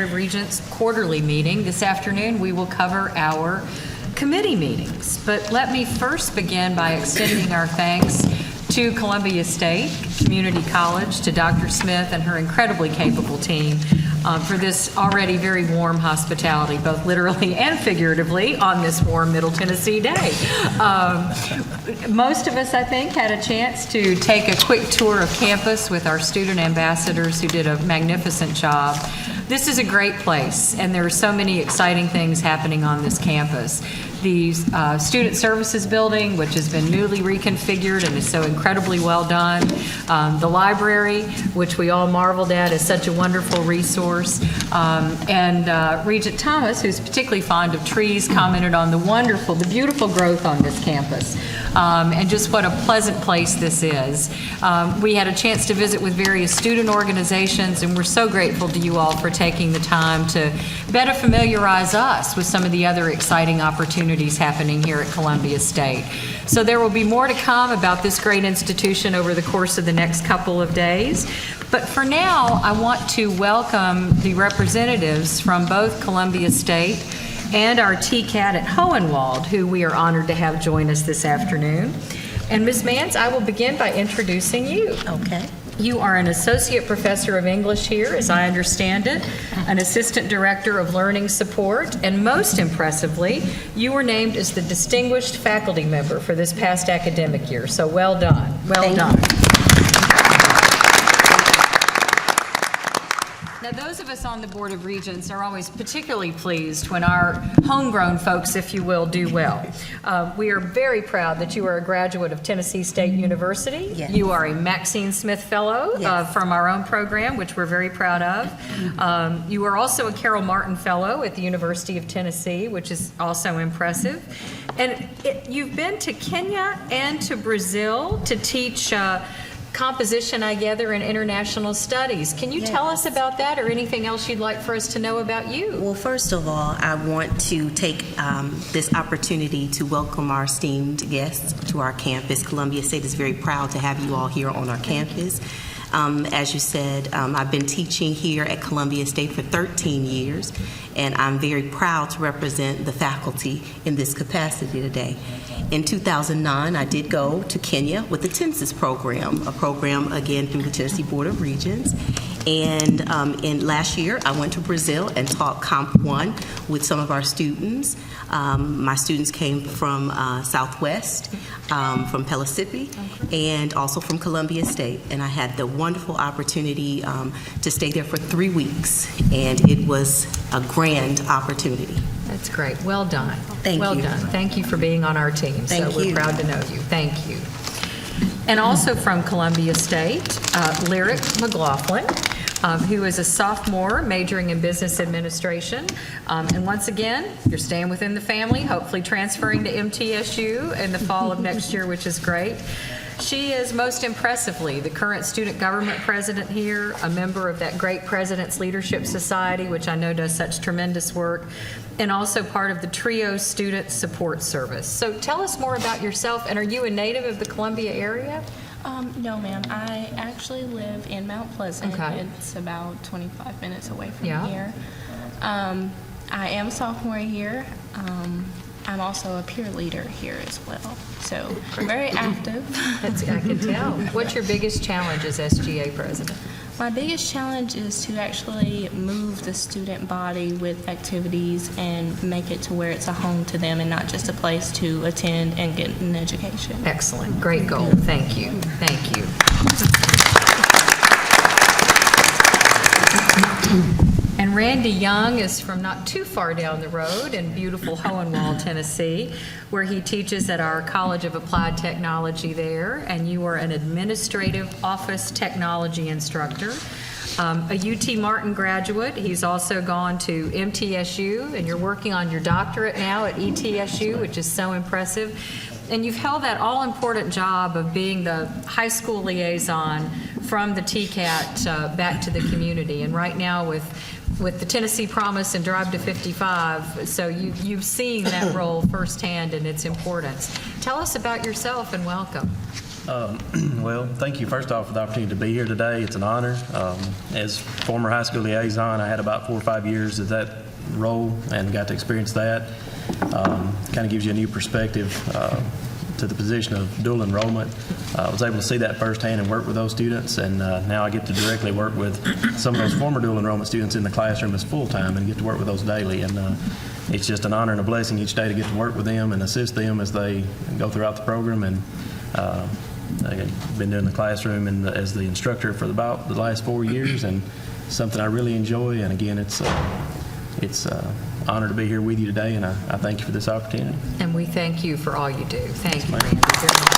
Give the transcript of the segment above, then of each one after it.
of Regents quarterly meeting. This afternoon, we will cover our committee meetings. But let me first begin by extending our thanks to Columbia State Community College, to Dr. Smith and her incredibly capable team for this already very warm hospitality, both literally and figuratively, on this warm Middle Tennessee day. Most of us, I think, had a chance to take a quick tour of campus with our student ambassadors who did a magnificent job. This is a great place, and there are so many exciting things happening on this campus. The Student Services Building, which has been newly reconfigured and is so incredibly well done. The library, which we all marveled at, is such a wonderful resource. And Regent Thomas, who's particularly fond of trees, commented on the beautiful growth on this campus. And just what a pleasant place this is. We had a chance to visit with various student organizations, and we're so grateful to you all for taking the time to better familiarize us with some of the other exciting opportunities happening here at Columbia State. So there will be more to come about this great institution over the course of the next couple of days. But for now, I want to welcome the representatives from both Columbia State and our TCAT at Hohenwald, who we are honored to have join us this afternoon. And Ms. Mans, I will begin by introducing you. Okay. You are an associate professor of English here, as I understand it, an assistant director of learning support, and most impressively, you were named as the distinguished faculty member for this past academic year. So well done. Well done. Now, those of us on the Board of Regents are always particularly pleased when our homegrown folks, if you will, do well. We are very proud that you are a graduate of Tennessee State University. Yes. You are a Maxine Smith Fellow Yes. from our own program, which we're very proud of. You are also a Carol Martin Fellow at the University of Tennessee, which is also impressive. And you've been to Kenya and to Brazil to teach composition, I gather, in international studies. Can you tell us about that, or anything else you'd like for us to know about you? Well, first of all, I want to take this opportunity to welcome our esteemed guests to our campus. Columbia State is very proud to have you all here on our campus. As you said, I've been teaching here at Columbia State for 13 years, and I'm very proud to represent the faculty in this capacity today. In 2009, I did go to Kenya with the TENSIS program, a program, again, through the Tennessee Board of Regents. And in last year, I went to Brazil and taught Comp 1 with some of our students. My students came from Southwest, from Pellissippi, and also from Columbia State. And I had the wonderful opportunity to stay there for 3 weeks, and it was a grand opportunity. That's great. Well done. Thank well you. done. Thank you for being on our team. Thank so we're you. proud to know you. Thank you. And also from Columbia State, Lyric McLaughlin, who is a sophomore majoring in business administration. And once again, you're staying within the family, hopefully transferring to MTSU in the fall of next year, which is great. She is most impressively the current student government president here, a member of that great President's Leadership Society, which I know does such tremendous work, and also part of the TRIO Student Support Service. So tell us more about yourself, and are you a native of the Columbia area? No, ma'am. I actually live in Mount Pleasant. Okay. It's about 25 minutes away from Yeah. here. I am a sophomore here. I'm also a peer leader here as well. So I'm very active. I can tell. What's your biggest challenge as SGA president? My biggest challenge is to actually move the student body with activities and make it to where it's a home to them and not just a place to attend and get an education. Excellent. Great goal. Thank you. Thank you. And Randy Young is from not too far down the road in beautiful Hohenwald, Tennessee, where he teaches at our College of Applied Technology there, and you are an administrative office technology instructor. A UT Martin graduate. He's also gone to MTSU, and you're working on your doctorate now at ETSU, which is so impressive. And you've held that all-important job of being the high school liaison from the TCAT back to the community. And right now with the Tennessee Promise and Drive to 55, so you've seen that role firsthand and its importance. Tell us about yourself and welcome. Well, thank you first off for the opportunity to be here today. It's an honor. As former high school liaison, I had about 4 or 5 years of that role and got to experience that. Kind of gives you a new perspective to the position of dual enrollment. I was able to see that firsthand and work with those students, and now I get to directly work with some of those former dual enrollment students in the classroom as full-time and get to work with those daily. And it's just an honor and a blessing each day to get to work with them and assist them as they go throughout the program. And I've been doing the classroom and as the instructor for about the last 4 years, and something I really enjoy. And again, it's an honor to be here with you today, and I thank you for this opportunity. And we thank you for all you do. Thank you, ma'am. Randy, very much.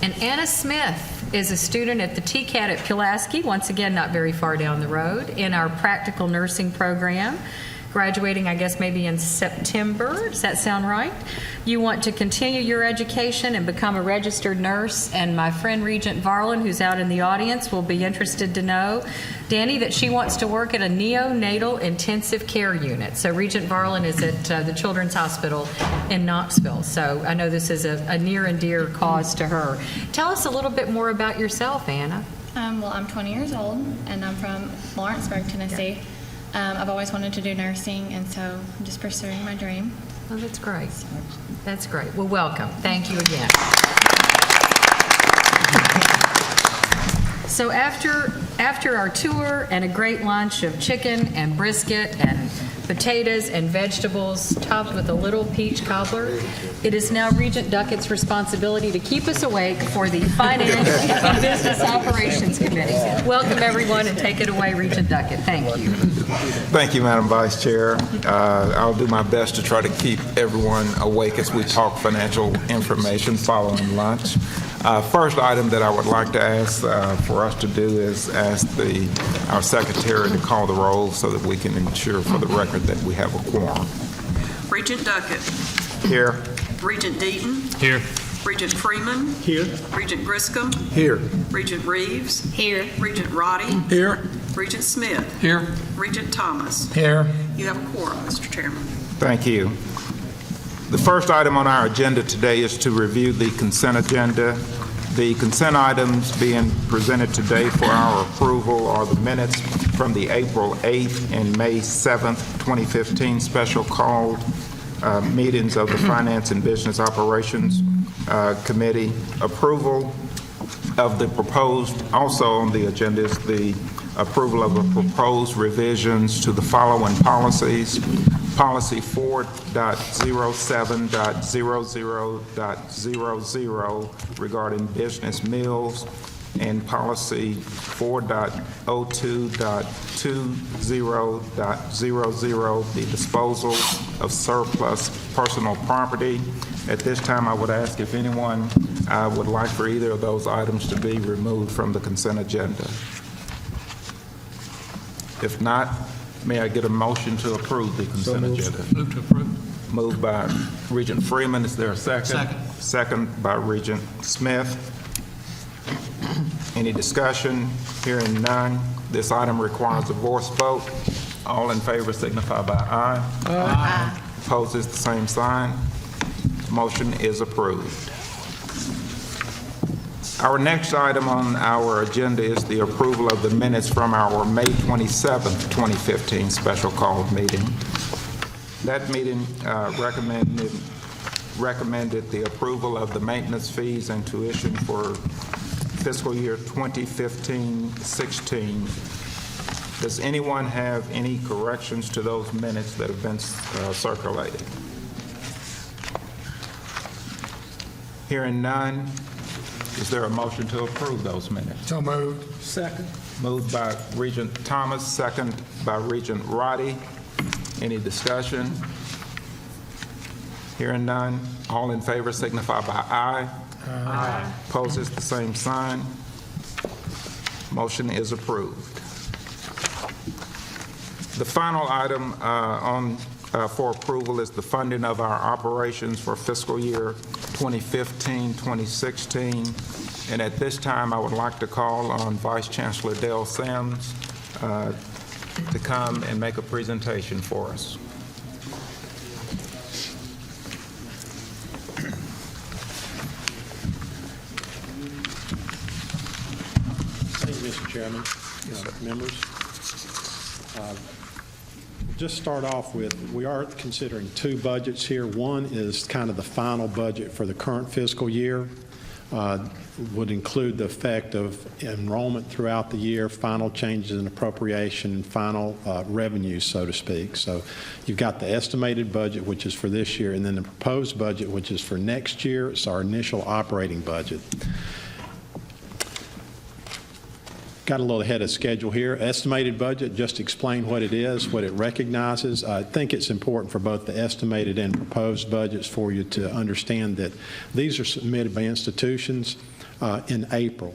And Anna Smith is a student at the TCAT at Pulaski, once again, not very far down the road, in our practical nursing program, graduating, I guess, maybe in September. Does that sound right? You want to continue your education and become a registered nurse, and my friend Regent Varlin, who's out in the audience, will be interested to know, Danny, that she wants to work at a neonatal intensive care unit. So Regent Varlin is at the Children's Hospital in Knoxville. So I know this is a near and dear cause to her. Tell us a little bit more about yourself, Anna. Well, I'm 20 years old, and I'm from Lawrenceburg, Tennessee. I've always wanted to do nursing, and so I'm just pursuing my dream. Oh, that's great. That's great. Well, welcome. Thank you again. So after our tour and a great lunch of chicken and brisket and potatoes and vegetables topped with a little peach cobbler, it is now Regent Duckett's responsibility to keep us awake for the Finance and Business Operations Committee. Welcome, everyone, and take it away, Regent Duckett. Thank you. Thank you, Madam Vice Chair. I'll do my best to try to keep everyone awake as we talk financial information following lunch. First item that I would like to ask for us to do is ask our secretary to call the roll so that we can ensure for the record that we have a quorum. Regent Duckett. Here. Regent Deaton. Here. Regent Freeman. Here. Regent Griscom. Here. Regent Reeves. Here. Regent Roddy. Here. Regent Smith. Here. Regent Thomas. Here. You have a quorum, Mr. Chairman. Thank you. The first item on our agenda today is to review the consent agenda. The consent items being presented today for our approval are the minutes from the April 8th and May 7th, 2015 special called meetings of the Finance and Business Operations Committee. Approval of the proposed, also on the agenda is the approval of the proposed revisions to the following policies. Policy 4.07.00.00 regarding business meals, and policy 4.02.20.00, the disposal of surplus personal property. At this time, I would ask if anyone would like for either of those items to be removed from the consent agenda. If not, may I get a motion to approve the consent agenda? Move to approve. Moved by Regent Freeman. Is there a second? Second. Second by Regent Smith. Any discussion? Hearing none. This item requires a voice vote. All in favor signify by aye. Aye. Opposed, the same sign. Motion is approved. Our next item on our agenda is the approval of the minutes from our May 27th, 2015 special called meeting. That meeting recommended the approval of the maintenance fees and tuition for fiscal year 2015-16. Does anyone have any corrections to those minutes that have been circulated? Hearing none, is there a motion to approve those minutes? So moved. Second. Moved by Regent Thomas, second by Regent Roddy. Any discussion? Hearing none, all in favor signify by aye. Aye. Opposed, the same sign. Motion is approved. The final item for approval is the funding of our operations for fiscal year 2015-2016. And at this time, I would like to call on Vice Chancellor Dale Sims to come and make a presentation for us. Chairman, members. Just start off with, we are considering two budgets here. One is kind of the final budget for the current fiscal year. Would include the effect of enrollment throughout the year, final changes in appropriation, and final revenues, so to speak. So you've got the estimated budget, which is for this year, and then the proposed budget, which is for next year. It's our initial operating budget. Got a little ahead of schedule here. Estimated budget, just explain what it is, what it recognizes. I think it's important for both the estimated and proposed budgets for you to understand that these are submitted by institutions in April.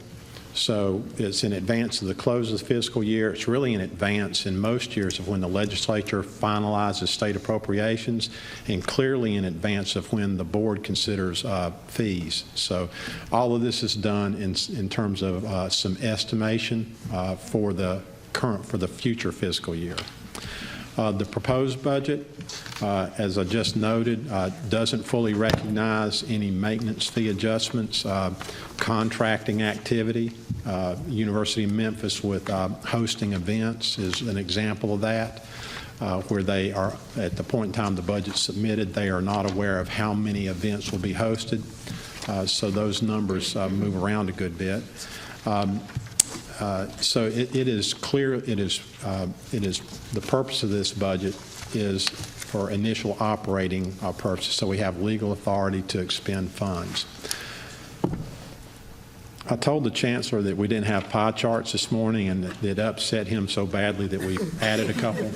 So it's in advance of the close of the fiscal year. It's really in advance in most years of when the legislature finalizes state appropriations, and clearly in advance of when the board considers fees. So all of this is done in terms of some estimation for the future fiscal year. The proposed budget, as I just noted, doesn't fully recognize any maintenance fee adjustments, contracting activity. University of Memphis with hosting events is an example of that, where they are, at the point in time the budget's submitted, they are not aware of how many events will be hosted. So those numbers move around a good bit. So it is clear, the purpose of this budget is for initial operating purposes, so we have legal authority to expend funds. I told the Chancellor that we didn't have pie charts this morning, and that it upset him so badly that we added a couple.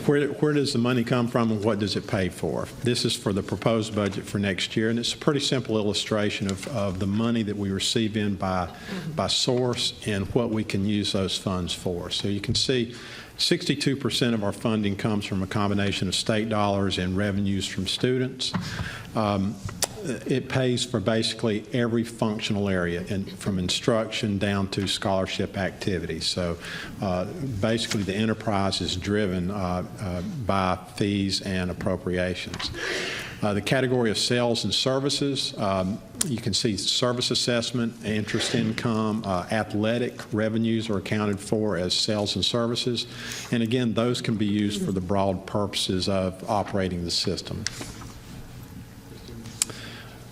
Where does the money come from, and what does it pay for? This is for the proposed budget for next year, and it's a pretty simple illustration of the money that we receive in by source and what we can use those funds for. So you can see 62% of our funding comes from a combination of state dollars and revenues from students. It pays for basically every functional area, from instruction down to scholarship activities. So basically the enterprise is driven by fees and appropriations. The category of sales and services, you can see service assessment, interest income, athletic revenues are accounted for as sales and services. And again, those can be used for the broad purposes of operating the system.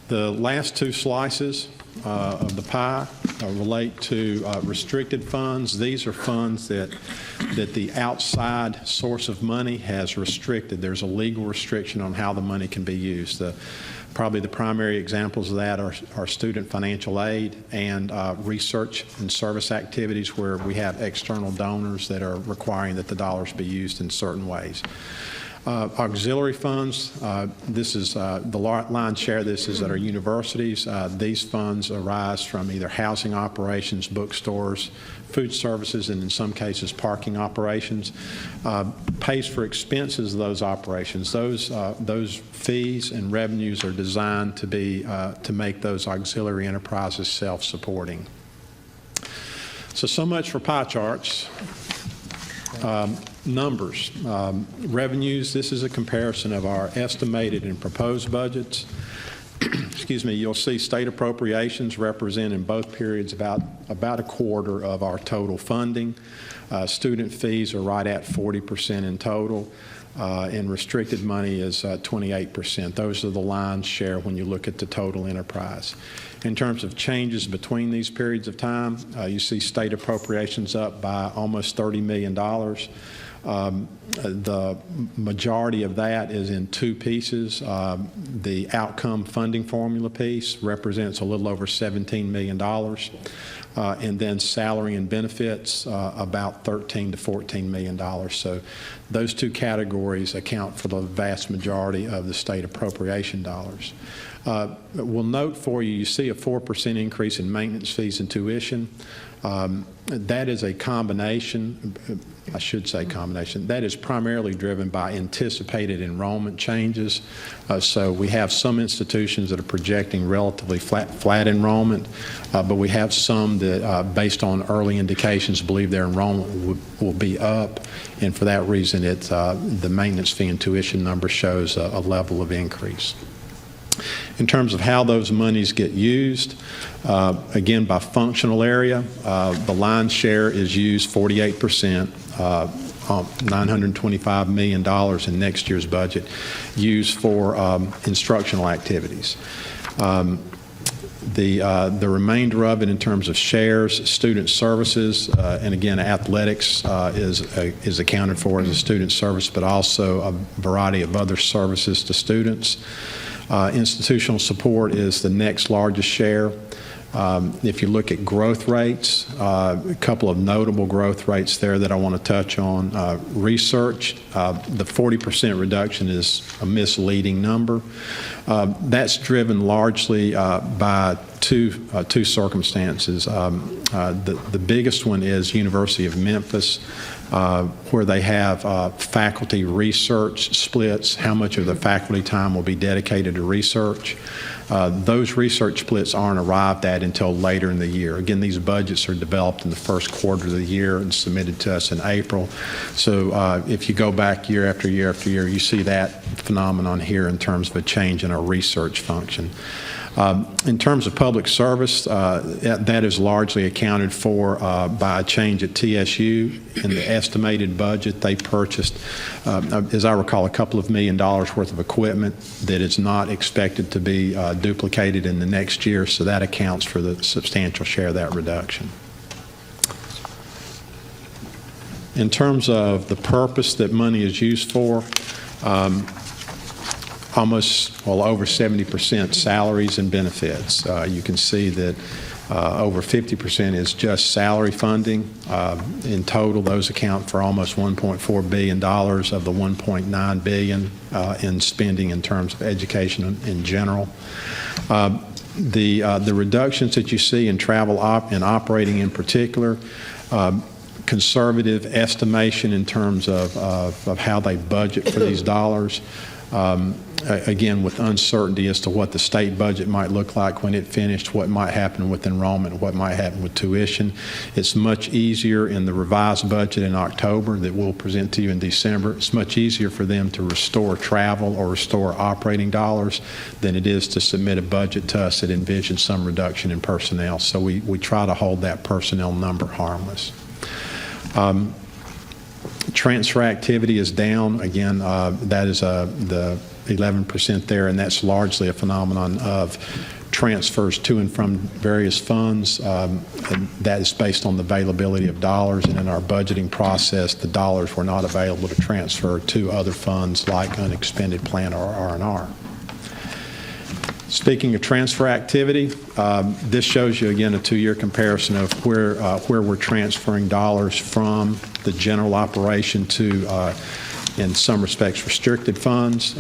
The last two slices of the pie relate to restricted funds. These are funds that the outside source of money has restricted. There's a legal restriction on how the money can be used. Probably the primary examples of that are student financial aid and research and service activities where we have external donors that are requiring that the dollars be used in certain ways. Auxiliary funds, this is the lion's share of this is at our universities. These funds arise from either housing operations, bookstores, food services, and in some cases parking operations. Pays for expenses of those operations. Those fees and revenues are designed to be to make those auxiliary enterprises self-supporting. So much for pie charts. Numbers. Revenues, this is a comparison of our estimated and proposed budgets. Excuse me, you'll see state appropriations represent in both periods about a quarter of our total funding. Student fees are right at 40% in total, and restricted money is 28%. Those are the lion's share when you look at the total enterprise. In terms of changes between these periods of time, you see state appropriations up by almost $30 million. The majority of that is in two pieces. The outcome funding formula piece represents a little over $17 million. And then salary and benefits, about $13 to $14 million. So those two categories account for the vast majority of the state appropriation dollars. We'll note for you, you see a 4% increase in maintenance fees and tuition. That is a combination, I should say combination, that is primarily driven by anticipated enrollment changes. So we have some institutions that are projecting relatively flat enrollment, but we have some that, based on early indications, believe their enrollment will be up, and for that reason, the maintenance fee and tuition number shows a level of increase. In terms of how those monies get used, again, by functional area, the lion's share is used 48%, $925 million in next year's budget, used for instructional activities. The remainder of it in terms of shares, student services, and again, athletics is accounted for as a student service, but also a variety of other services to students. Institutional support is the next largest share. If you look at growth rates, a couple of notable growth rates there that I want to touch on. Research, the 40% reduction is a misleading number. That's driven largely by two circumstances. The biggest one is University of Memphis, where they have faculty research splits, how much of the faculty time will be dedicated to research. Those research splits aren't arrived at until later in the year. Again, these budgets are developed in the first quarter of the year and submitted to us in April. So if you go back year after year after year, you see that phenomenon here in terms of a change in our research function. In terms of public service, that is largely accounted for by a change at TSU. In the estimated budget, they purchased, as I recall, a couple of $1 million worth of equipment that is not expected to be duplicated in the next year, so that accounts for the substantial share of that reduction. In terms of the purpose that money is used for, over 70% salaries and benefits. You can see that over 50% is just salary funding. In total, those account for almost $1.4 billion of the $1.9 billion in spending in terms of education in general. The reductions that you see in travel and operating in particular, conservative estimation in terms of how they budget for these dollars. Again, with uncertainty as to what the state budget might look like when it finished, what might happen with enrollment, what might happen with tuition. It's much easier in the revised budget in October that we'll present to you in December. It's much easier for them to restore travel or restore operating dollars than it is to submit a budget to us that envisions some reduction in personnel. So we try to hold that personnel number harmless. Transfer activity is down. Again, that is the 11% there, and that's largely a phenomenon of transfers to and from various funds. And that is based on the availability of dollars, and in our budgeting process, the dollars were not available to transfer to other funds like unexpended plan or R&R. Speaking of transfer activity, this shows you again a two-year comparison of where we're transferring dollars from the general operation to, in some respects, restricted funds.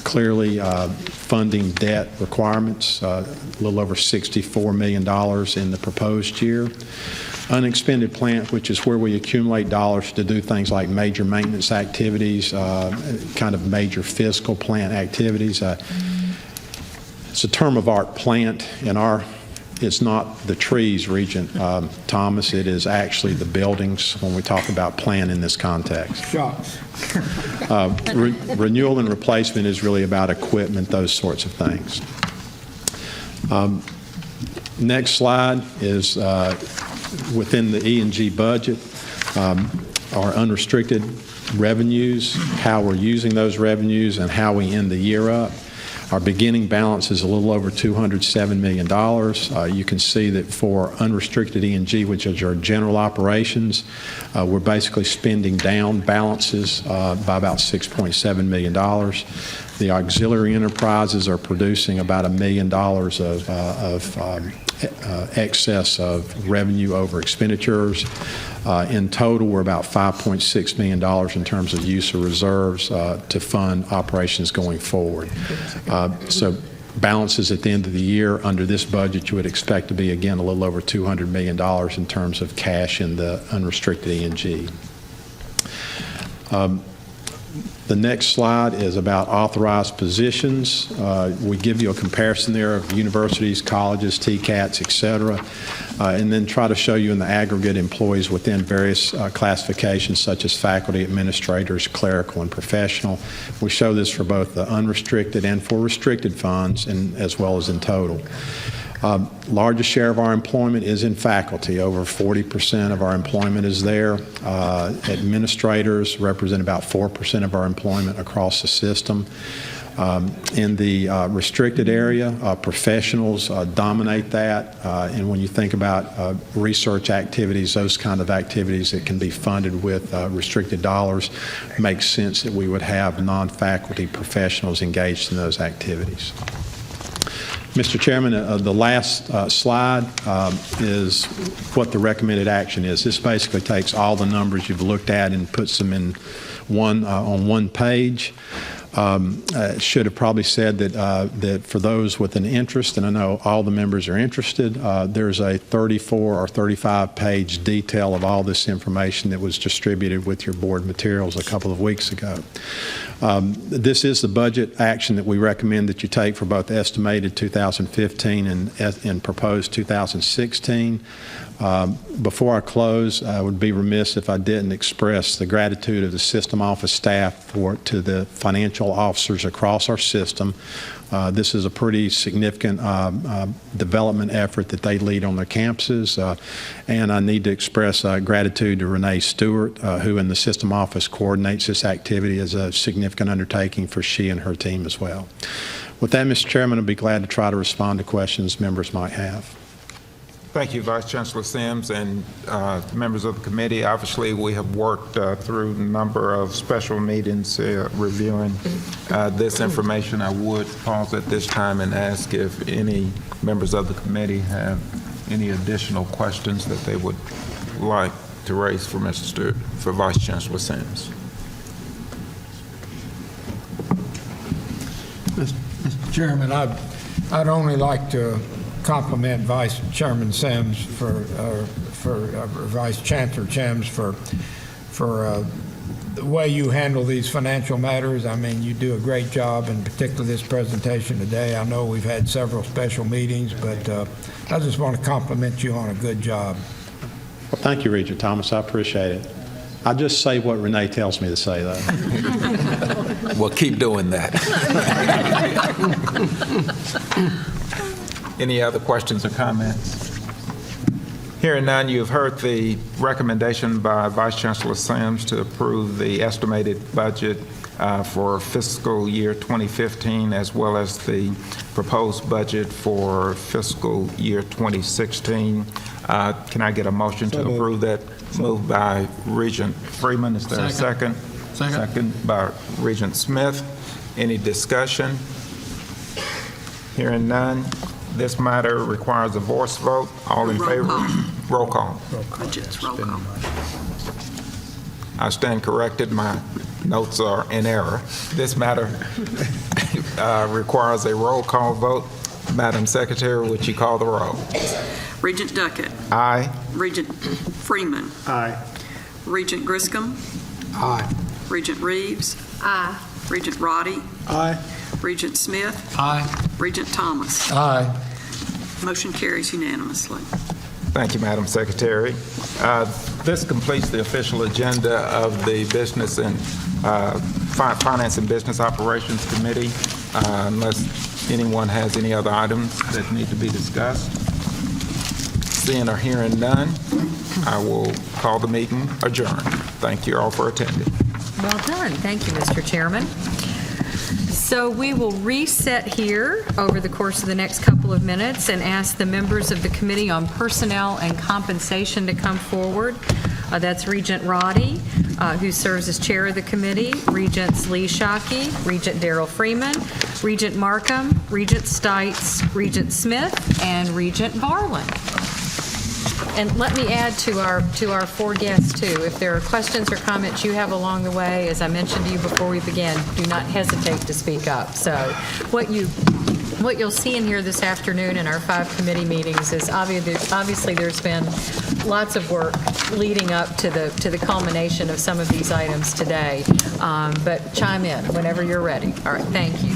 Clearly, funding debt requirements, a little over $64 million in the proposed year. Unexpended plant, which is where we accumulate dollars to do things like major maintenance activities, kind of major fiscal plant activities. It's a term of art, plant. It's not the trees, Regent Thomas. It is actually the buildings when we talk about plant in this context. Shots. Renewal and replacement is really about equipment, those sorts of things. Next slide is within the E&G budget, our unrestricted revenues, how we're using those revenues, and how we end the year up. Our beginning balance is a little over $207 million. You can see that for unrestricted E&G, which is our general operations, we're basically spending down balances by about $6.7 million. The auxiliary enterprises are producing about $1 million of excess of revenue over expenditures. In total, we're about $5.6 million in terms of use of reserves to fund operations going forward. So balances at the end of the year under this budget, you would expect to be, again, a little over $200 million in terms of cash in the unrestricted E&G. The next slide is about authorized positions. We give you a comparison there of universities, colleges, TCATs, et cetera, and then try to show you in the aggregate employees within various classifications such as faculty, administrators, clerical, and professional. We show this for both the unrestricted and for restricted funds, and as well as in total. Largest share of our employment is in faculty. Over 40% of our employment is there. Administrators represent about 4% of our employment across the system. In the restricted area, professionals dominate that. And when you think about research activities, those kind of activities that can be funded with restricted dollars, makes sense that we would have non-faculty professionals engaged in those activities. Mr. Chairman, the last slide is what the recommended action is. This basically takes all the numbers you've looked at and puts them in on one page. Should have probably said that for those with an interest, and I know all the members are interested, there's a 34 or 35 page detail of all this information that was distributed with your board materials a couple of weeks ago. This is the budget action that we recommend that you take for both estimated 2015 and proposed 2016. Before I close, I would be remiss if I didn't express the gratitude of the system office staff to the financial officers across our system. This is a pretty significant development effort that they lead on their campuses. And I need to express gratitude to Renee Stewart, who in the system office coordinates this activity as a significant undertaking for she and her team as well. With that, Mr. Chairman, I'd be glad to try to respond to questions members might have. Thank you, Vice Chancellor Sims and members of the committee. Obviously, we have worked through a number of special meetings reviewing this information. I would pause at this time and ask if any members of the committee have any additional questions that they would like to raise for for Vice Chancellor Sims. Mr. Chairman, I'd only like to compliment Vice Chairman Sims Vice Chancellor Sims for the way you handle these financial matters. I mean, you do a great job, in particular this presentation today. I know we've had several special meetings, but I just want to compliment you on a good job. Well, thank you, Regent Thomas. I appreciate it. I just say what Renee tells me to say, though. Well, keep doing that. Any other questions or comments? Hearing none, you've heard the recommendation by Vice Chancellor Sims to approve the estimated budget for fiscal year 2015, as well as the proposed budget for fiscal year 2016. Can I get a motion to approve that? Moved by Regent Freeman. Is there a second? Second by Regent Smith. Any discussion? Hearing none. This matter requires a voice vote. All in favor? Roll call. Budget's roll call. I stand corrected. My notes are in error. This matter requires a roll call vote. Madam Secretary, would you call the roll? Regent Duckett. Aye. Regent Freeman. Aye. Regent Griscom. Aye. Regent Reeves. Aye. Regent Roddy. Aye. Regent Smith. Aye. Regent Thomas. Aye. Motion carries unanimously. Thank you, Madam Secretary. This completes the official agenda of the Business and Finance and Business Operations Committee, unless anyone has any other items that need to be discussed. Seeing or hearing none, I will call the meeting adjourned. Thank you all for attending. Well done. Thank you, Mr. Chairman. So we will reset here over the course of the next couple of minutes and ask the members of the Committee on Personnel and Compensation to come forward. That's Regent Roddy, who serves as chair of the committee, Regents Lee Shockey, Regent Darrell Freeman, Regent Markham, Regent Stites, Regent Smith, and Regent Varlin. And let me add to our four guests, too. If there are questions or comments you have along the way, as I mentioned to you before we began, do not hesitate to speak up. So what you What you'll see in here this afternoon in our 5 committee meetings is obviously there's been lots of work leading up to the culmination of some of these items today. But chime in whenever you're ready. All right, thank you.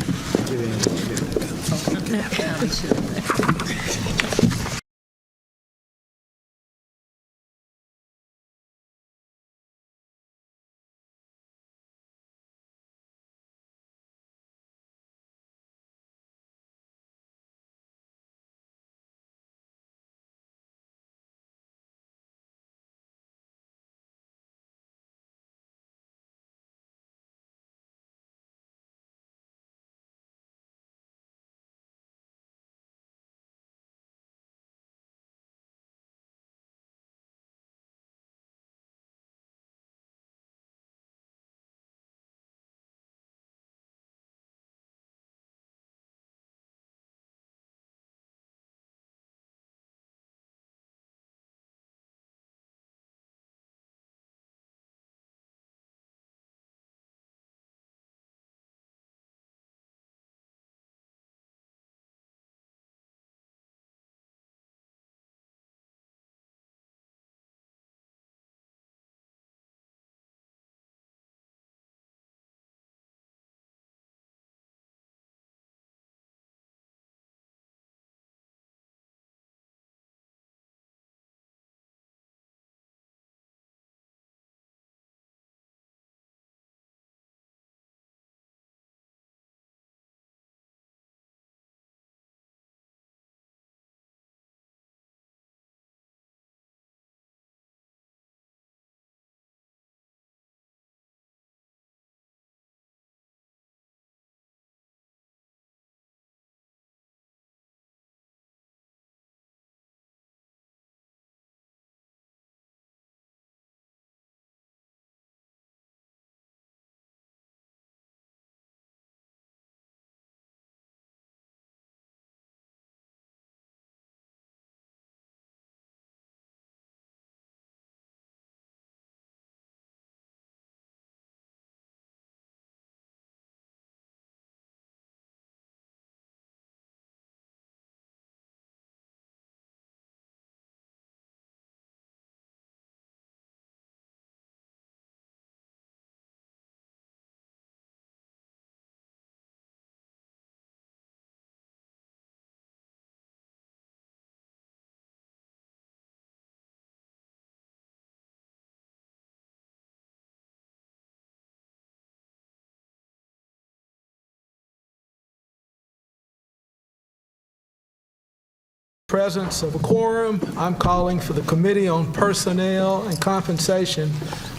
Presence of a quorum, I'm calling for the Committee on Personnel and Compensation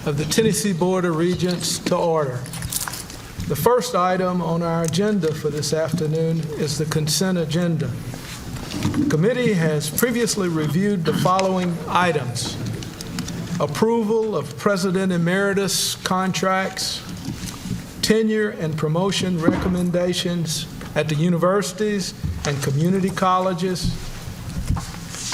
of the Tennessee Board of Regents to order. The first item on our agenda for this afternoon is the consent agenda. The committee has previously reviewed the following items: approval of President Emeritus contracts, tenure and promotion recommendations at the universities and community colleges,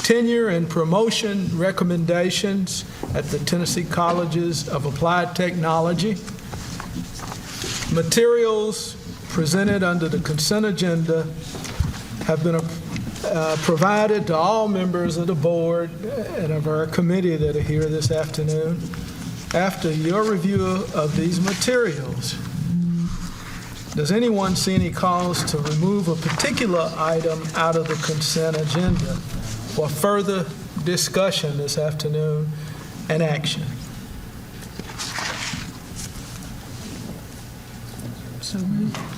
tenure and promotion recommendations at the Tennessee Colleges of Applied Technology. Materials presented under the consent agenda have been provided to all members of the board and of our committee that are here this afternoon. After your review of these materials, does anyone see any cause to remove a particular item out of the consent agenda for further discussion this afternoon and action?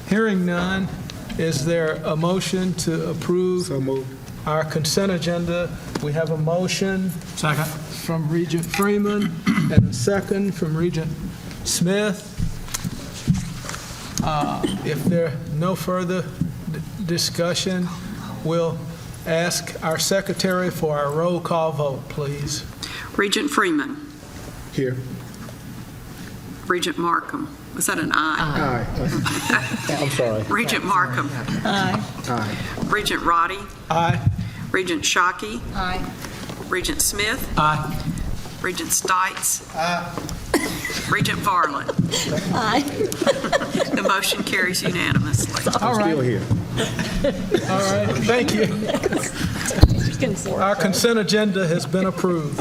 Hearing none, is there a motion to approve our consent agenda? We have a motion from Regent Freeman and a second from Regent Smith. If there no further discussion, we'll ask our secretary for our roll call vote, please. Regent Freeman. Here. Regent Markham. Was that an aye? Aye. I'm sorry. Regent Markham. Aye. Regent Roddy. Aye. Regent Shockey. Aye. Regent Smith. Aye. Regent Stites. Regent Varlin. Aye. The motion carries unanimously. All right. Still here. All right, thank you. Our consent agenda has been approved.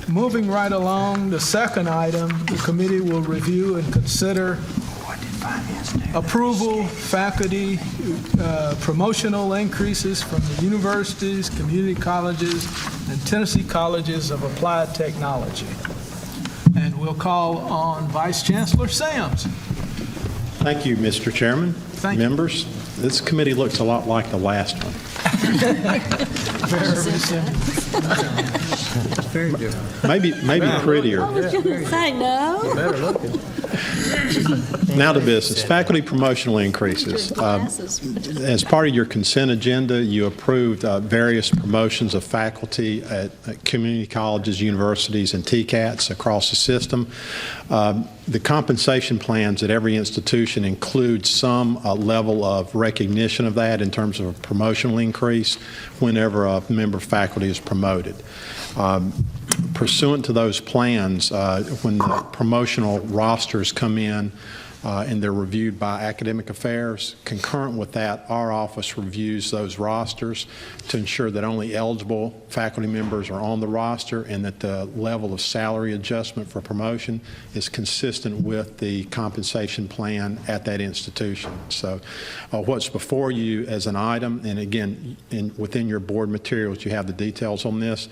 Moving right along, the second item, the committee will review and consider approval faculty promotional increases from the universities, community colleges, and Tennessee colleges of applied technology. And we'll call on Vice Chancellor Sams. Thank you, Mr. Chairman. Thank you. Members, this committee looks a lot like the last one. Very simple. Maybe prettier. Say no. Now to business. Faculty promotional increases. As part of your consent agenda, you approved various promotions of faculty at community colleges, universities, and TCATs across the system. The compensation plans at every institution include some level of recognition of that in terms of a promotional increase whenever a member of faculty is promoted. Pursuant to those plans, when the promotional rosters come in and they're reviewed by Academic Affairs, concurrent with that, our office reviews those rosters to ensure that only eligible faculty members are on the roster and that the level of salary adjustment for promotion is consistent with the compensation plan at that institution. So what's before you as an item, and again, within your board materials, you have the details on this,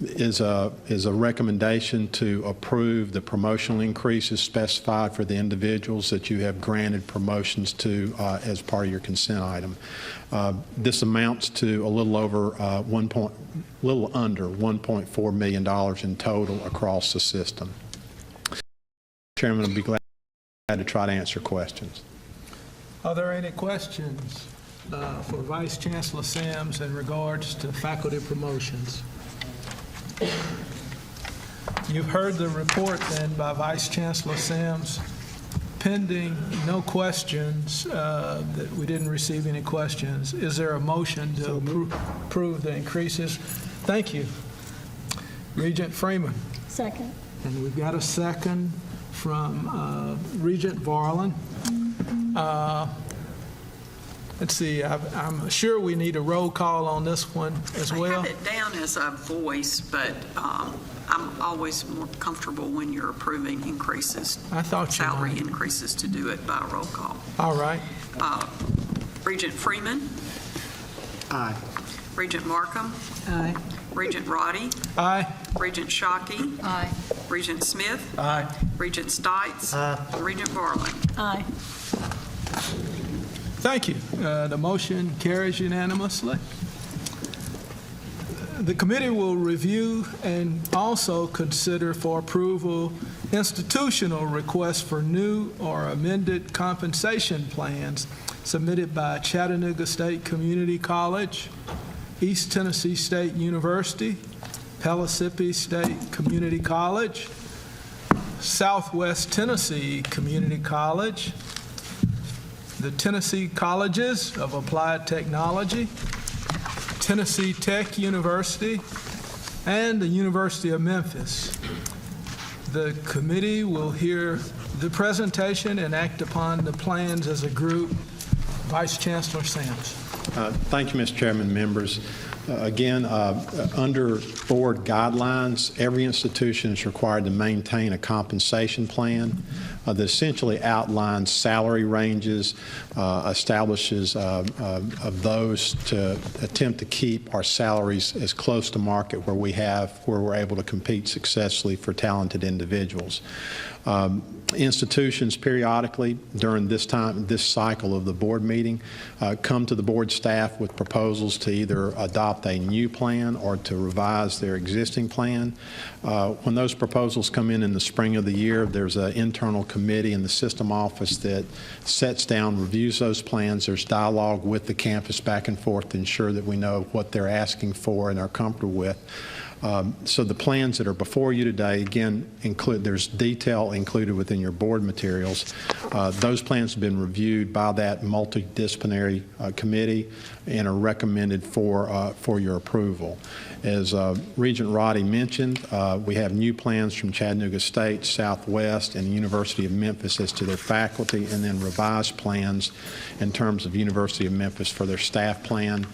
is a recommendation to approve the promotional increases specified for the individuals that you have granted promotions to as part of your consent item. This amounts to a little under $1.4 million in total across the system. Chairman, I'll be glad to try to answer questions. Are there any questions for Vice Chancellor Sams in regards to faculty promotions? You've heard the report then by Vice Chancellor Sams. Pending no questions, that we didn't receive any questions, is there a motion to approve the increases? Thank you. Regent Freeman. Second. And we've got a second from Regent Varlin. Let's see, I'm sure we need a roll call on this one as well. I have it down as a voice, but I'm always more comfortable when you're approving increases, I thought you salary might. increases, to do it by a roll call. All right. Regent Freeman. Aye. Regent Markham. Aye. Regent Roddy. Aye. Regent Shockey. Aye. Regent Smith. Aye. Regent Stites. And Regent Varlin. Aye. Thank you. The motion carries unanimously. The committee will review and also consider for approval institutional requests for new or amended compensation plans submitted by Chattanooga State Community College, East Tennessee State University, Pellissippi State Community College, Southwest Tennessee Community College, the Tennessee Colleges of Applied Technology, Tennessee Tech University, and the University of Memphis. The committee will hear the presentation and act upon the plans as a group. Vice Chancellor Sams. Thank you, Mr. Chairman, members. Again, under board guidelines, every institution is required to maintain a compensation plan that essentially outlines salary ranges, establishes of those to attempt to keep our salaries as close to market where we're able to compete successfully for talented individuals. Institutions periodically during this cycle of the board meeting come to the board staff with proposals to either adopt a new plan or to revise their existing plan. When those proposals come in the spring of the year, there's an internal committee in the system office that sets down, reviews those plans. There's dialogue with the campus back and forth to ensure that we know what they're asking for and are comfortable with. So the plans that are before you today, again, there's detail included within your board materials. Those plans have been reviewed by that multidisciplinary committee and are recommended for your approval. As Regent Roddy mentioned, we have new plans from Chattanooga State, Southwest, and the University of Memphis as to their faculty, and then revised plans in terms of University of Memphis for their staff plan.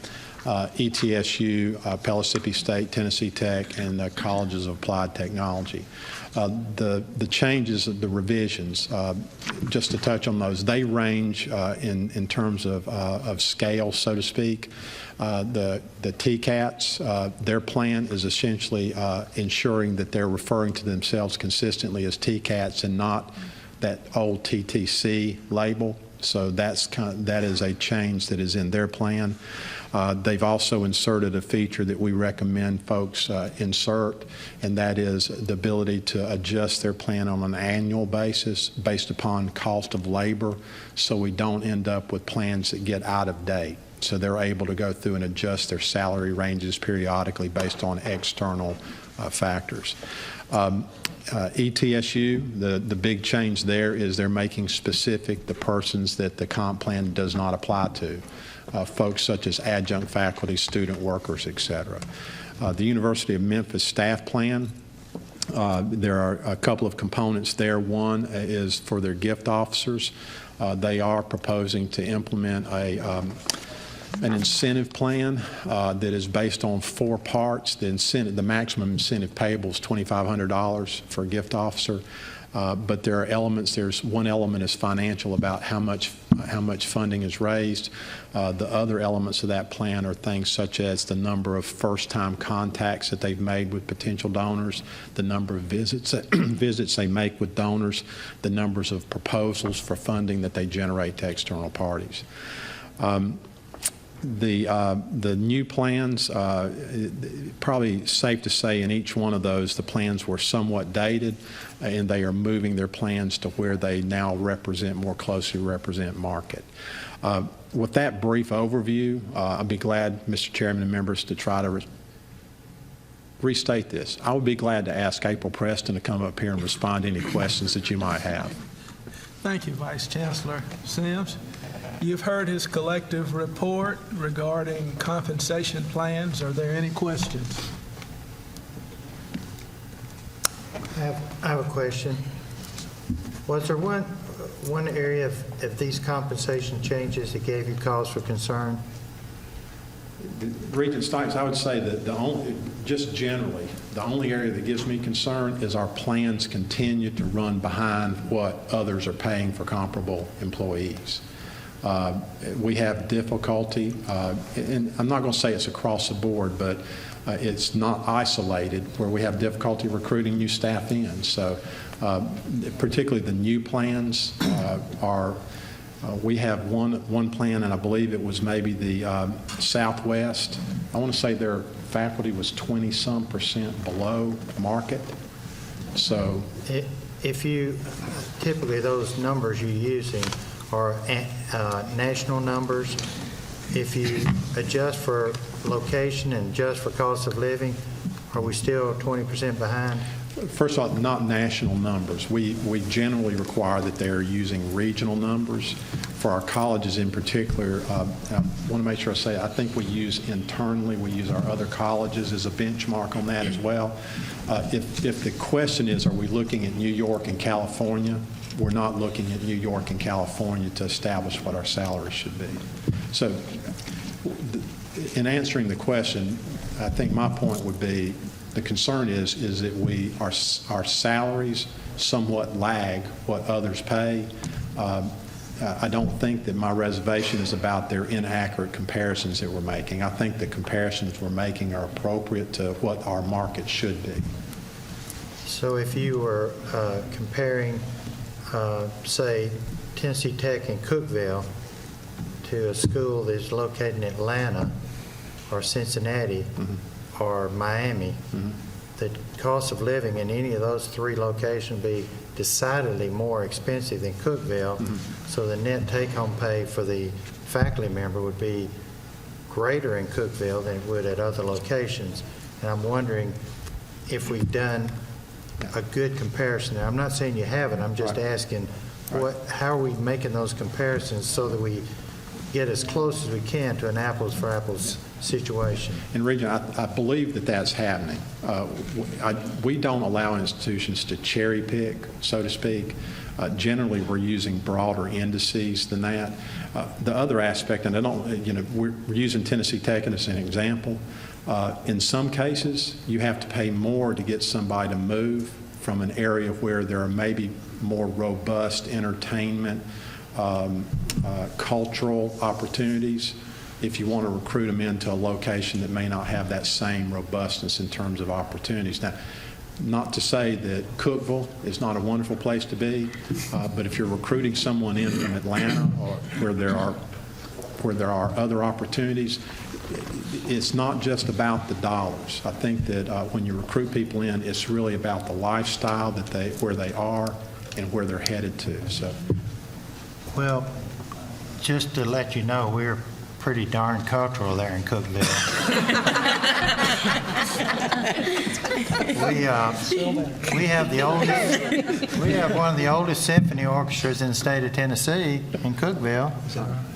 ETSU, Pellissippi State, Tennessee Tech, and the Colleges of Applied Technology. The changes, the revisions, just to touch on those, they range in terms of scale, so to speak. The TCATs, their plan is essentially ensuring that they're referring to themselves consistently as TCATs and not that old TTC label. So that is a change that is in their plan. They've also inserted a feature that we recommend folks insert, and that is the ability to adjust their plan on an annual basis based upon cost of labor, so we don't end up with plans that get out of date. So they're able to go through and adjust their salary ranges periodically based on external factors. ETSU, the big change there is they're making specific the persons that the comp plan does not apply to, folks such as adjunct faculty, student workers, et cetera. The University of Memphis staff plan, there are a couple of components there. One is for their gift officers. They are proposing to implement an incentive plan that is based on 4 parts. The maximum incentive payable is $2,500 for a gift officer, but there are elements. There's one element is financial, about how much funding is raised. The other elements of that plan are things such as the number of first-time contacts that they've made with potential donors, the number of visits they make with donors, the numbers of proposals for funding that they generate to external parties. The new plans, probably safe to say in each one of those, the plans were somewhat dated, and they are moving their plans to where they now more closely represent market. With that brief overview, I'd be glad, Mr. Chairman and members, to try to restate this. I would be glad to ask April Preston to come up here and respond to any questions that you might have. Thank you, Vice Chancellor Sims. You've heard his collective report regarding compensation plans. Are there any questions? I have a question. Was there one area of these compensation changes that gave you cause for concern? Regent Stikes, I would say that just generally, the only area that gives me concern is our plans continue to run behind what others are paying for comparable employees. We have difficulty, and I'm not going to say it's across the board, but it's not isolated, where we have difficulty recruiting new staff in. So particularly the new plans we have one plan, and I believe it was maybe the Southwest. I want to say their faculty was 20-some% below market. So if you, typically those numbers you're using are national numbers. If you adjust for location and adjust for cost of living, are we still 20% behind? First of all, not national numbers. We generally require that they're using regional numbers. For our colleges in particular, I want to make sure I say, I think we use internally, we use our other colleges as a benchmark on that as well. If the question is, are we looking at New York and California, we're not looking at New York and California to establish what our salaries should be. So in answering the question, I think my point would be, the concern is that our salaries somewhat lag what others pay. I don't think that my reservation is about their inaccurate comparisons that we're making. I think the comparisons we're making are appropriate to what our market should be. So if you were comparing, say, Tennessee Tech in Cookeville to a school that's located in Atlanta or Cincinnati, or Miami, the cost of living in any of those 3 locations would be decidedly more expensive than Cookeville, so the net take-home pay for the faculty member would be greater in Cookeville than it would at other locations. And I'm wondering if we've done a good comparison. Now, I'm not saying you haven't, I'm just asking, how are we making those comparisons so that we get as close as we can to an apples-for-apples situation? And Regent, I believe that that's happening. We don't allow institutions to cherry pick, so to speak. Generally, we're using broader indices than that. The other aspect, and we're using Tennessee Tech as an example. In some cases, you have to pay more to get somebody to move from an area where there are maybe more robust entertainment, cultural opportunities, if you want to recruit them into a location that may not have that same robustness in terms of opportunities. Now, not to say that Cookeville is not a wonderful place to be, but if you're recruiting someone in from Atlanta or where there are other opportunities, it's not just about the dollars. I think that when you recruit people in, it's really about the lifestyle where they are and where they're headed to. So, Well, just to let you know, we're pretty darn cultural there in Cookeville. We have one of the oldest symphony orchestras in the state of Tennessee in Cookeville,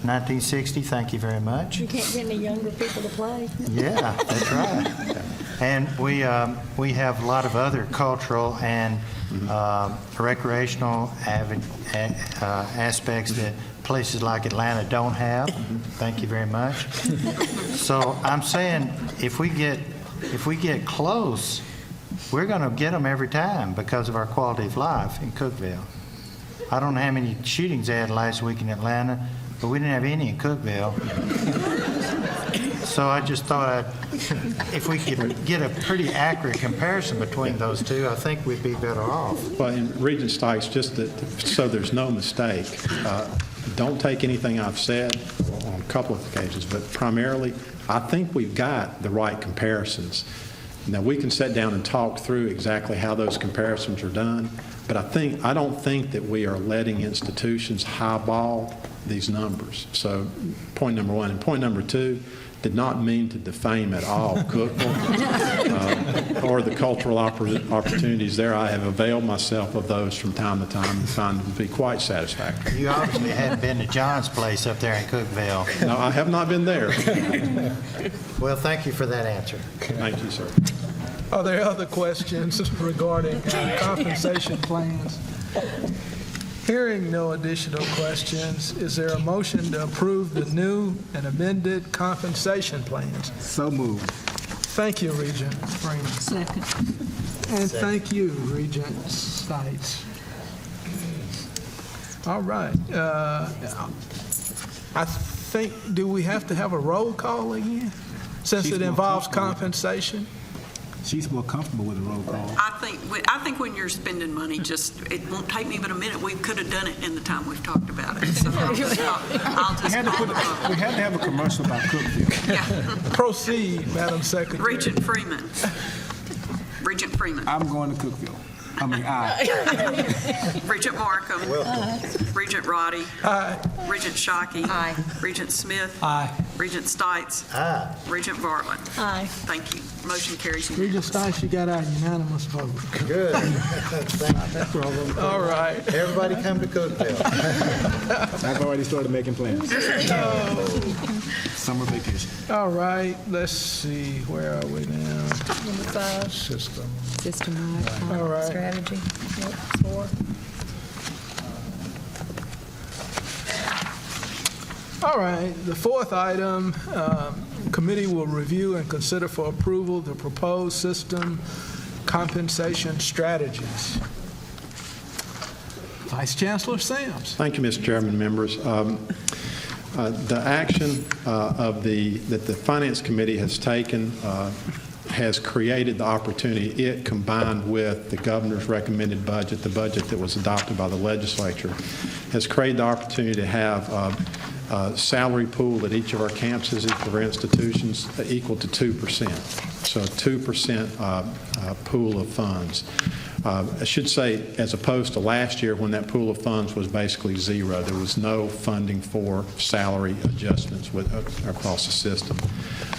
1960. Thank you very much. You can't get any younger people to play. Yeah, that's right. And we have a lot of other cultural and recreational aspects that places like Atlanta don't have. Thank you very much. So I'm saying if we get close, we're going to get them every time because of our quality of life in Cookeville. I don't know how many shootings they had last week in Atlanta, but we didn't have any in Cookeville. So I just thought if we could get a pretty accurate comparison between those two, I think we'd be better off. well, in Regent Stites, just so there's no mistake, don't take anything I've said on a couple of occasions, but primarily, I think we've got the right comparisons. Now, we can sit down and talk through exactly how those comparisons are done, but I don't think that we are letting institutions highball these numbers. So, point number one. And point number two, did not mean to defame at all Cookeville or the cultural opportunities there. I have availed myself of those from time to time and find them to be quite satisfactory. You obviously hadn't been to John's place up there in Cookeville. No, I have not been there. Well, thank you for that answer. Thank you, sir. Are there other questions regarding compensation plans? Hearing no additional questions, is there a motion to approve the new and amended compensation plans? So moved. Thank you, Regent Freeman. Second. And thank you, Regent Stites. All right. I think, do we have to have a roll call again? Since She's it more involves comfortable. compensation? She's more comfortable with a roll call. I think when you're spending money, it won't take me but a minute. We could have done it in the time we've talked about it. So I'll just We had to have a commercial about Cookeville. Yeah. Proceed, Madam Secretary. Regent Freeman. Regent Freeman. I'm going to Cookeville. I mean, aye. Regent Markham. Regent Roddy. Aye. Regent Shockey. Aye. Regent Smith. Aye. Regent Stites. Aye. Regent Bartlett. Aye. Thank you. Motion carries Regent unanimously. Stites, you got our unanimous vote. Good. Thank you. All right. Everybody come to Cookeville. I've already started making plans. Summer vacation. All right, let's see, where are we now? Number 5, System. system-wide All right. strategy. Yep, 4. All right, the fourth item, committee will review and consider for approval the proposed system compensation strategies. Vice Chancellor Sams. Thank you, Mr. Chairman, members. The action that the Finance Committee has taken has created the opportunity, it combined with the governor's recommended budget, the budget that was adopted by the legislature, has created the opportunity to have a salary pool at each of our campuses, each of our institutions, equal to 2%. So a 2% pool of funds. I should say, as opposed to last year when that pool of funds was basically zero. There was no funding for salary adjustments across the system.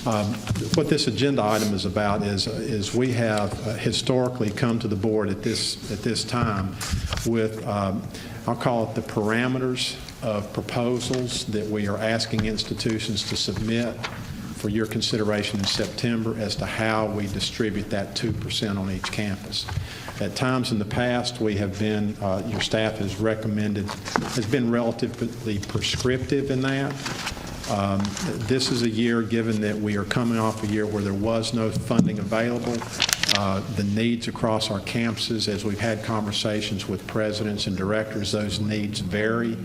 What this agenda item is about is we have historically come to the board at this time with, I'll call it the parameters of proposals that we are asking institutions to submit for your consideration in September as to how we distribute that 2% on each campus. At times in the past, we have been, your staff has been relatively prescriptive in that. This is a year, given that we are coming off a year where there was no funding available, the needs across our campuses, as we've had conversations with presidents and directors, those needs vary.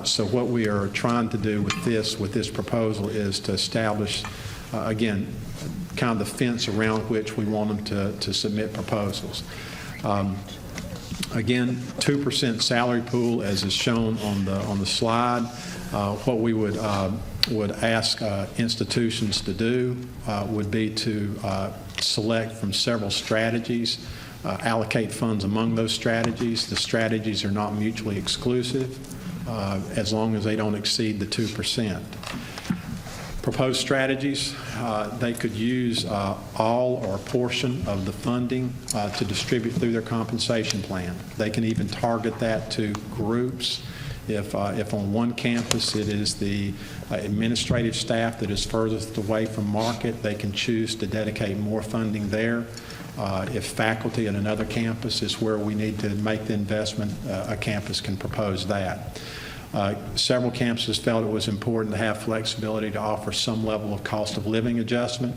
So what we are trying to do with this proposal is to establish, again, kind of the fence around which we want them to submit proposals. Again, 2% salary pool, as is shown on the slide. What we would ask institutions to do would be to select from several strategies, allocate funds among those strategies. The strategies are not mutually exclusive as long as they don't exceed the 2%. Proposed strategies, they could use all or a portion of the funding to distribute through their compensation plan. They can even target that to groups. If on one campus it is the administrative staff that is furthest away from market, they can choose to dedicate more funding there. If faculty at another campus is where we need to make the investment, a campus can propose that. Several campuses felt it was important to have flexibility to offer some level of cost of living adjustment.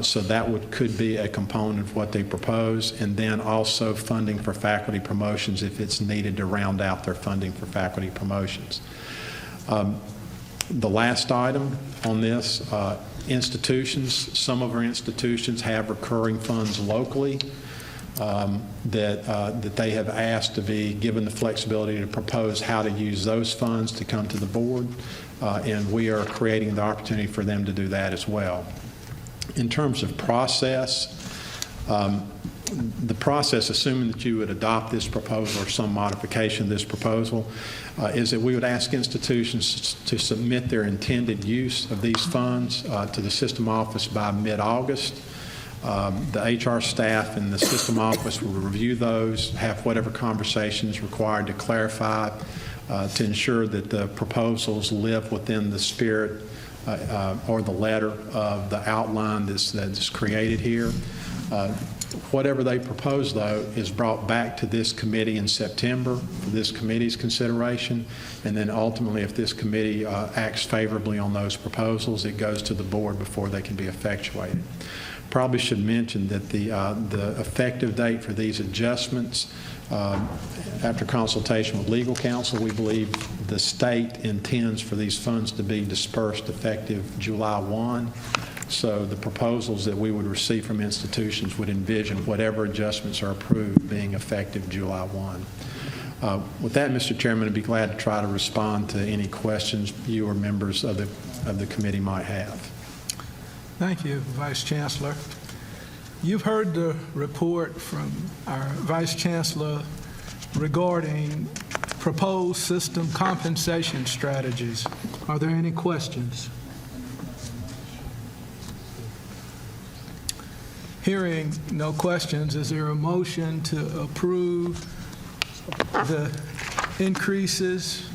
So that could be a component of what they propose, and then also funding for faculty promotions if it's needed to round out their funding for faculty promotions. The last item on this, institutions. Some of our institutions have recurring funds locally that they have asked to be given the flexibility to propose how to use those funds to come to the board, and we are creating the opportunity for them to do that as well. In terms of process, the process, assuming that you would adopt this proposal or some modification of this proposal, is that we would ask institutions to submit their intended use of these funds to the system office by mid-August. The HR staff and the system office will review those, have whatever conversations required to clarify, to ensure that the proposals live within the spirit or the letter of the outline that's created here. Whatever they propose, though, is brought back to this committee in September for this committee's consideration, and then ultimately, if this committee acts favorably on those proposals, it goes to the board before they can be effectuated. Probably should mention that the effective date for these adjustments, after consultation with legal counsel, we believe the state intends for these funds to be dispersed effective July 1. So the proposals that we would receive from institutions would envision whatever adjustments are approved being effective July 1. With that, Mr. Chairman, I'd be glad to try to respond to any questions you or members of the committee might have. Thank you, Vice Chancellor. You've heard the report from our Vice Chancellor regarding proposed system compensation strategies. Are there any questions? Hearing no questions, is there a motion to approve the increases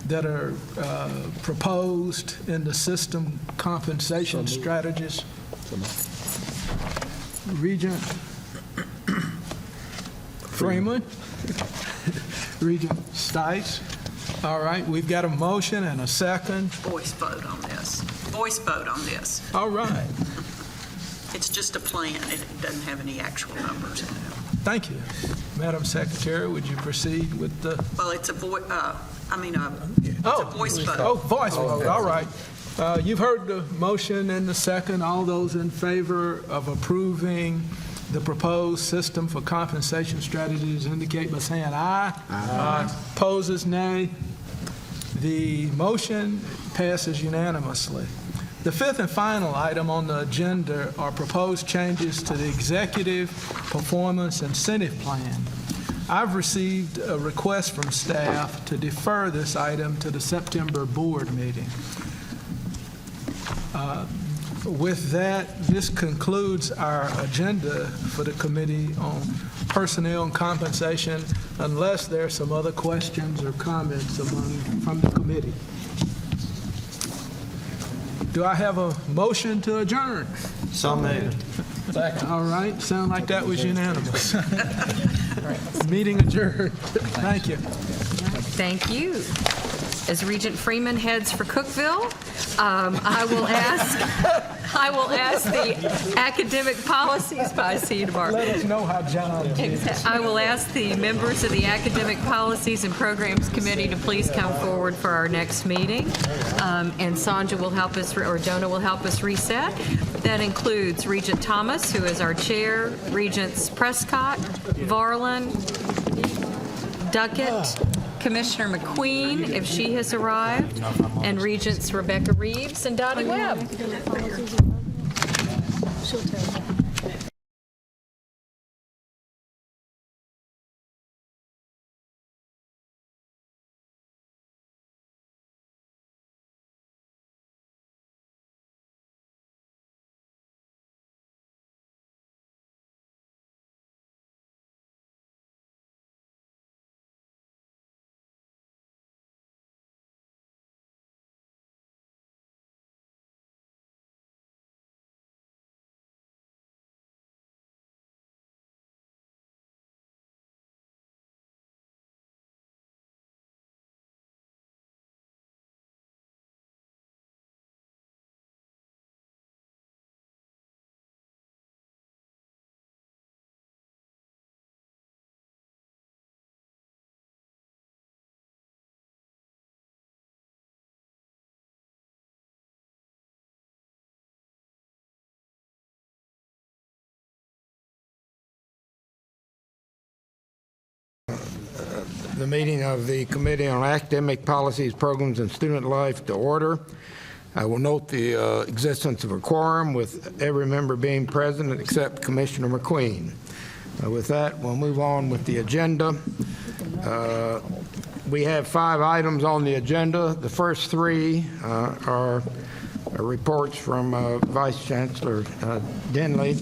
that are proposed in the system compensation strategies? Regent Freeman? Regent Stites? All right, we've got a motion and a second. Voice vote on this. Voice vote on this. All right. It's just a plan. It doesn't have any actual numbers in it. Thank you. Madam Secretary, would you proceed with the... Well, it's a voice, it's a voice vote. Oh, voice vote, all right. You've heard the motion and the second. All those in favor of approving the proposed system for compensation strategies indicate by saying aye. Aye. Opposes nay. The motion passes unanimously. The fifth and final item on the agenda are proposed changes to the Executive Performance Incentive Plan. I've received a request from staff to defer this item to the September board meeting. With that, this concludes our agenda for the Committee on Personnel and Compensation, unless there are some other questions or comments from the committee. Do I have a motion to adjourn? So moved. All right, sound like that was unanimous. Meeting adjourned. Thank you. Thank you. As Regent Freeman heads for Cookeville, I will ask the academic policies. I see you tomorrow. Let us know how John is. I will ask the members of the Academic Policies and Programs Committee to please come forward for our next meeting. And Sandra will help us, or Jonah will help us reset. That includes Regent Thomas, who is our chair, Regents Prescott, Varlin, Duckett, Commissioner McQueen, if she has arrived, and Regents Rebecca Reeves and Dottie Webb. She'll tell you. The meeting of the Committee on Academic Policies, Programs, and Student Life to order. I will note the existence of a quorum with every member being present except Commissioner McQueen. With that, we'll move on with the agenda. We have 5 items on the agenda. The first 3 are reports from Vice Chancellor Denley,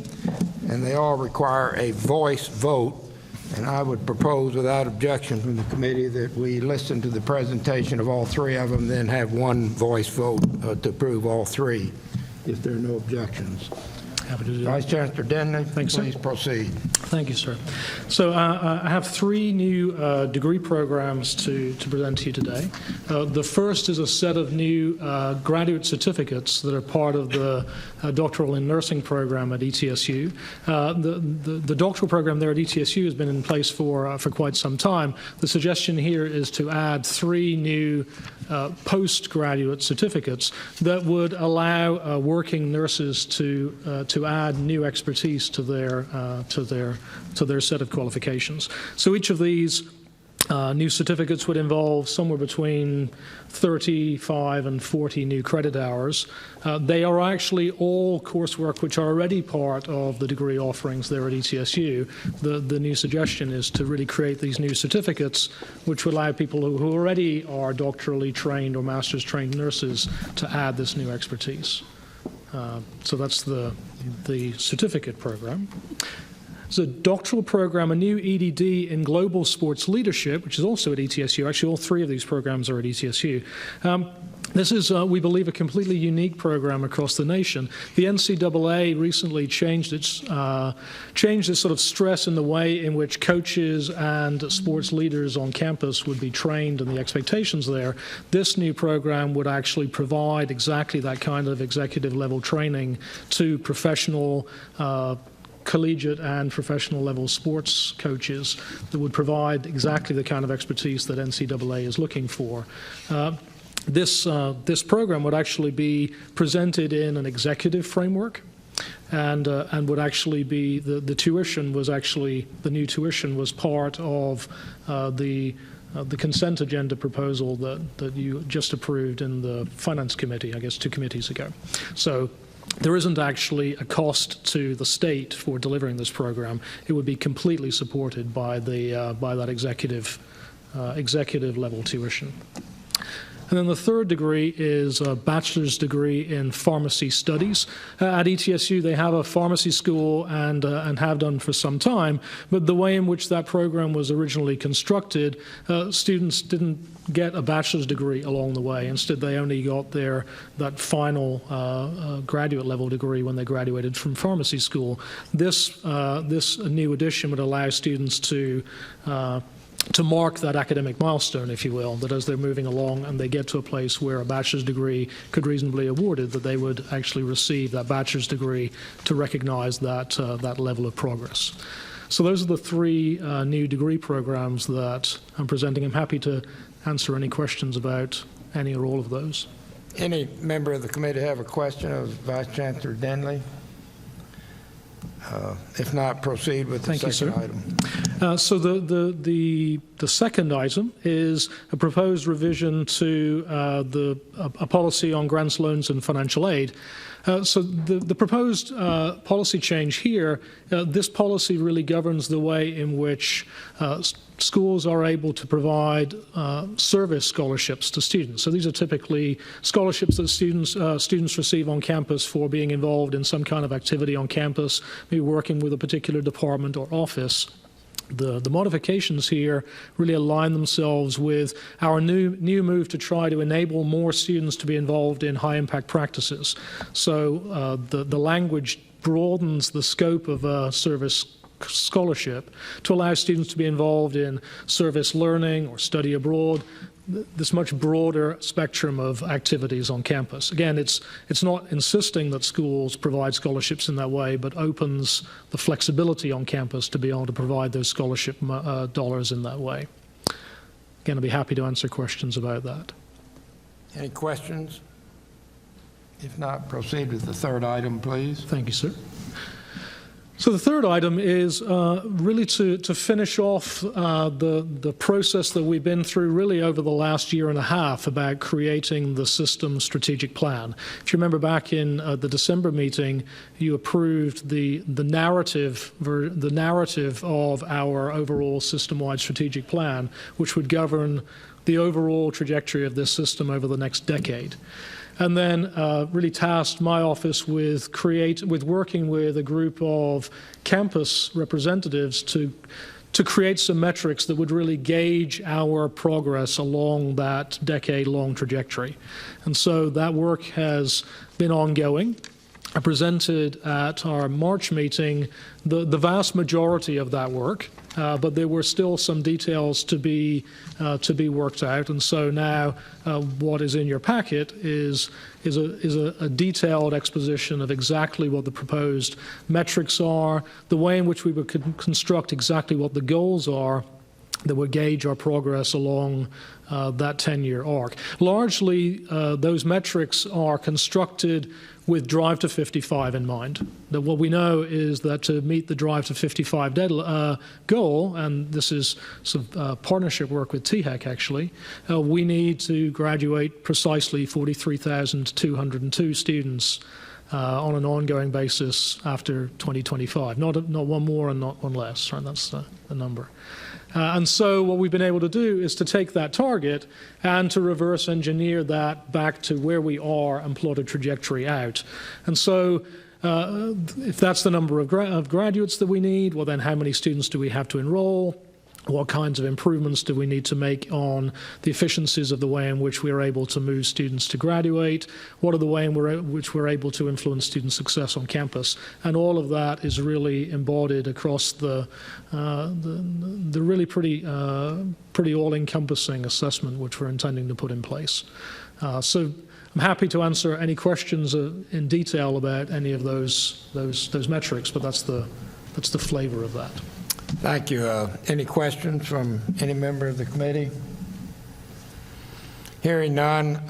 and they all require a voice vote. And I would propose, without objection from the committee, that we listen to the presentation of all 3 of them, then have one voice vote to approve all 3, if there are no objections. Happy to do that. Vice Chancellor Denley, Thanks, please sir. proceed. Thank you, sir. So I have 3 new degree programs to present to you today. The first is a set of new graduate certificates that are part of the doctoral in nursing program at ETSU. The doctoral program there at ETSU has been in place for quite some time. The suggestion here is to add 3 new postgraduate certificates that would allow working nurses to add new expertise to their set of qualifications. So each of these new certificates would involve somewhere between 35 and 40 new credit hours. They are actually all coursework which are already part of the degree offerings there at ETSU. The new suggestion is to really create these new certificates which will allow people who already are doctorally trained or master's trained nurses to add this new expertise. So that's the certificate program. There's a doctoral program, a new EDD in global sports leadership, which is also at ETSU. Actually, all 3 of these programs are at ETSU. This is, we believe, a completely unique program across the nation. The NCAA recently changed its sort of stress in the way in which coaches and sports leaders on campus would be trained and the expectations there. This new program would actually provide exactly that kind of executive level training to professional collegiate and professional level sports coaches that would provide exactly the kind of expertise that NCAA is looking for. This program would actually be presented in an executive framework, and would actually be the tuition was actually the new tuition was part of the consent agenda proposal that you just approved in the Finance Committee, I guess 2 committees ago. So there isn't actually a cost to the state for delivering this program. It would be completely supported by that executive level tuition. And then the third degree is a bachelor's degree in pharmacy studies. At ETSU, they have a pharmacy school and have done for some time, but the way in which that program was originally constructed, students didn't get a bachelor's degree along the way. Instead, they only got that final graduate level degree when they graduated from pharmacy school. This new addition would allow students to mark that academic milestone, if you will, that as they're moving along and they get to a place where a bachelor's degree could reasonably be awarded, that they would actually receive that bachelor's degree to recognize that level of progress. So those are the three new degree programs that I'm presenting. I'm happy to answer any questions about any or all of those. Any member of the committee have a question of Vice Chancellor Denley? If not, proceed with the second item. So the second item is a proposed revision to a policy on grants, loans, and financial aid. So the proposed policy change here, this policy really governs the way in which schools are able to provide service scholarships to students. So these are typically scholarships that students receive on campus for being involved in some kind of activity on campus, maybe working with a particular department or office. The modifications here really align themselves with our new move to try to enable more students to be involved in high-impact practices. So the language broadens the scope of a service scholarship to allow students to be involved in service learning or study abroad, this much broader spectrum of activities on campus. Again, it's not insisting that schools provide scholarships in that way, but opens the flexibility on campus to be able to provide those scholarship dollars in that way. Again, I'd be happy to answer questions about that. Any questions? If not, proceed with the third item, please. Thank you, sir. So the third item is really to finish off the process that we've been through really over the last year and a half about creating the system strategic plan. If you remember back in the December meeting, you approved the narrative of our overall system-wide strategic plan, which would govern the overall trajectory of this system over the next decade. And then really tasked my office with working with a group of campus representatives to create some metrics that would really gauge our progress along that decade-long trajectory. And so that work has been ongoing. I presented at our March meeting the vast majority of that work, but there were still some details to be worked out. And so now what is in your packet is a detailed exposition of exactly what the proposed metrics are, the way in which we would construct exactly what the goals are that would gauge our progress along that 10-year arc. Largely, those metrics are constructed with Drive to 55 in mind. That what we know is that to meet the Drive to 55 goal, and this is some partnership work with THEC actually, we need to graduate precisely 43,202 students on an ongoing basis after 2025. Not one more and not one less, right? That's the number. And so what we've been able to do is to take that target and to reverse engineer that back to where we are and plot a trajectory out. And so if that's the number of graduates that we need, well then how many students do we have to enroll? What kinds of improvements do we need to make on the efficiencies of the way in which we're able to move students to graduate? What are the way in which we're able to influence student success on campus? And all of that is really embodied across the really pretty all-encompassing assessment which we're intending to put in place. So I'm happy to answer any questions in detail about any of those metrics, but that's the flavor of that. Thank you. Any questions from any member of the committee? Hearing none,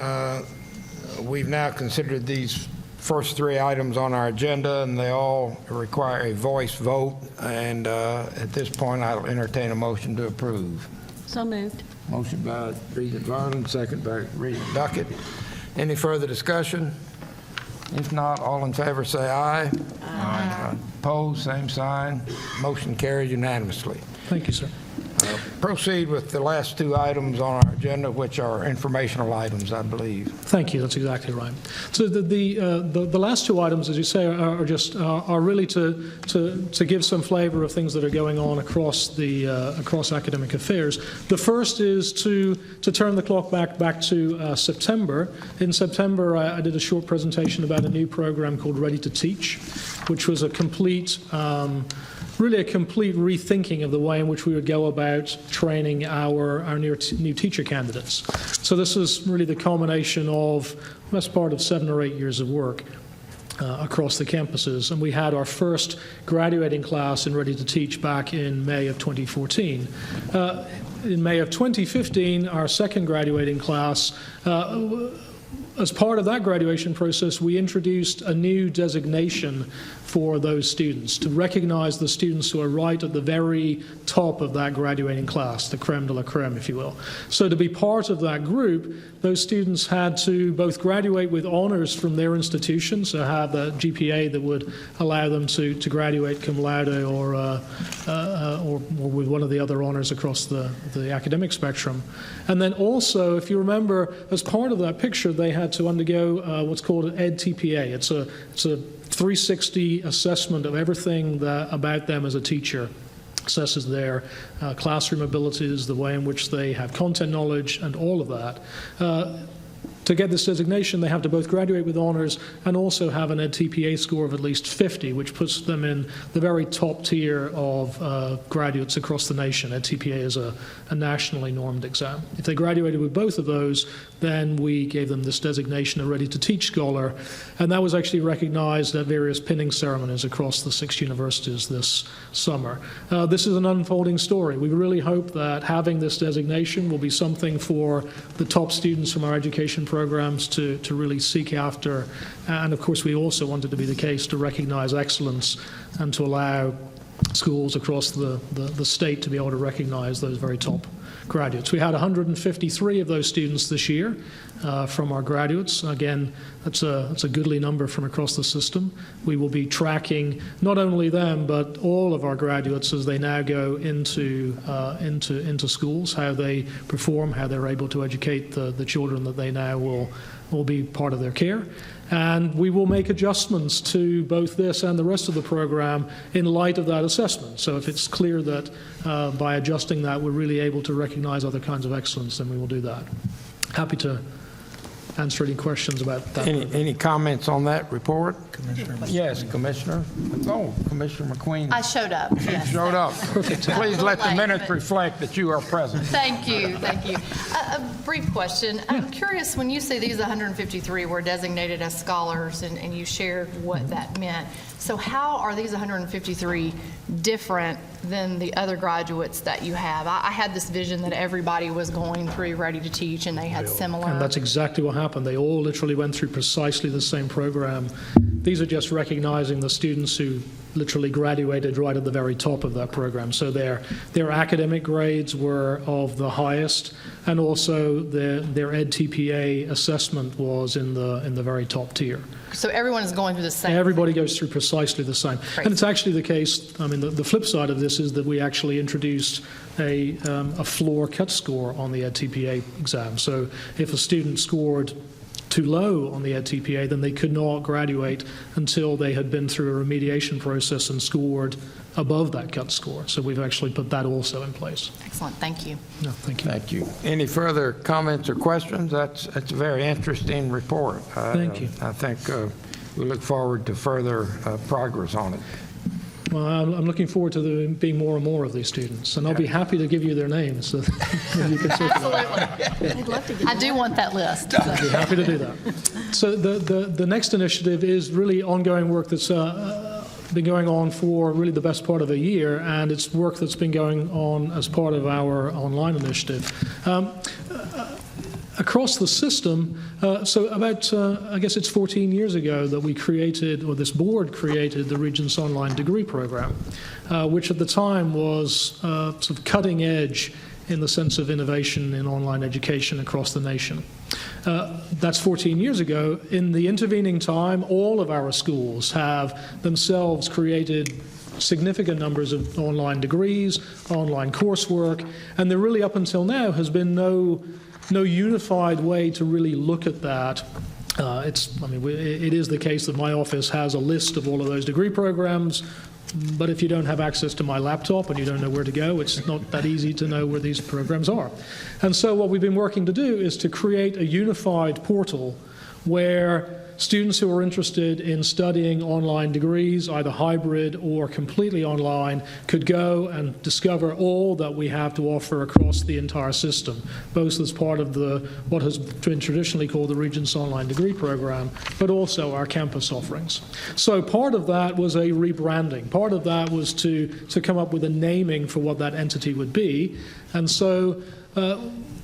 we've now considered these first three items on our agenda, and they all require a voice vote. And at this point, I'll entertain a motion to approve. So moved. Motion by Regent Varlin, second by Regent Duckett. Any further discussion? If not, all in favor say aye. Aye. Opposed, same sign. Motion carries unanimously. Thank you, sir. Proceed with the last two items on our agenda, which are informational items, I believe. Thank you. That's exactly right. So the last two items, as you say, are really to give some flavor of things that are going on across academic affairs. The first is to turn the clock back to September. In September, I did a short presentation about a new program called Ready to Teach, which was a complete rethinking of the way in which we would go about training our new teacher candidates. So this is really the culmination of the best part of 7 or 8 years of work across the campuses. And we had our first graduating class in Ready to Teach back in May of 2014. In May of 2015, our second graduating class, as part of that graduation process, we introduced a new designation for those students to recognize the students who are right at the very top of that graduating class, the creme de la creme, if you will. So to be part of that group, those students had to both graduate with honors from their institution, so have a GPA that would allow them to graduate cum laude or with one of the other honors across the academic spectrum. And then also, if you remember, as part of that picture, they had to undergo what's called an EdTPA. It's a 360 assessment of everything about them as a teacher. Assesses their classroom abilities, the way in which they have content knowledge, and all of that. To get this designation, they have to both graduate with honors and also have an EdTPA score of at least 50, which puts them in the very top tier of graduates across the nation. EdTPA is a nationally normed exam. If they graduated with both of those, then we gave them this designation, a Ready to Teach Scholar, and that was actually recognized at various pinning ceremonies across the 6 universities this summer. This is an unfolding story. We really hope that having this designation will be something for the top students from our education programs to really seek after. And of course, we also want it to be the case to recognize excellence and to allow schools across the state to be able to recognize those very top graduates. We had 153 of those students this year from our graduates. Again, that's a goodly number from across the system. We will be tracking not only them, but all of our graduates as they now go into schools, how they perform, how they're able to educate the children that they now will be part of their care. And we will make adjustments to both this and the rest of the program in light of that assessment. So if it's clear that by adjusting that we're really able to recognize other kinds of excellence, then we will do that. Happy to answer any questions about that. Any comments on that report? Yes, Commissioner. Oh, Commissioner McQueen. I showed up, yes. Showed up. Please let the minutes reflect that you are present. Thank you, thank you. A brief question. I'm curious, when you say these 153 were designated as scholars and you shared what that meant, so how are these 153 different than the other graduates that you have? I had this vision that everybody was going through Ready to Teach and they had similar. And that's exactly what happened. They all literally went through precisely the same program. These are just recognizing the students who literally graduated right at the very top of that program. So their academic grades were of the highest, and also their EdTPA assessment was in the very top tier. So everyone is going through the same. Everybody goes through precisely the same. Great. And it's actually the case, I mean, the flip side of this is that we actually introduced a floor cut score on the EdTPA exam. So if a student scored too low on the EdTPA, then they could not graduate until they had been through a remediation process and scored above that cut score. So we've actually put that also in place. Excellent, thank you. No, thank you. Thank you. Any further comments or questions? That's a very interesting report. Thank you. I think we look forward to further progress on it. Well, I'm looking forward to there being more and more of these students, and I'll be happy to give you their names so that you can Absolutely. I do want that list. I'd be happy to do that. So the next initiative is really ongoing work that's been going on for really the best part of a year, and it's work that's been going on as part of our online initiative. Across the system, so about, I guess it's 14 years ago that we created, or this board created, the Regents Online Degree Program, which at the time was sort of cutting edge in the sense of innovation in online education across the nation. That's 14 years ago. In the intervening time, all of our schools have themselves created significant numbers of online degrees, online coursework, and there really up until now has been no unified way to really look at that. It is the case that my office has a list of all of those degree programs, but if you don't have access to my laptop and you don't know where to go, it's not that easy to know where these programs are. And so what we've been working to do is to create a unified portal where students who are interested in studying online degrees, either hybrid or completely online, could go and discover all that we have to offer across the entire system, both as part of what has been traditionally called the Regents Online Degree Program, but also our campus offerings. So part of that was a rebranding. Part of that was to come up with a naming for what that entity would be. And so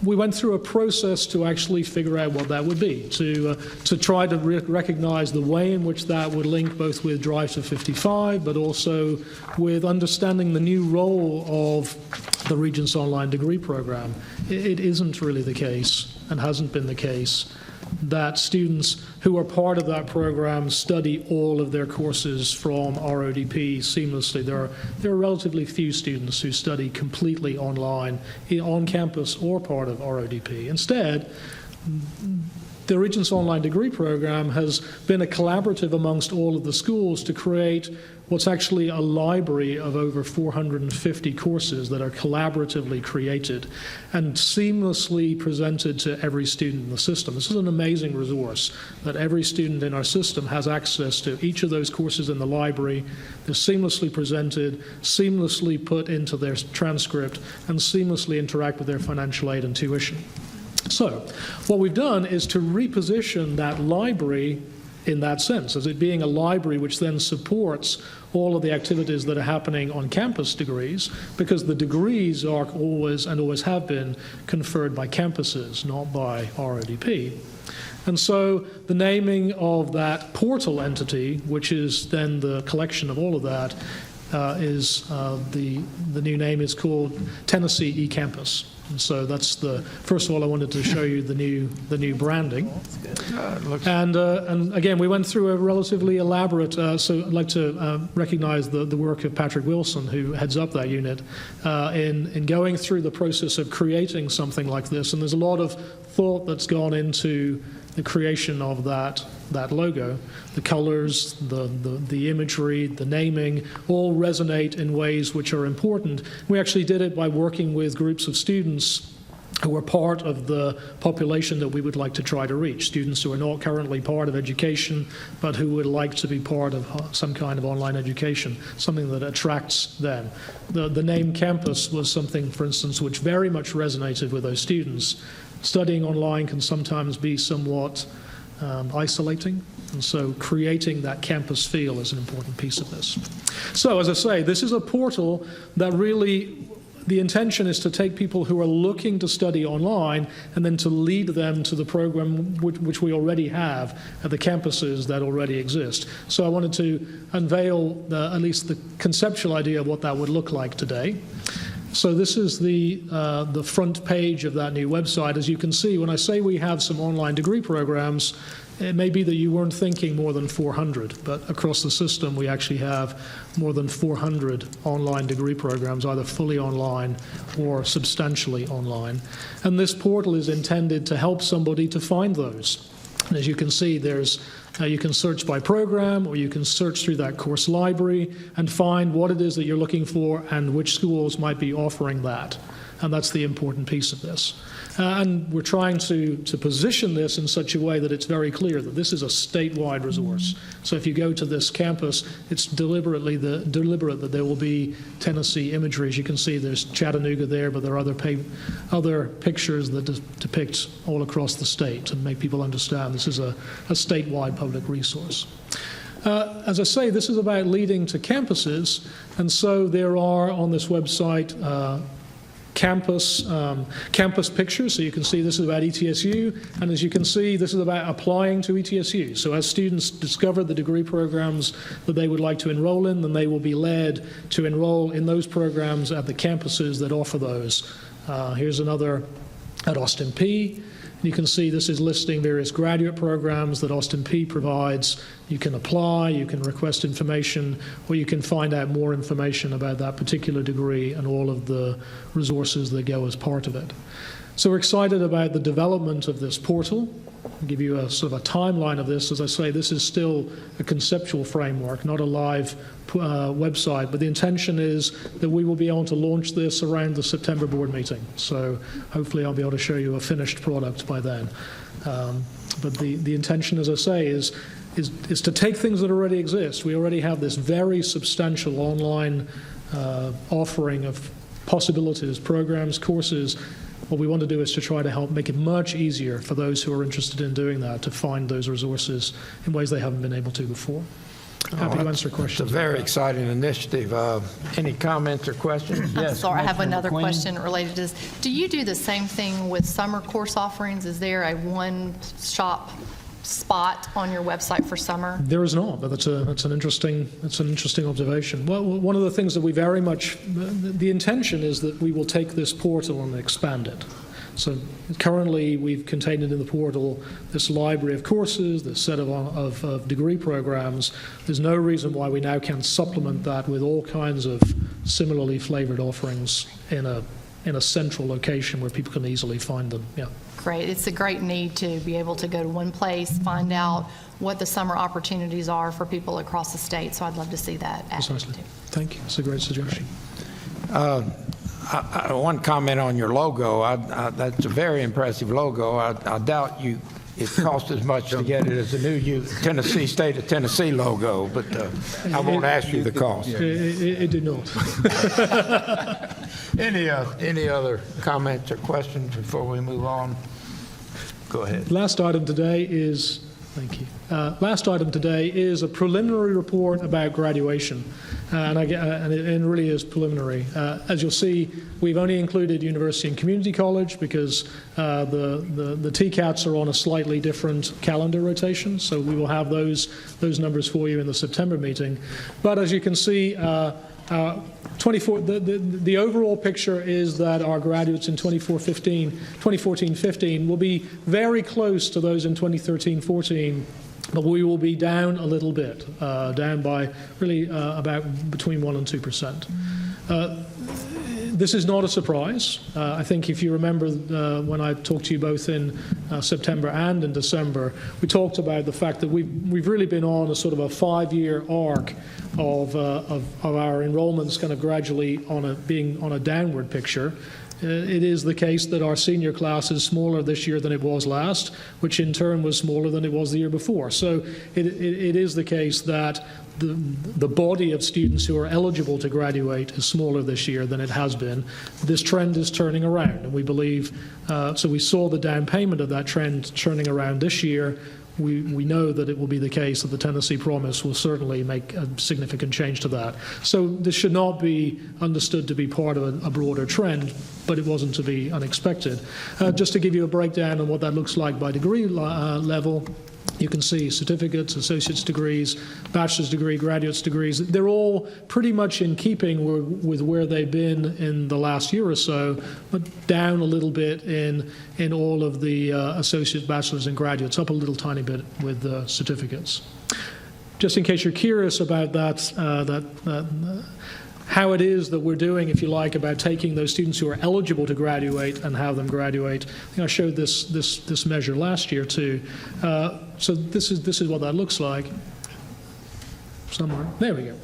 we went through a process to actually figure out what that would be, to try to recognize the way in which that would link both with Drive to 55, but also with understanding the new role of the Regents Online Degree Program. It isn't really the case, and hasn't been the case, that students who are part of that program study all of their courses from RODP seamlessly. There are relatively few students who study completely online, on campus or part of RODP. Instead, the Regents Online Degree Program has been a collaborative amongst all of the schools to create what's actually a library of over 450 courses that are collaboratively created and seamlessly presented to every student in the system. This is an amazing resource that every student in our system has access to each of those courses in the library. They're seamlessly presented, seamlessly put into their transcript, and seamlessly interact with their financial aid and tuition. So what we've done is to reposition that library in that sense, as it being a library which then supports all of the activities that are happening on campus degrees, because the degrees are always and always have been conferred by campuses, not by RODP. And so the naming of that portal entity, which is then the collection of all of that, is the new name is called Tennessee eCampus. And so that's first of all, I wanted to show you the new branding. And again, we went through a relatively elaborate, so I'd like to recognize the work of Patrick Wilson, who heads up that unit, in going through the process of creating something like this. And there's a lot of thought that's gone into the creation of that logo. The colors, the imagery, the naming, all resonate in ways which are important. We actually did it by working with groups of students who are part of the population that we would like to try to reach, students who are not currently part of education, but who would like to be part of some kind of online education, something that attracts them. The name campus was something, for instance, which very much resonated with those students. Studying online can sometimes be somewhat isolating, and so creating that campus feel is an important piece of this. So, as I say, this is a portal that really, the intention is to take people who are looking to study online and then to lead them to the program which we already have at the campuses that already exist. So I wanted to unveil at least the conceptual idea of what that would look like today. So this is the front page of that new website. As you can see, when I say we have some online degree programs, it may be that you weren't thinking more than 400, but across the system we actually have more than 400 online degree programs, either fully online or substantially online. And this portal is intended to help somebody to find those. And as you can see, you can search by program, or you can search through that course library and find what it is that you're looking for and which schools might be offering that. And that's the important piece of this. And we're trying to position this in such a way that it's very clear that this is a statewide resource. So if you go to this campus, it's deliberate that there will be Tennessee imagery. As you can see, there's Chattanooga there, but there are other pictures that depict all across the state to make people understand this is a statewide public resource. As I say, this is about leading to campuses, and so there are on this website campus pictures. So you can see this is about ETSU, and as you can see, this is about applying to ETSU. So as students discover the degree programs that they would like to enroll in, then they will be led to enroll in those programs at the campuses that offer those. Here's another at Austin Peay. You can see this is listing various graduate programs that Austin Peay provides. You can apply, you can request information, or you can find out more information about that particular degree and all of the resources that go as part of it. So we're excited about the development of this portal. I'll give you a sort of a timeline of this. As I say, this is still a conceptual framework, not a live website, but the intention is that we will be able to launch this around the September board meeting. So hopefully I'll be able to show you a finished product by then. But the intention, as I say, is to take things that already exist. We already have this very substantial online offering of possibilities, programs, courses. What we want to do is to try to help make it much easier for those who are interested in doing that to find those resources in ways they haven't been able to before. Happy to answer questions. It's a very exciting initiative. Any comments or questions? I'm Yes, sorry, I have Commissioner another McQueen. question related to this. Do you do the same thing with summer course offerings? Is there a one-shop spot on your website for summer? There is not, but that's an interesting observation. Well, one of the things that we very much, the intention is that we will take this portal and expand it. So currently we've contained it in the portal, this library of courses, this set of degree programs. There's no reason why we now can't supplement that with all kinds of similarly flavored offerings in a central location where people can easily find them. Yeah. Great. It's a great need to be able to go to one place, find out what the summer opportunities are for people across the state. So I'd love to see that added Precisely. too. Thank you. It's a great suggestion. One comment on your logo. That's a very impressive logo. I doubt it cost as much to get it as the new Tennessee State of Tennessee logo, but I won't ask you the cost. It did not. Any other comments or questions before we move on? Go ahead. Last item today is, thank you. Last item today is a preliminary report about graduation, and it really is preliminary. As you'll see, we've only included University and Community College because the TCATs are on a slightly different calendar rotation, so we will have those numbers for you in the September meeting. But as you can see, the overall picture is that our graduates in 2014-15 will be very close to those in 2013-14, but we will be down a little bit, down by really about between 1% and 2%. This is not a surprise. I think if you remember when I talked to you both in September and in December, we talked about the fact that we've really been on a sort of a 5-year arc of our enrollments kind of gradually being on a downward picture. It is the case that our senior class is smaller this year than it was last, which in turn was smaller than it was the year before. So it is the case that the body of students who are eligible to graduate is smaller this year than it has been. This trend is turning around, and we believe, so we saw the down payment of that trend turning around this year. We know that it will be the case that the Tennessee Promise will certainly make a significant change to that. So this should not be understood to be part of a broader trend, but it wasn't to be unexpected. Just to give you a breakdown on what that looks like by degree level, you can see certificates, associate's degrees, bachelor's degree, graduate's degrees. They're all pretty much in keeping with where they've been in the last year or so, but down a little bit in all of the associates, bachelor's, and graduates, up a little tiny bit with certificates. Just in case you're curious about how it is that we're doing, if you like, about taking those students who are eligible to graduate and have them graduate. I think I showed this measure last year too. So this is what that looks like. Somewhere. There we go.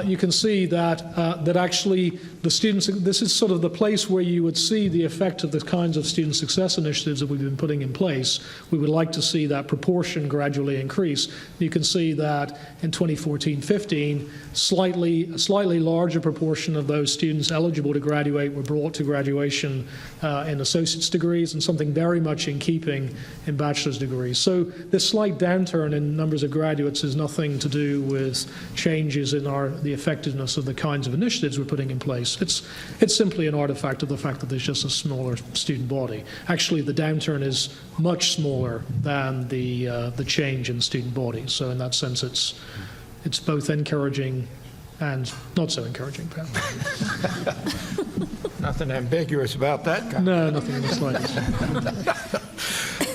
You can see that actually the students, this is sort of the place where you would see the effect of the kinds of student success initiatives that we've been putting in place. We would like to see that proportion gradually increase. You can see that in 2014-15, a slightly larger proportion of those students eligible to graduate were brought to graduation in associate's degrees, and something very much in keeping in bachelor's degrees. So this slight downturn in numbers of graduates is nothing to do with changes in the effectiveness of the kinds of initiatives we're putting in place. It's simply an artifact of the fact that there's just a smaller student body. Actually, the downturn is much smaller than the change in student body. So in that sense, it's both encouraging and not so encouraging, perhaps. Nothing ambiguous about that kind. No, nothing in the slightest.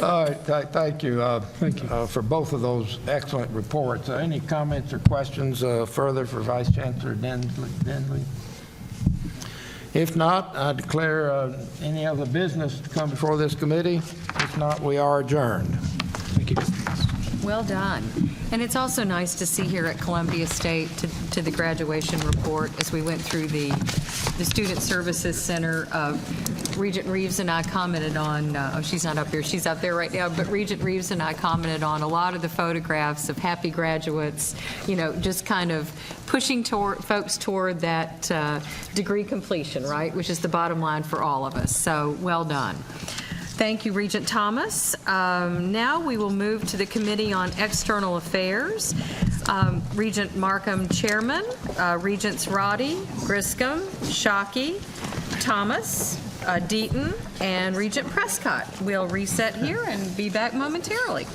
All right, thank you. Thank you. For both of those excellent reports. Any comments or questions further for Vice Chancellor Denley? If not, I declare any other business to come before this committee. If not, we are adjourned. Thank you. Well done. And it's also nice to see here at Columbia State to the graduation report as we went through the Student Services Center. Regent Reeves and I commented on, she's not up here, she's up there right now, but Regent Reeves and I commented on a lot of the photographs of happy graduates, just kind of pushing folks toward that degree completion, right, which is the bottom line for all of us. So well done. Thank you, Regent Thomas. Now we will move to the Committee on External Affairs. Regent Markham, Chairman, Regents Roddy, Griscom, Shockey, Thomas, Deaton, and Regent Prescott. We'll reset here and be back momentarily.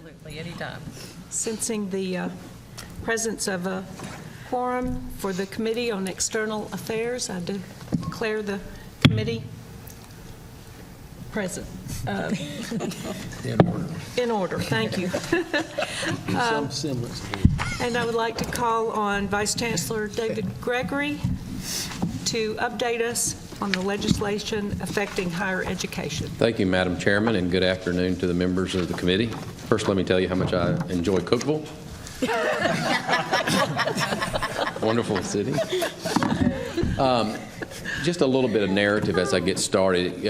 Absolutely, anytime. Sensing the presence of a quorum for the Committee on External Affairs, I declare the committee present. In order. In order, thank you. Some semblance. And I would like to call on Vice Chancellor David Gregory to update us on the legislation affecting higher education. Thank you, Madam Chairman, and good afternoon to the members of the committee. First, let me tell you how much I enjoy Cookeville. Wonderful city. Just a little bit of narrative as I get started.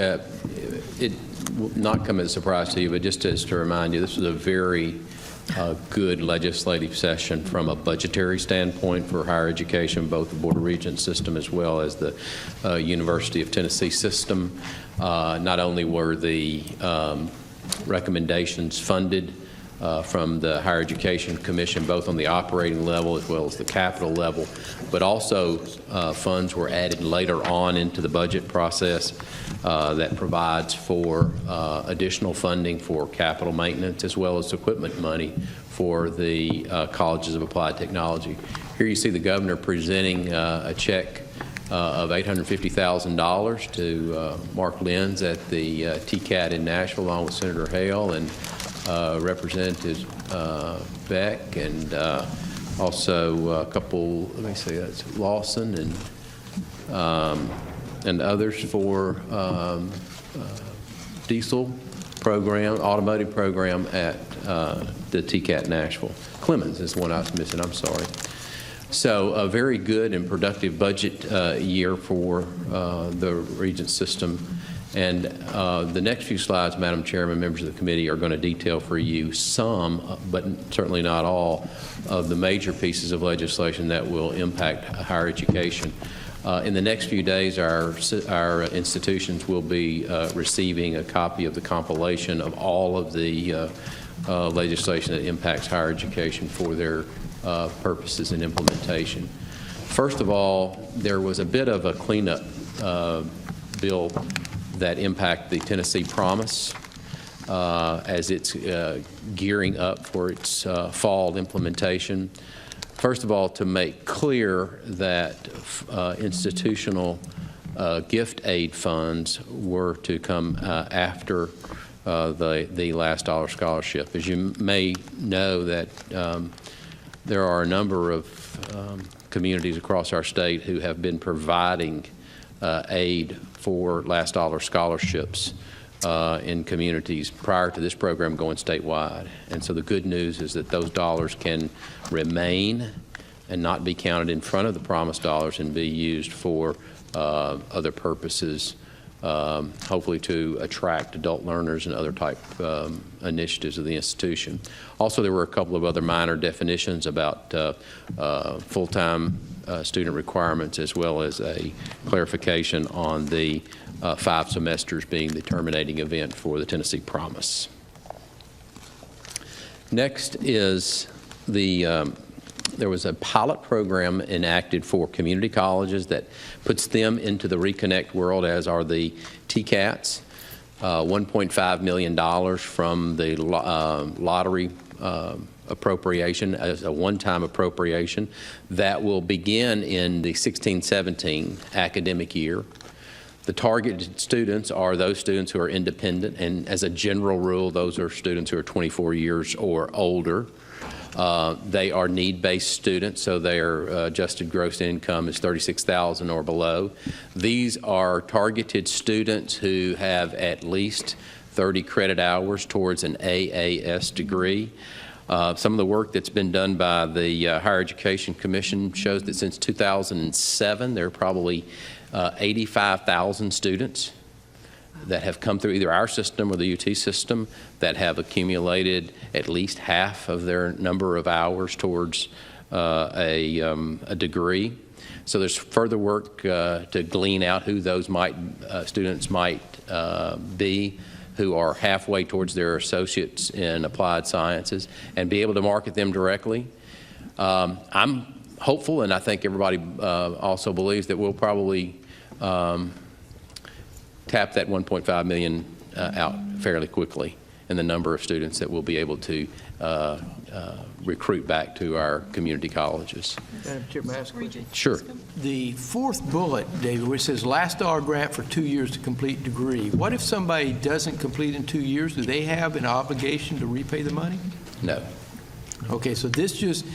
It will not come as a surprise to you, but just to remind you, this was a very good legislative session from a budgetary standpoint for higher education, both the Board of Regents system as well as the University of Tennessee system. Not only were the recommendations funded from the Higher Education Commission, both on the operating level as well as the capital level, but also funds were added later on into the budget process that provides for additional funding for capital maintenance as well as equipment money for the colleges of applied technology. Here you see the governor presenting a check of $850,000 to Mark Lenz at the TCAT in Nashville, along with Senator Hale, and Representative Beck, and also a couple, let me see, that's Lawson and others for diesel program, automotive program at the TCAT Nashville. Clemens is the one I was missing, I'm sorry. So a very good and productive budget year for the Regent system. And the next few slides, Madam Chairman, members of the committee, are going to detail for you some, but certainly not all, of the major pieces of legislation that will impact higher education. In the next few days, our institutions will be receiving a copy of the compilation of all of the legislation that impacts higher education for their purposes and implementation. First of all, there was a bit of a cleanup bill that impact the Tennessee Promise as it's gearing up for its fall implementation. First of all, to make clear that institutional gift aid funds were to come after the last dollar scholarship. As you may know, that there are a number of communities across our state who have been providing aid for last dollar scholarships in communities prior to this program going statewide. And so the good news is that those dollars can remain and not be counted in front of the promised dollars and be used for other purposes, hopefully to attract adult learners and other type initiatives of the institution. Also, there were a couple of other minor definitions about full-time student requirements, as well as a clarification on the 5 semesters being the terminating event for the Tennessee Promise. Next is there was a pilot program enacted for community colleges that puts them into the Reconnect world, as are the TCATs. $1.5 million from the lottery appropriation as a one-time appropriation that will begin in the 16-17 academic year. The targeted students are those students who are independent, and as a general rule, those are students who are 24 years or older. They are need-based students, so their adjusted gross income is $36,000 or below. These are targeted students who have at least 30 credit hours towards an AAS degree. Some of the work that's been done by the Higher Education Commission shows that since 2007, there are probably 85,000 students that have come through either our system or the UT system that have accumulated at least half of their number of hours towards a degree. So there's further work to glean out who those students might be who are halfway towards their associates in applied sciences, and be able to market them directly. I'm hopeful, and I think everybody also believes, that we'll probably tap that 1.5 million out fairly quickly in the number of students that we'll be able to recruit back to our community colleges. Madam Chair, may I ask a question? Sure. The fourth bullet, David, where it says last dollar grant for 2 years to complete degree. What if somebody doesn't complete in 2 years? Do they have an obligation to repay the money? No. Okay, so this just,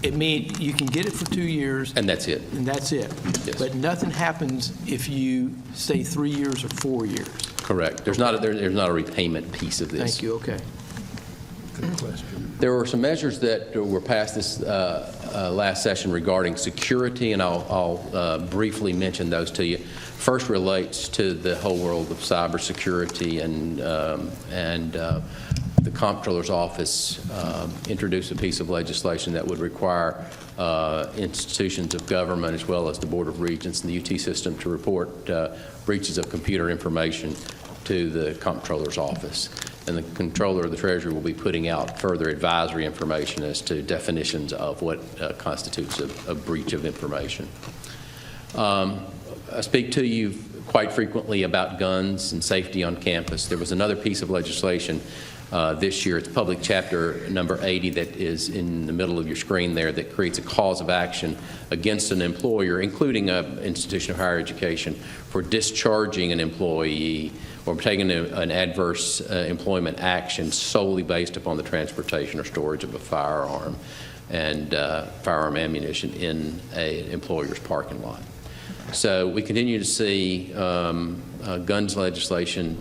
it means you can get it for 2 years. And that's it. And that's it. Yes. But nothing happens if you stay 3 years or 4 years. Correct. There's not a repayment piece of this. Thank you, okay. Good question. There were some measures that were passed this last session regarding security, and I'll briefly mention those to you. First relates to the whole world of cybersecurity, and the Comptroller's Office introduced a piece of legislation that would require institutions of government, as well as the Board of Regents and the UT system, to report breaches of computer information to the Comptroller's Office. And the Comptroller of the Treasury will be putting out further advisory information as to definitions of what constitutes a breach of information. I speak to you quite frequently about guns and safety on campus. There was another piece of legislation this year. It's Public Chapter number 80 that is in the middle of your screen there that creates a cause of action against an employer, including an institution of higher education, for discharging an employee or taking an adverse employment action solely based upon the transportation or storage of a firearm and firearm ammunition in an employer's parking lot. So we continue to see guns legislation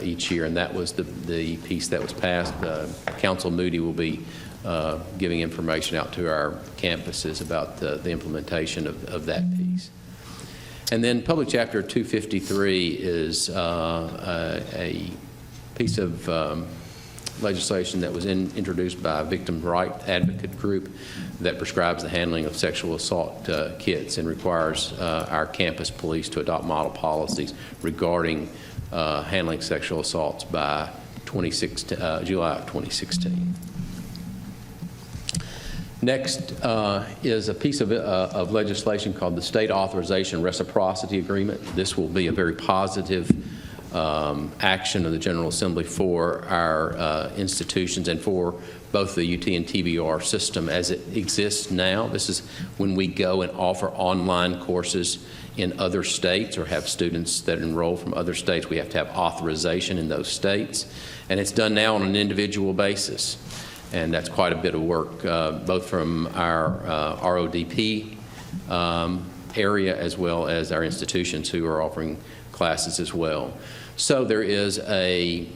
each year, and that was the piece that was passed. Council Moody will be giving information out to our campuses about the implementation of that piece. And then Public Chapter 253 is a piece of legislation that was introduced by a victim right advocate group that prescribes the handling of sexual assault kits and requires our campus police to adopt model policies regarding handling sexual assaults by July of 2016. Next is a piece of legislation called the State Authorization Reciprocity Agreement. This will be a very positive action of the General Assembly for our institutions and for both the UT and TBR system as it exists now. This is when we go and offer online courses in other states or have students that enroll from other states. We have to have authorization in those states, and it's done now on an individual basis. And that's quite a bit of work, both from our RODP area as well as our institutions who are offering classes as well. So there is a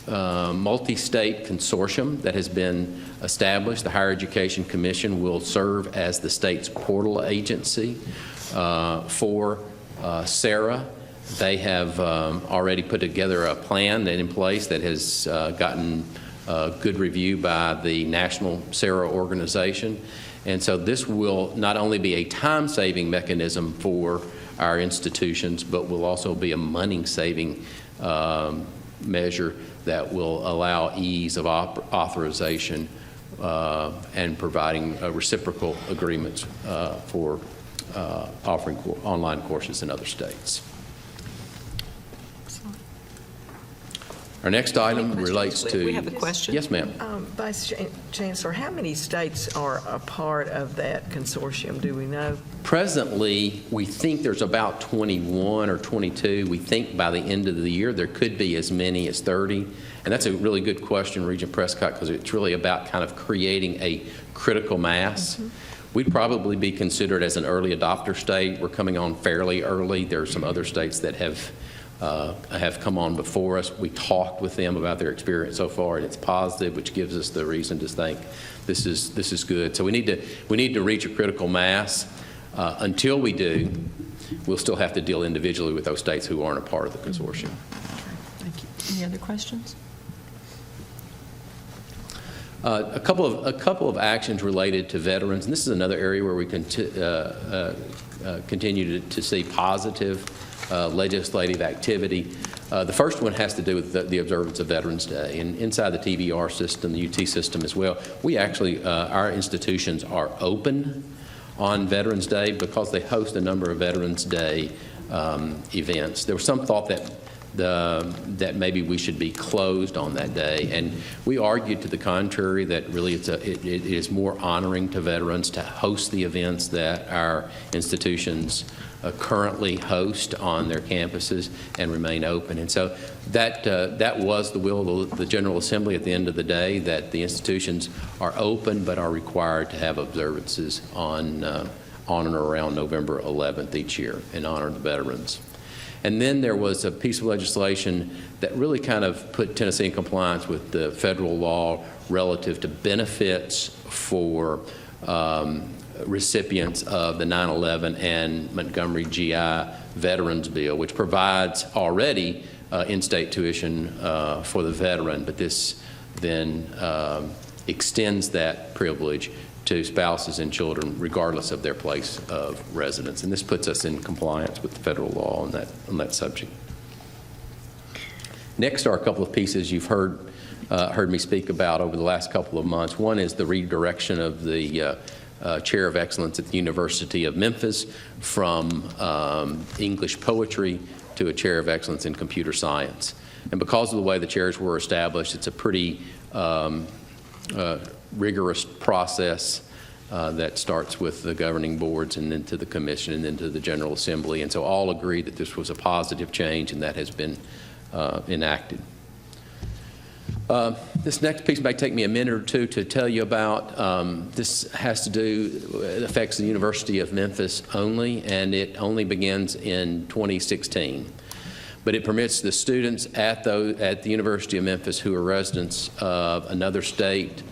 multi-state consortium that has been established. The Higher Education Commission will serve as the state's portal agency for SARA. They have already put together a plan in place that has gotten good review by the National SARA organization. And so this will not only be a time-saving mechanism for our institutions, but will also be a money-saving measure that will allow ease of authorization and providing reciprocal agreements for offering online courses in other states. Our next item relates to... We have a question. Yes, ma'am. Vice Chancellor, how many states are a part of that consortium? Do we know? Presently, we think there's about 21 or 22. We think by the end of the year there could be as many as 30. And that's a really good question, Regent Prescott, because it's really about kind of creating a critical mass. Mm-hmm. We'd probably be considered as an early adopter state. We're coming on fairly early. There are some other states that have come on before us. We talked with them about their experience so far, and it's positive, which gives us the reason to think this is good. So we need to reach a critical mass. Until we do, we'll still have to deal individually with those states who aren't a part of the consortium. Thank you. Any other questions? A couple of actions related to veterans, and this is another area where we continue to see positive legislative activity. The first one has to do with the observance of Veterans Day. And inside the TBR system, the UT system as well, we actually, our institutions are open on Veterans Day because they host a number of Veterans Day events. There was some thought that maybe we should be closed on that day, and we argued to the contrary, that really it is more honoring to veterans to host the events that our institutions currently host on their campuses and remain open. And so that was the will of the General Assembly at the end of the day, that the institutions are open but are required to have observances on and around November 11th each year in honor of the veterans. And then there was a piece of legislation that really kind of put Tennessee in compliance with the federal law relative to benefits for recipients of the 9/11 and Montgomery GI Veterans Bill, which provides already in-state tuition for the veteran, but this then extends that privilege to spouses and children regardless of their place of residence. And this puts us in compliance with the federal law on that subject. Next are a couple of pieces you've heard me speak about over the last couple of months. One is the redirection of the Chair of Excellence at the University of Memphis, from English poetry to a Chair of Excellence in computer science. And because of the way the chairs were established, it's a pretty rigorous process that starts with the governing boards and then to the commission and then to the General Assembly. And so all agreed that this was a positive change, and that has been enacted. This next piece may take me a minute or two to tell you about. This has to do, it affects the University of Memphis only, and it only begins in 2016. But it permits the students at the University of Memphis who are residents of another state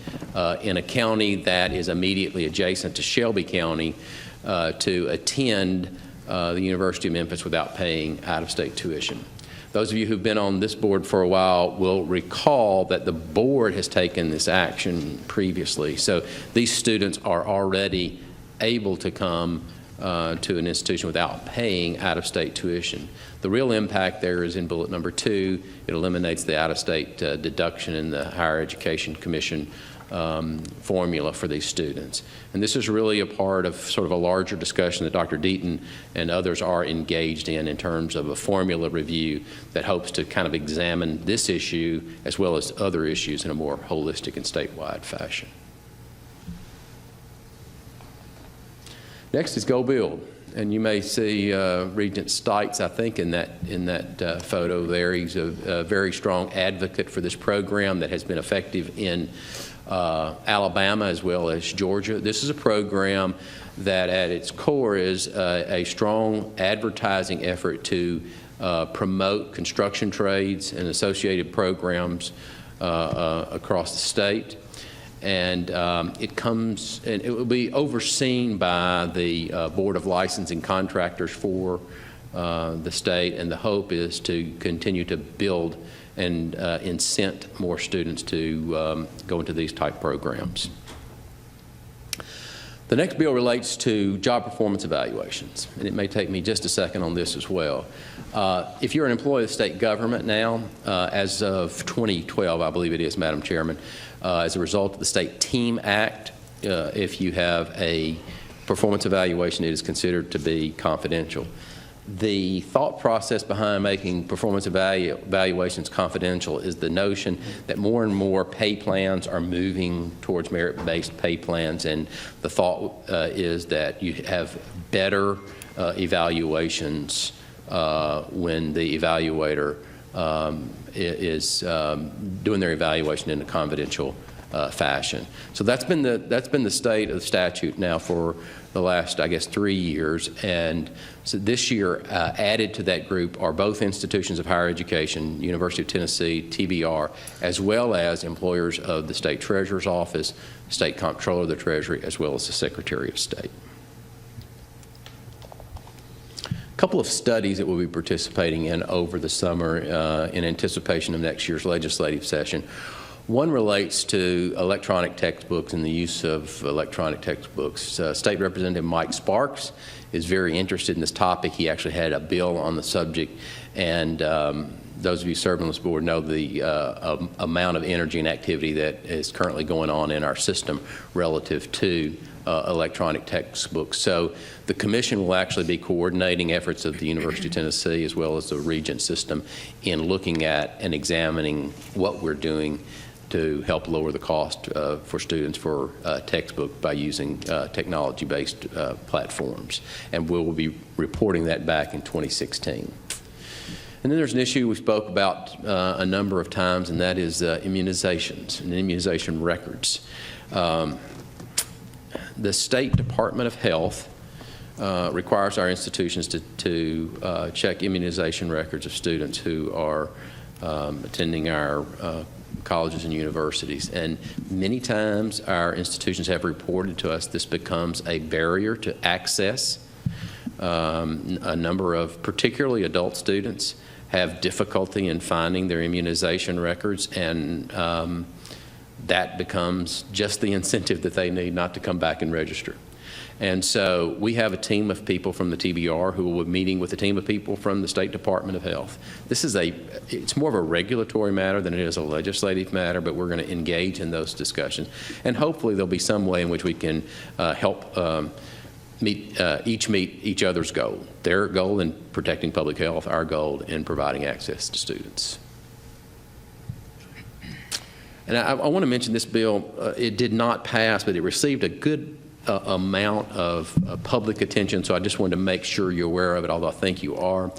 in a county that is immediately adjacent to Shelby County to attend the University of Memphis without paying out-of-state tuition. Those of you who've been on this board for a while will recall that the board has taken this action previously. So these students are already able to come to an institution without paying out-of-state tuition. The real impact there is in bullet number 2. It eliminates the out-of-state deduction in the Higher Education Commission formula for these students. And this is really a part of sort of a larger discussion that Dr. Deaton and others are engaged in terms of a formula review that hopes to kind of examine this issue as well as other issues in a more holistic and statewide fashion. Next is Go Build. And you may see Regent Stites, I think, in that photo there. He's a very strong advocate for this program that has been effective in Alabama as well as Georgia. This is a program that at its core is a strong advertising effort to promote construction trades and associated programs across the state. And it will be overseen by the Board of Licensing Contractors for the state, and the hope is to continue to build and incent more students to go into these type programs. The next bill relates to job performance evaluations, and it may take me just a second on this as well. If you're an employee of the state government now, as of 2012, I believe it is, Madam Chairman, as a result of the State Team Act, if you have a performance evaluation, it is considered to be confidential. The thought process behind making performance evaluations confidential is the notion that more and more pay plans are moving towards merit-based pay plans, and the thought is that you have better evaluations when the evaluator is doing their evaluation in a confidential fashion. So that's been the state of the statute now for the last, I guess, 3 years. And so this year, added to that group are both institutions of higher education, University of Tennessee, TBR, as well as employers of the State Treasurer's Office, State Comptroller of the Treasury, as well as the Secretary of State. A couple of studies that we'll be participating in over the summer in anticipation of next year's legislative session. One relates to electronic textbooks and the use of electronic textbooks. State Representative Mike Sparks is very interested in this topic. He actually had a bill on the subject, and those of you serving on this board know the amount of energy and activity that is currently going on in our system relative to electronic textbooks. So the Commission will actually be coordinating efforts of the University of Tennessee as well as the Regent system in looking at and examining what we're doing to help lower the cost for students for textbook by using technology-based platforms. And we'll be reporting that back in 2016. And then there's an issue we spoke about a number of times, and that is immunizations and immunization records. The State Department of Health requires our institutions to check immunization records of students who are attending our colleges and universities. And many times our institutions have reported to us this becomes a barrier to access. A number of particularly adult students have difficulty in finding their immunization records, and that becomes just the incentive that they need not to come back and register. And so we have a team of people from the TBR who will be meeting with a team of people from the State Department of Health. It's more of a regulatory matter than it is a legislative matter, but we're going to engage in those discussions. And hopefully there'll be some way in which we can help meet each other's goal. Their goal in protecting public health, our goal in providing access to students. And I want to mention this bill, it did not pass, but it received a good amount of public attention, so I just wanted to make sure you're aware of it, although I think you are.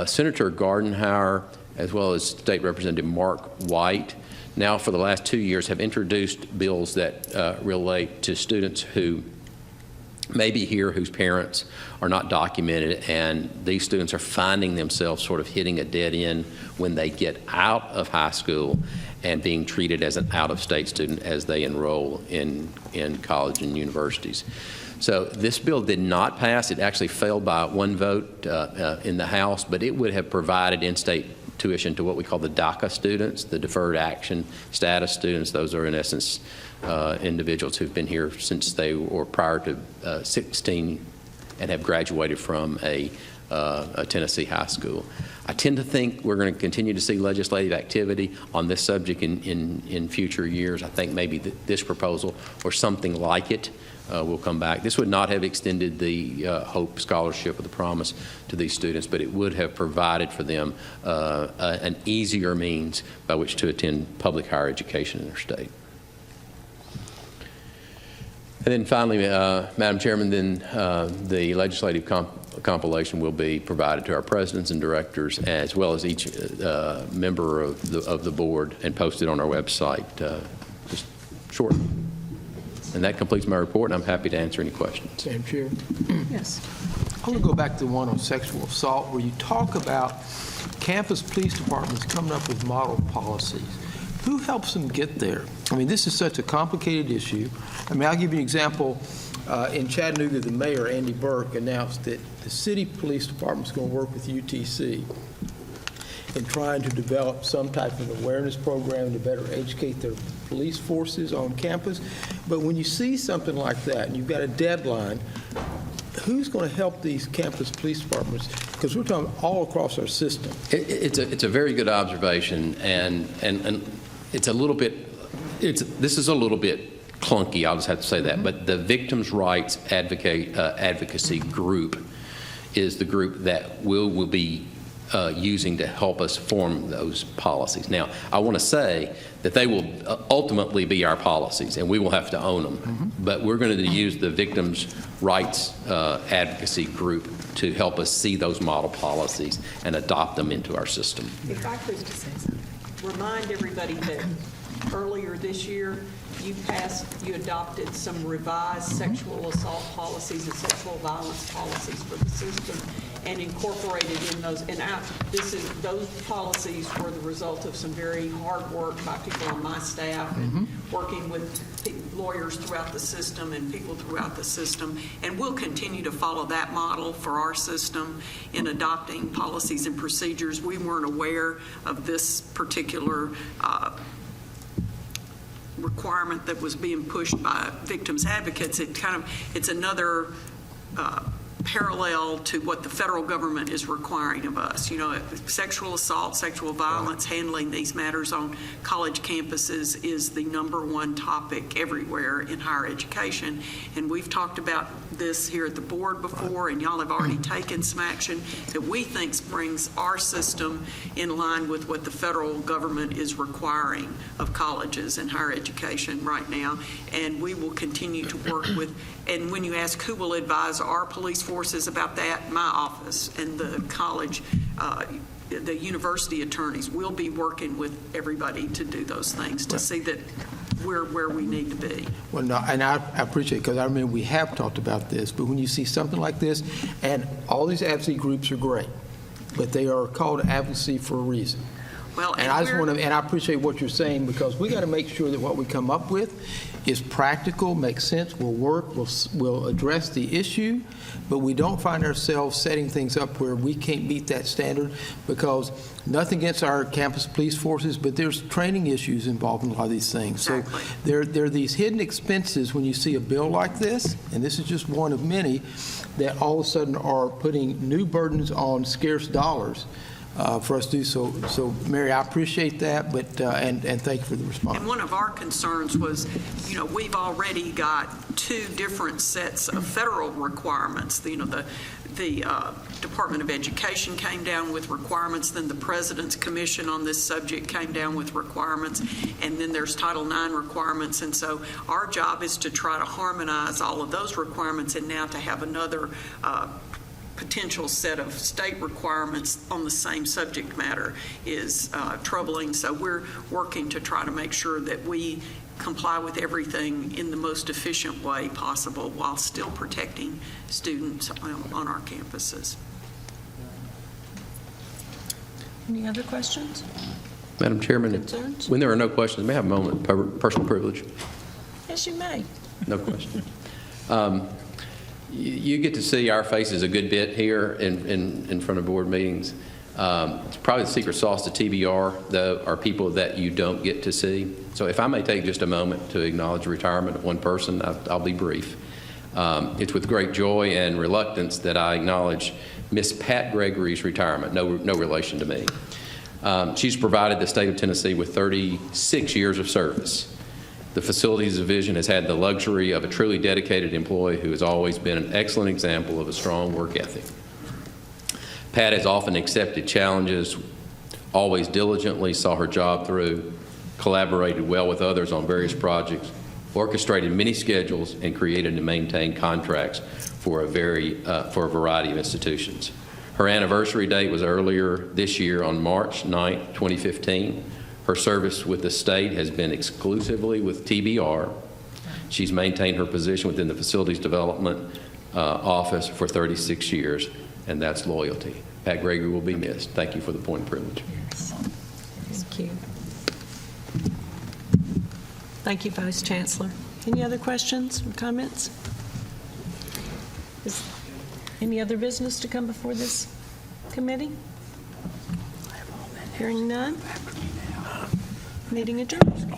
Senator Gardenhire, as well as State Representative Mark White, now for the last 2 years have introduced bills that relate to students who may be here whose parents are not documented, and these students are finding themselves sort of hitting a dead end when they get out of high school and being treated as an out-of-state student as they enroll in college and universities. So this bill did not pass. It actually failed by 1 vote in the House, but it would have provided in-state tuition to what we call the DACA students, the deferred action status students. Those are, in essence, individuals who've been here since they were prior to 16 and have graduated from a Tennessee high school. I tend to think we're going to continue to see legislative activity on this subject in future years. I think maybe this proposal or something like it will come back. This would not have extended the Hope Scholarship or the Promise to these students, but it would have provided for them an easier means by which to attend public higher education in their state. And then finally, Madam Chairman, then the legislative compilation will be provided to our presidents and directors, as well as each member of the board, and posted on our website just shortly. And that completes my report, and I'm happy to answer any questions. Madam Chair. Yes. I want to go back to one on sexual assault, where you talk about campus police departments coming up with model policies. Who helps them get there? I mean, this is such a complicated issue. I mean, I'll give you an example. In Chattanooga, the mayor, Andy Burke, announced that the city police department is going to work with UTC in trying to develop some type of awareness program to better educate their police forces on campus. But when you see something like that and you've got a deadline, who's going to help these campus police departments? Because we're talking all across our system. It's a very good observation, and it's a little bit, this is a little bit clunky, I'll just have to say that, but the Victims' Rights Advocacy Group is the group that will be using to help us form those policies. Now, I want to say that they will ultimately be our policies, and we will have to own them. But we're going to use the Victims' Rights Advocacy Group to help us see those model policies and adopt them into our system. If I could remind everybody that earlier this year, you adopted some revised sexual assault policies and sexual violence policies for the system and incorporated in those. And those policies were the result of some very hard work by people on my staff and working with lawyers throughout the system and people throughout the system. And we'll continue to follow that model for our system in adopting policies and procedures. We weren't aware of this particular requirement that was being pushed by victims advocates. It's another parallel to what the federal government is requiring of us. You know, sexual assault, sexual violence, handling these matters on college campuses is the #1 topic everywhere in higher education. And we've talked about this here at the board before, and y'all have already taken some action that we think brings our system in line with what the federal government is requiring of colleges and higher education right now. And we will continue to work with, and when you ask who will advise our police forces about that, my office and the college, the university attorneys will be working with everybody to do those things to see that we're where we need to be. Well, no, and I appreciate it, because I remember we have talked about this, but when you see something like this, and all these advocacy groups are great, but they are called advocacy for a reason. Well, And I just want to, and I appreciate what you're saying, because we got to make sure that what we come up with is practical, makes sense, will work, will address the issue, but we don't find ourselves setting things up where we can't meet that standard, because nothing against our campus police forces, but there's training issues involved in a lot of these things. Exactly. So there are these hidden expenses when you see a bill like this, and this is just one of many, that all of a sudden are putting new burdens on scarce dollars for us to do so. So, Mary, I appreciate that, but and thank you for the response. And one of our concerns was, we've already got 2 different sets of federal requirements. The Department of Education came down with requirements, then the President's Commission on this subject came down with requirements, and then there's Title IX requirements. And so our job is to try to harmonize all of those requirements, and now to have another potential set of state requirements on the same subject matter is troubling. So we're working to try to make sure that we comply with everything in the most efficient way possible while still protecting students on our campuses. Any other questions? Madam Chairman, Concerns? when there are no questions, may I have a moment of personal privilege? Yes, you may. No question. You get to see our faces a good bit here in front of board meetings. It's probably the secret sauce to TBR, though, are people that you don't get to see. So if I may take just a moment to acknowledge the retirement of one person, I'll be brief. It's with great joy and reluctance that I acknowledge Miss Pat Gregory's retirement, no relation to me. She's provided the state of Tennessee with 36 years of service. The Facilities Division has had the luxury of a truly dedicated employee who has always been an excellent example of a strong work ethic. Pat has often accepted challenges, always diligently saw her job through, collaborated well with others on various projects, orchestrated many schedules, and created and maintained contracts for a variety of institutions. Her anniversary date was earlier this year on March 9, 2015. Her service with the state has been exclusively with TBR. She's maintained her position within the Facilities Development Office for 36 years, and that's loyalty. Pat Gregory will be missed. Thank you for the point of privilege. Thank you. Thank you, Vice Chancellor. Any other questions or comments? Is any other business to come before this committee? Hearing none. Meeting adjourned.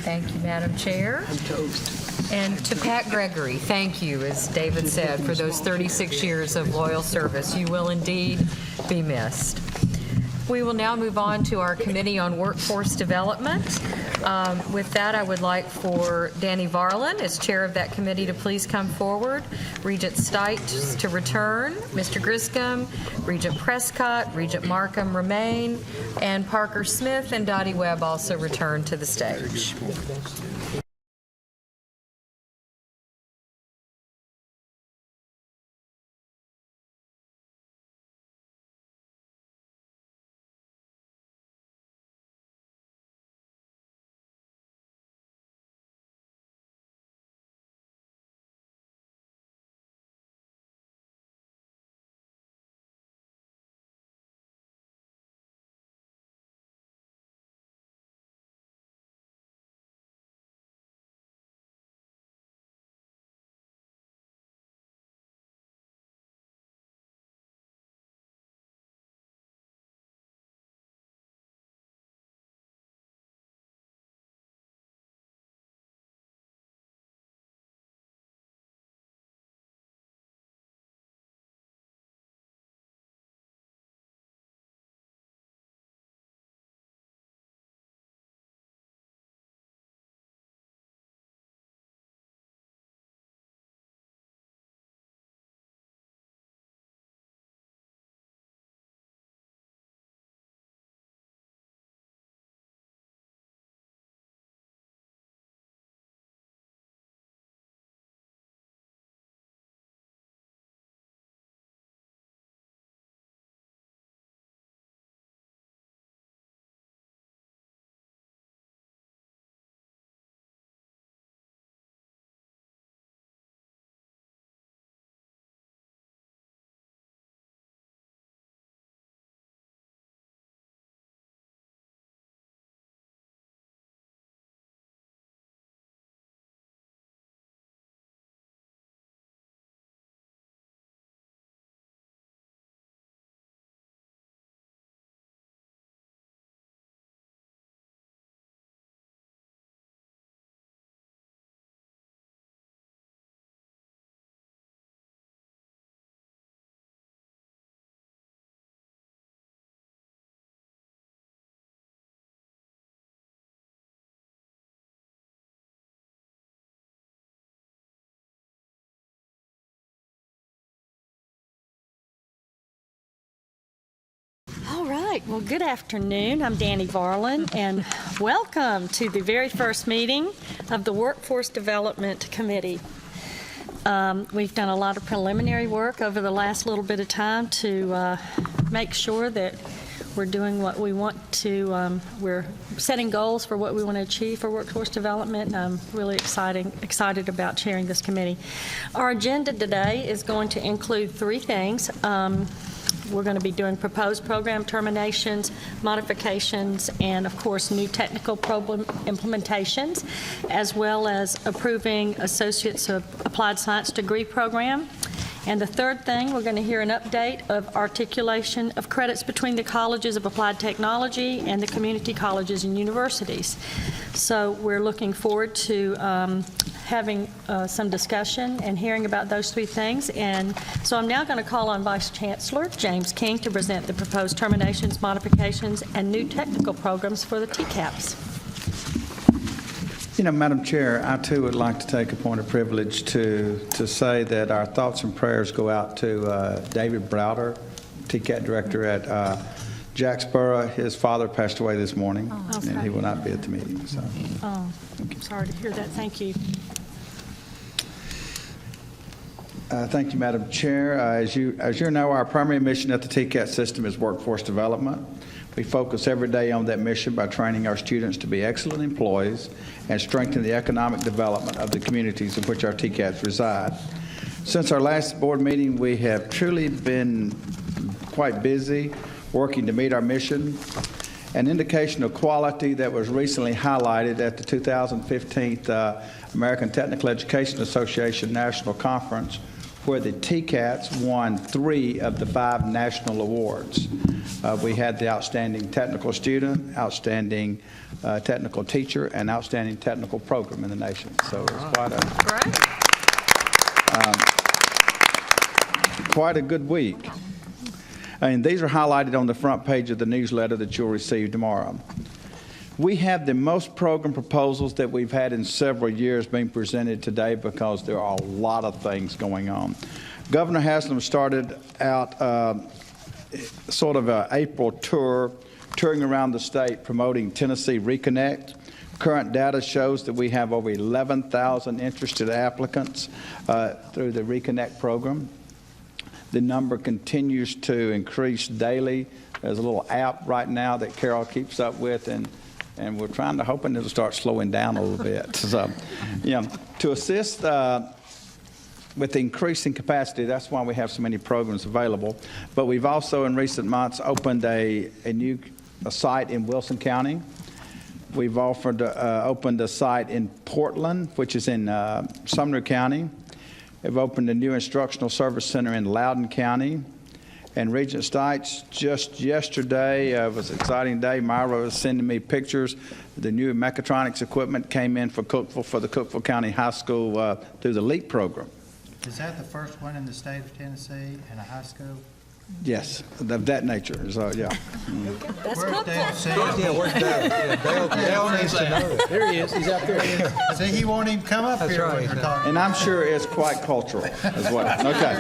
Thank you, Madam Chair. I'm toast. And to Pat Gregory, thank you, as David said, for those 36 years of loyal service. You will indeed be missed. We will now move on to our Committee on Workforce Development. With that, I would like for Danny Varlin, as chair of that committee, to please come forward. Regent Stites to return, Mr. Griscom, Regent Prescott, Regent Markham remain, and Parker Smith and Dottie Webb also return to the stage. All right. Well, good afternoon. I'm Danny Varlin, and welcome to the very first meeting of the Workforce Development Committee. We've done a lot of preliminary work over the last little bit of time to make sure that we're doing what we want to, we're setting goals for what we want to achieve for workforce development, and I'm really excited about chairing this committee. Our agenda today is going to include three things. We're going to be doing proposed program terminations, modifications, and of course new technical program implementations, as well as approving Associates of Applied Science degree program. And the third thing, we're going to hear an update of articulation of credits between the colleges of applied technology and the community colleges and universities. So we're looking forward to having some discussion and hearing about those three things. And so I'm now going to call on Vice Chancellor James King to present the proposed terminations, modifications, and new technical programs for the TCAPS. You know, Madam Chair, I too would like to take a point of privilege to say that our thoughts and prayers go out to David Browder, TCAT Director at Jacksboro. His father passed away this morning, and he will not be at the meeting. So. Oh, I'm sorry to hear that. Thank you. Thank you, Madam Chair. As you know, our primary mission at the TCAT system is workforce development. We focus every day on that mission by training our students to be excellent employees and strengthen the economic development of the communities in which our TCATs reside. Since our last board meeting, we have truly been quite busy working to meet our mission. An indication of quality that was recently highlighted at the 2015 American Technical Education Association National Conference, where the TCATs won 3 of the 5 national awards. We had the outstanding technical student, outstanding technical teacher, and outstanding technical program in the nation. So it was quite a good week. And these are highlighted on the front page of the newsletter that you'll receive tomorrow. We have the most program proposals that we've had in several years being presented today because there are a lot of things going on. Governor Haslam started out sort of an April tour, touring around the state promoting Tennessee Reconnect. Current data shows that we have over 11,000 interested applicants through the Reconnect program. The number continues to increase daily. There's a little app right now that Carol keeps up with, and we're hoping it'll start slowing down a little bit. So, to assist with the increasing capacity, that's why we have so many programs available. But we've also, in recent months, opened a new site in Wilson County. We've opened a site in Portland, which is in Sumner County. We've opened a new instructional service center in Loudoun County. And Regent Stites, just yesterday, was an exciting day. Myra was sending me pictures. The new mechatronics equipment came in for Cookeville, for the Cookeville County High School through the LEAP program. Is that the first one in the state of Tennessee in a high school? Yes, of that nature. So, yeah. That's Where's Dale Sam? Yeah, where's Dale? Dale needs to know that. There he is. He's out there. See, he won't even come up here when you're talking. And I'm sure it's quite cultural as well. Okay.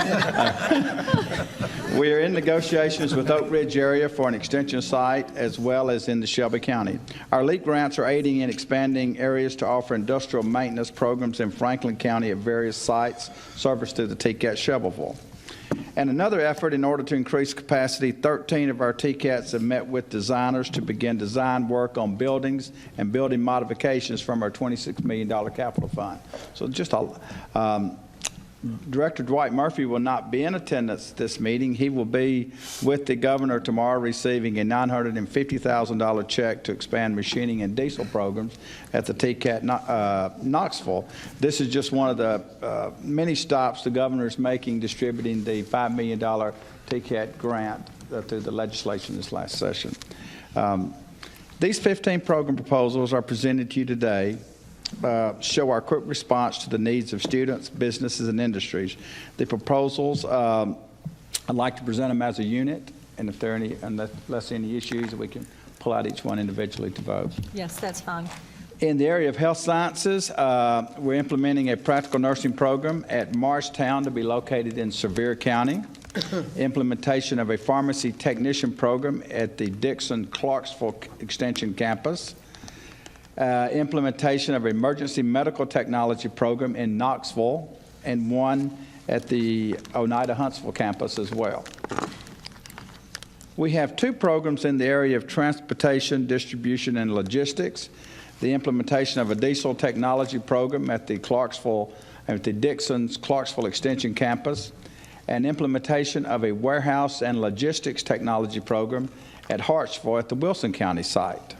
We are in negotiations with Oak Ridge area for an extension site as well as in the Shelby County. Our LEAP grants are aiding in expanding areas to offer industrial maintenance programs in Franklin County at various sites serviced through the TCAT Shelbyville. And another effort in order to increase capacity, 13 of our TCATs have met with designers to begin design work on buildings and building modifications from our $26 million capital fund. So just Director Dwight Murphy will not be in attendance at this meeting. He will be with the governor tomorrow receiving a $950,000 check to expand machining and diesel programs at the TCAT Knoxville. This is just one of the many stops the governor is making distributing the $5 million TCAT grant through the legislation this last session. These 15 program proposals are presented to you today. Show our quick response to the needs of students, businesses, and industries. The proposals, I'd like to present them as a unit, and if there are any, unless any issues, we can pull out each one individually to vote. Yes, that's fine. In the area of health sciences, we're implementing a practical nursing program at Marshtown to be located in Sevier County. implementation of a pharmacy technician program at the Dixon-Clarksville Extension campus, implementation of emergency medical technology program in Knoxville, and one at the Oneida Huntsville campus as well. We have 2 programs in the area of transportation, distribution, and logistics. The implementation of a diesel technology program at the Dixon's Clarksville Extension campus, and implementation of a warehouse and logistics technology program at Hartsville at the Wilson County site.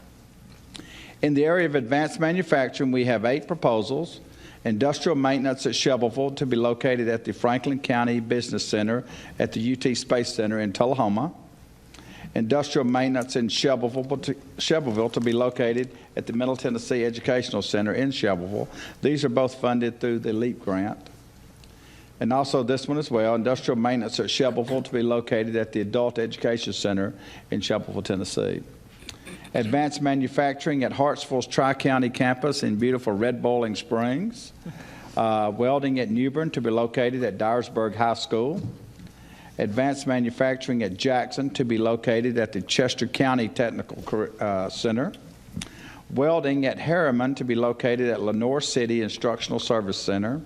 In the area of advanced manufacturing, we have 8 proposals. Industrial maintenance at Shelbyville to be located at the Franklin County Business Center at the UT Space Center in Tullahoma. Industrial maintenance in Shelbyville to be located at the Middle Tennessee Educational Center in Shelbyville. These are both funded through the LEAP grant. And also this one as well, industrial maintenance at Shelbyville to be located at the Adult Education Center in Shelbyville, Tennessee. Advanced manufacturing at Hartsville's Tri-County campus in beautiful Red Bowling Springs. Welding at Newbern to be located at Dyersburg High School. Advanced manufacturing at Jackson to be located at the Chester County Technical Center. Welding at Harriman to be located at Lenoir City Instructional Service Center.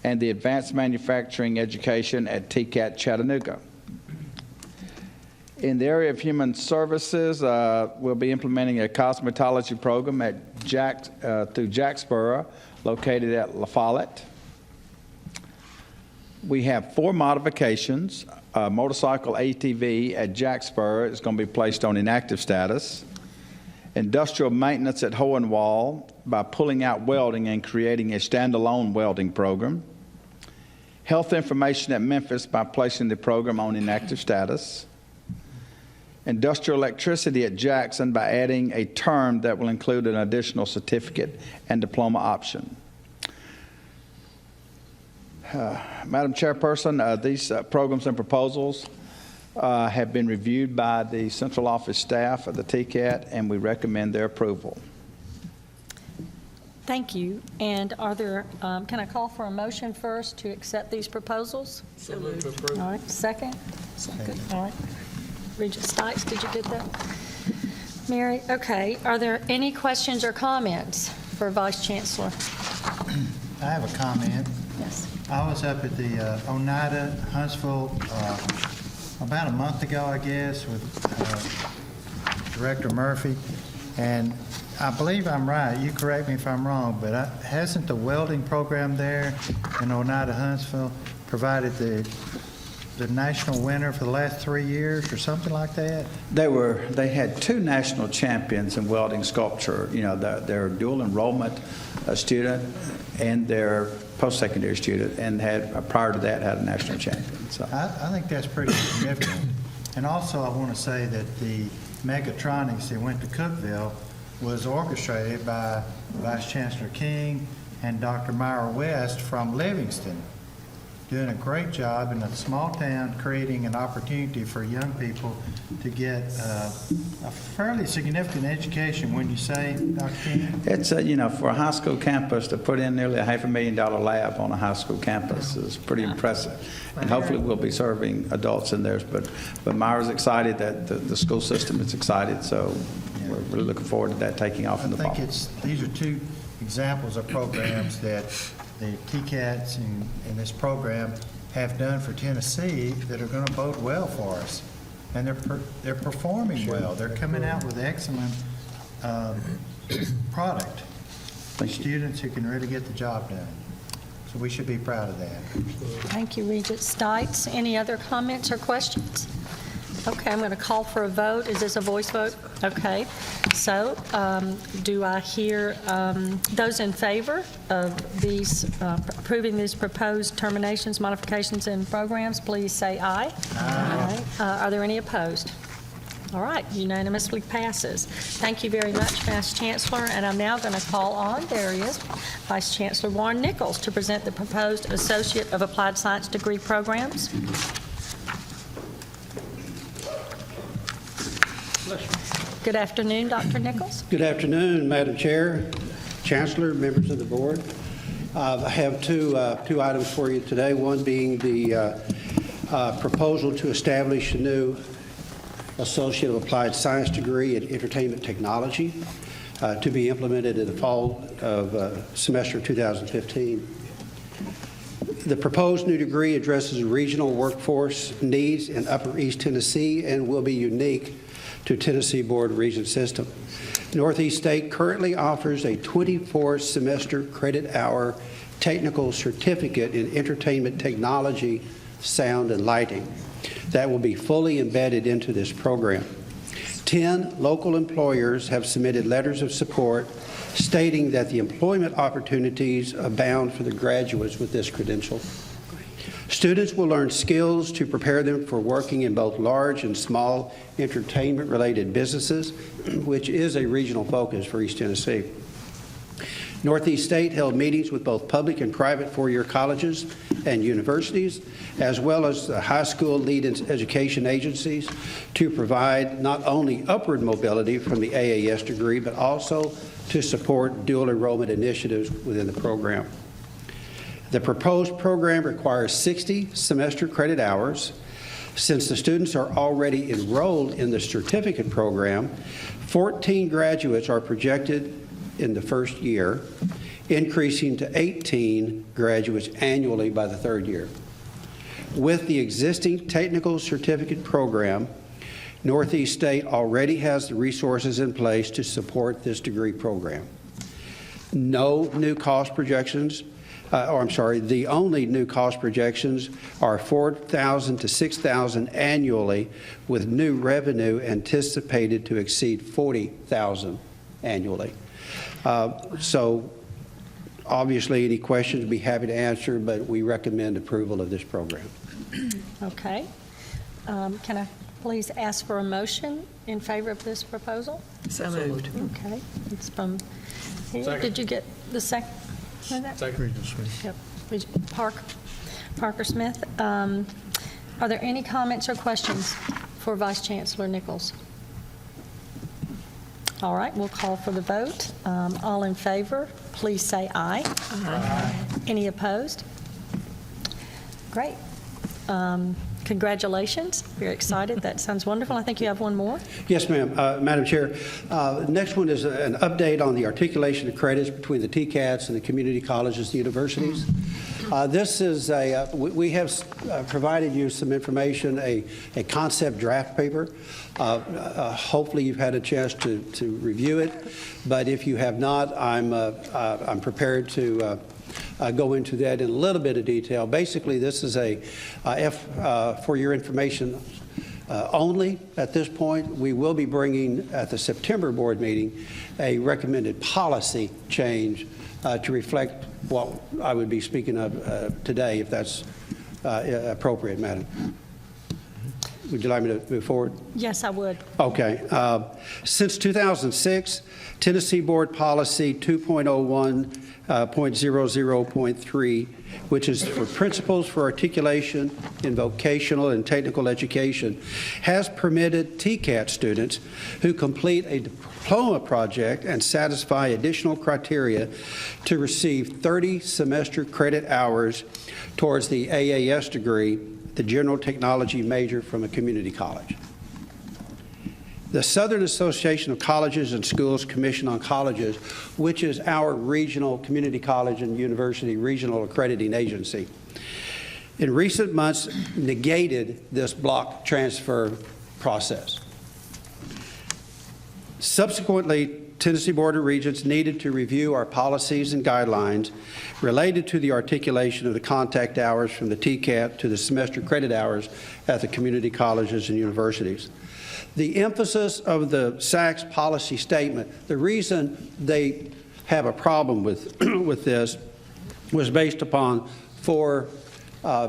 And the advanced manufacturing education at TCAT Chattanooga. In the area of human services, we'll be implementing a cosmetology program at through Jacksboro, located at La Follette. We have 4 modifications. A motorcycle ATV at Jacksboro is going to be placed on inactive status. Industrial maintenance at Hohenwald by pulling out welding and creating a standalone welding program. Health information at Memphis by placing the program on inactive status. Industrial electricity at Jackson by adding a term that will include an additional certificate and diploma option. Madam Chairperson, these programs and proposals have been reviewed by the central office staff of the TCAT, and we recommend their approval. Thank you. And are there, can I call for a motion first to accept these proposals? So moved. All right, second? Second. All right. Regent Stites, did you get that? Mary, okay. Are there any questions or comments for Vice Chancellor? I have a comment. Yes. I was up at the Oneida, Huntsville, about a month ago, I guess, with Director Murphy, and I believe I'm right. You correct me if I'm wrong, but hasn't the welding program there in Oneida, Huntsville provided the national winner for the last 3 years or something like that? They had 2 national champions in welding sculpture. You know, their dual enrollment student and their post-secondary student, and had prior to that had a national champion. So I think that's pretty significant. And also, I want to say that the Mechatronics that went to Cookeville was orchestrated by Vice Chancellor King and Dr. Myra West from Livingston, doing a great job in a small town, creating an opportunity for young people to get a fairly significant education, wouldn't you say, Dr. King? it's, you know, for a high school campus to put in nearly a $500,000 lab on a high school campus is pretty impressive. And hopefully we'll be serving adults in theirs. But Myra's excited, that the school system is excited, so we're really looking forward to that taking off in the fall. I think these are 2 examples of programs that the TCATs in this program have done for Tennessee that are going to bode well for us. And they're performing well. They're coming out with excellent product. Students who can really get the job done. So we should be proud of that. Thank you, Regent Stites. Any other comments or questions? Okay, I'm going to call for a vote. Is this a voice vote? Okay. So do I hear those in favor of these, approving these proposed terminations, modifications, and programs, please say aye. Aye. Are there any opposed? All right, unanimously passes. Thank you very much, Vice Chancellor. And I'm now going to call on, there he is, Vice Chancellor Warren Nichols to present the proposed Associate of Applied Science degree programs. Good afternoon, Dr. Nichols. Good afternoon, Madam Chair, Chancellor, members of the board. I have two items for you today, one being the proposal to establish a new Associate of Applied Science degree in Entertainment Technology to be implemented in the fall of semester 2015. The proposed new degree addresses regional workforce needs in Upper East Tennessee and will be unique to Tennessee Board Regent system. Northeast State currently offers a 24-semester credit-hour technical certificate in entertainment technology, sound, and lighting that will be fully embedded into this program. 10 local employers have submitted letters of support stating that the employment opportunities abound for the graduates with this credential. Students will learn skills to prepare them for working in both large and small entertainment-related businesses, which is a regional focus for East Tennessee. Northeast State held meetings with both public and private four-year colleges and universities, as well as the high school lead education agencies, to provide not only upward mobility from the AAS degree, but also to support dual enrollment initiatives within the program. The proposed program requires 60 semester credit hours. Since the students are already enrolled in the certificate program, 14 graduates are projected in the first year, increasing to 18 graduates annually by the third year. With the existing technical certificate program, Northeast State already has the resources in place to support this degree program. No new cost projections, the only new cost projections are $4,000 to $6,000 annually, with new revenue anticipated to exceed $40,000 annually. So obviously any questions, be happy to answer, but we recommend approval of this program. Okay. Can I please ask for a motion in favor of this proposal? So moved. Okay. It's from here. Second. Did you get the second? Second. Yep. Parker Smith. Are there any comments or questions for Vice Chancellor Nichols? All right, we'll call for the vote. All in favor, please say aye. Aye. Any opposed? Great. Congratulations. Very excited. That sounds wonderful. I think you have one more. Yes, ma'am. Madam Chair, next one is an update on the articulation of credits between the TCATs and the community colleges and universities. This is we have provided you some information, a concept draft paper. Hopefully you've had a chance to review it, but if you have not, I'm prepared to go into that in a little bit of detail. Basically, this is for your information only at this point. We will be bringing at the September board meeting a recommended policy change to reflect what I would be speaking of today, if that's appropriate, Madam. Would you like me to move forward? Yes, I would. Okay. Since 2006, Tennessee Board Policy 2.01.00.3, which is for principles for articulation in vocational and technical education, has permitted TCAT students who complete a diploma project and satisfy additional criteria to receive 30 semester credit hours towards the AAS degree, the general technology major, from a community college. The Southern Association of Colleges and Schools Commission on Colleges, which is our regional community college and university regional accrediting agency, in recent months negated this block transfer process. Subsequently, Tennessee Board of Regents needed to review our policies and guidelines related to the articulation of the contact hours from the TCAT to the semester credit hours at the community colleges and universities. The emphasis of the SACS policy statement, the reason they have a problem with this was based upon four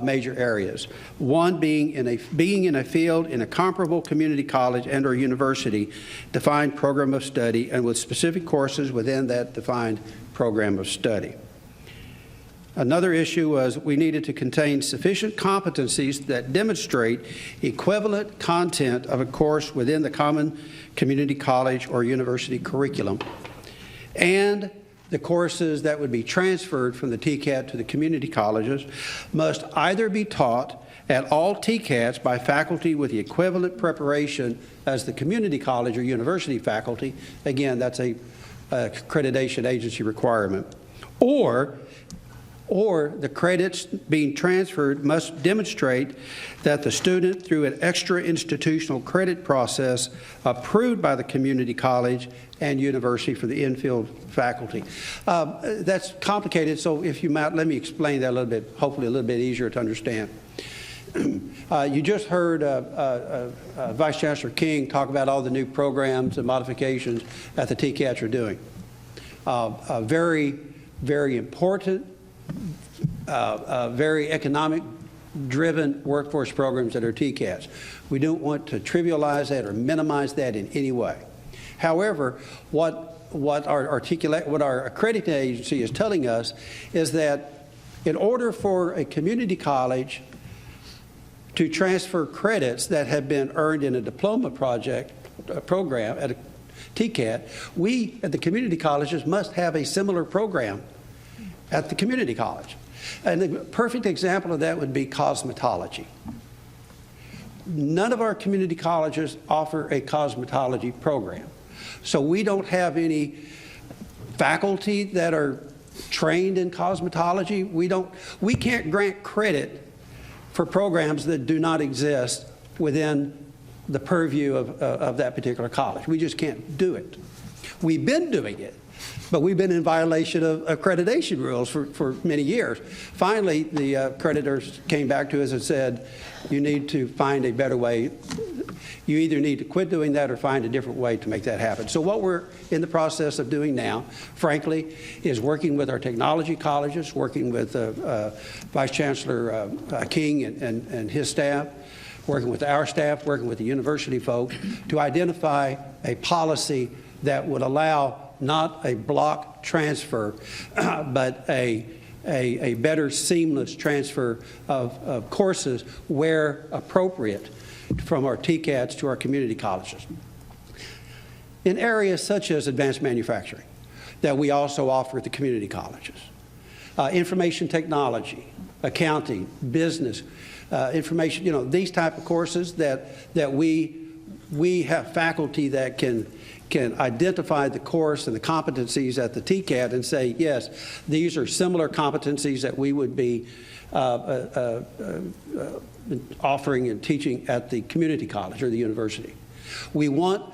major areas. One being in a field in a comparable community college and or university defined program of study and with specific courses within that defined program of study. Another issue was we needed to contain sufficient competencies that demonstrate equivalent content of a course within the common community college or university curriculum, and the courses that would be transferred from the TCAT to the community colleges must either be taught at all TCATs by faculty with the equivalent preparation as the community college or university faculty. Again, that's a accreditation agency requirement. Or the credits being transferred must demonstrate that the student, through an extra institutional credit process approved by the community college and university for the in-field faculty. That's complicated, so if you might, let me explain that a little bit, hopefully a little bit easier to understand. You just heard Vice Chancellor King talk about all the new programs and modifications that the TCATs are doing. Very, very important, very economic-driven workforce programs that are TCATs. We don't want to trivialize that or minimize that in any way. However, what our accrediting agency is telling us is that in order for a community college to transfer credits that have been earned in a diploma program at a TCAT, we at the community colleges must have a similar program at the community college. And the perfect example of that would be cosmetology. None of our community colleges offer a cosmetology program. So we don't have any faculty that are trained in cosmetology. We can't grant credit for programs that do not exist within the purview of that particular college. We just can't do it. We've been doing it, but we've been in violation of accreditation rules for many years. Finally, the accreditors came back to us and said, you need to find a better way. You either need to quit doing that or find a different way to make that happen. So what we're in the process of doing now, frankly, is working with our technology colleges, working with Vice Chancellor King and his staff, working with our staff, working with the university folks to identify a policy that would allow not a block transfer, but a better seamless transfer of courses where appropriate from our TCATs to our community colleges. In areas such as advanced manufacturing that we also offer at the community colleges, information technology, accounting, business, information, these type of courses that we have faculty that can identify the course and the competencies at the TCAT and say, yes, these are similar competencies that we would be offering and teaching at the community college or the university. We want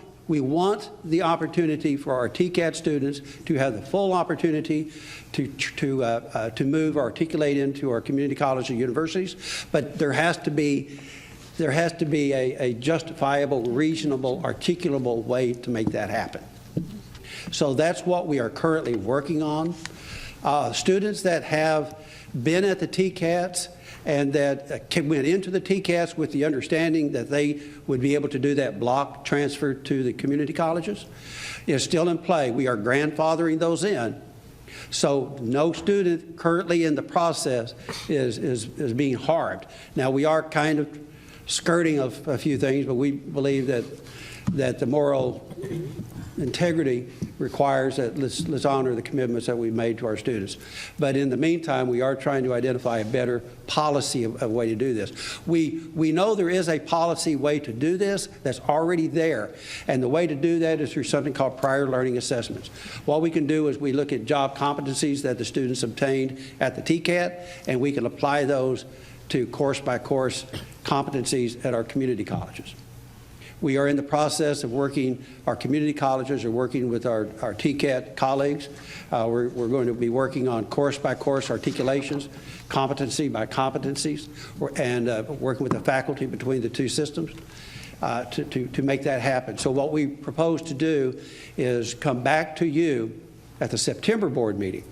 the opportunity for our TCAT students to have the full opportunity to move or articulate into our community college and universities, but there has to be a justifiable, reasonable, articulable way to make that happen. So that's what we are currently working on. Students that have been at the TCATs and that went into the TCATs with the understanding that they would be able to do that block transfer to the community colleges is still in play. We are grandfathering those in. So no student currently in the process is being harmed. Now, we are kind of skirting of a few things, but we believe that the moral integrity requires that let's honor the commitments that we've made to our students. But in the meantime, we are trying to identify a better policy of way to do this. We know there is a policy way to do this that's already there, and the way to do that is through something called prior learning assessments. What we can do is we look at job competencies that the students obtained at the TCAT, and we can apply those to course-by-course competencies at our community colleges. We are in the process of working, our community colleges are working with our TCAT colleagues. We're going to be working on course-by-course articulations, competency by competencies, and working with the faculty between the two systems to make that happen. So what we propose to do is come back to you at the September board meeting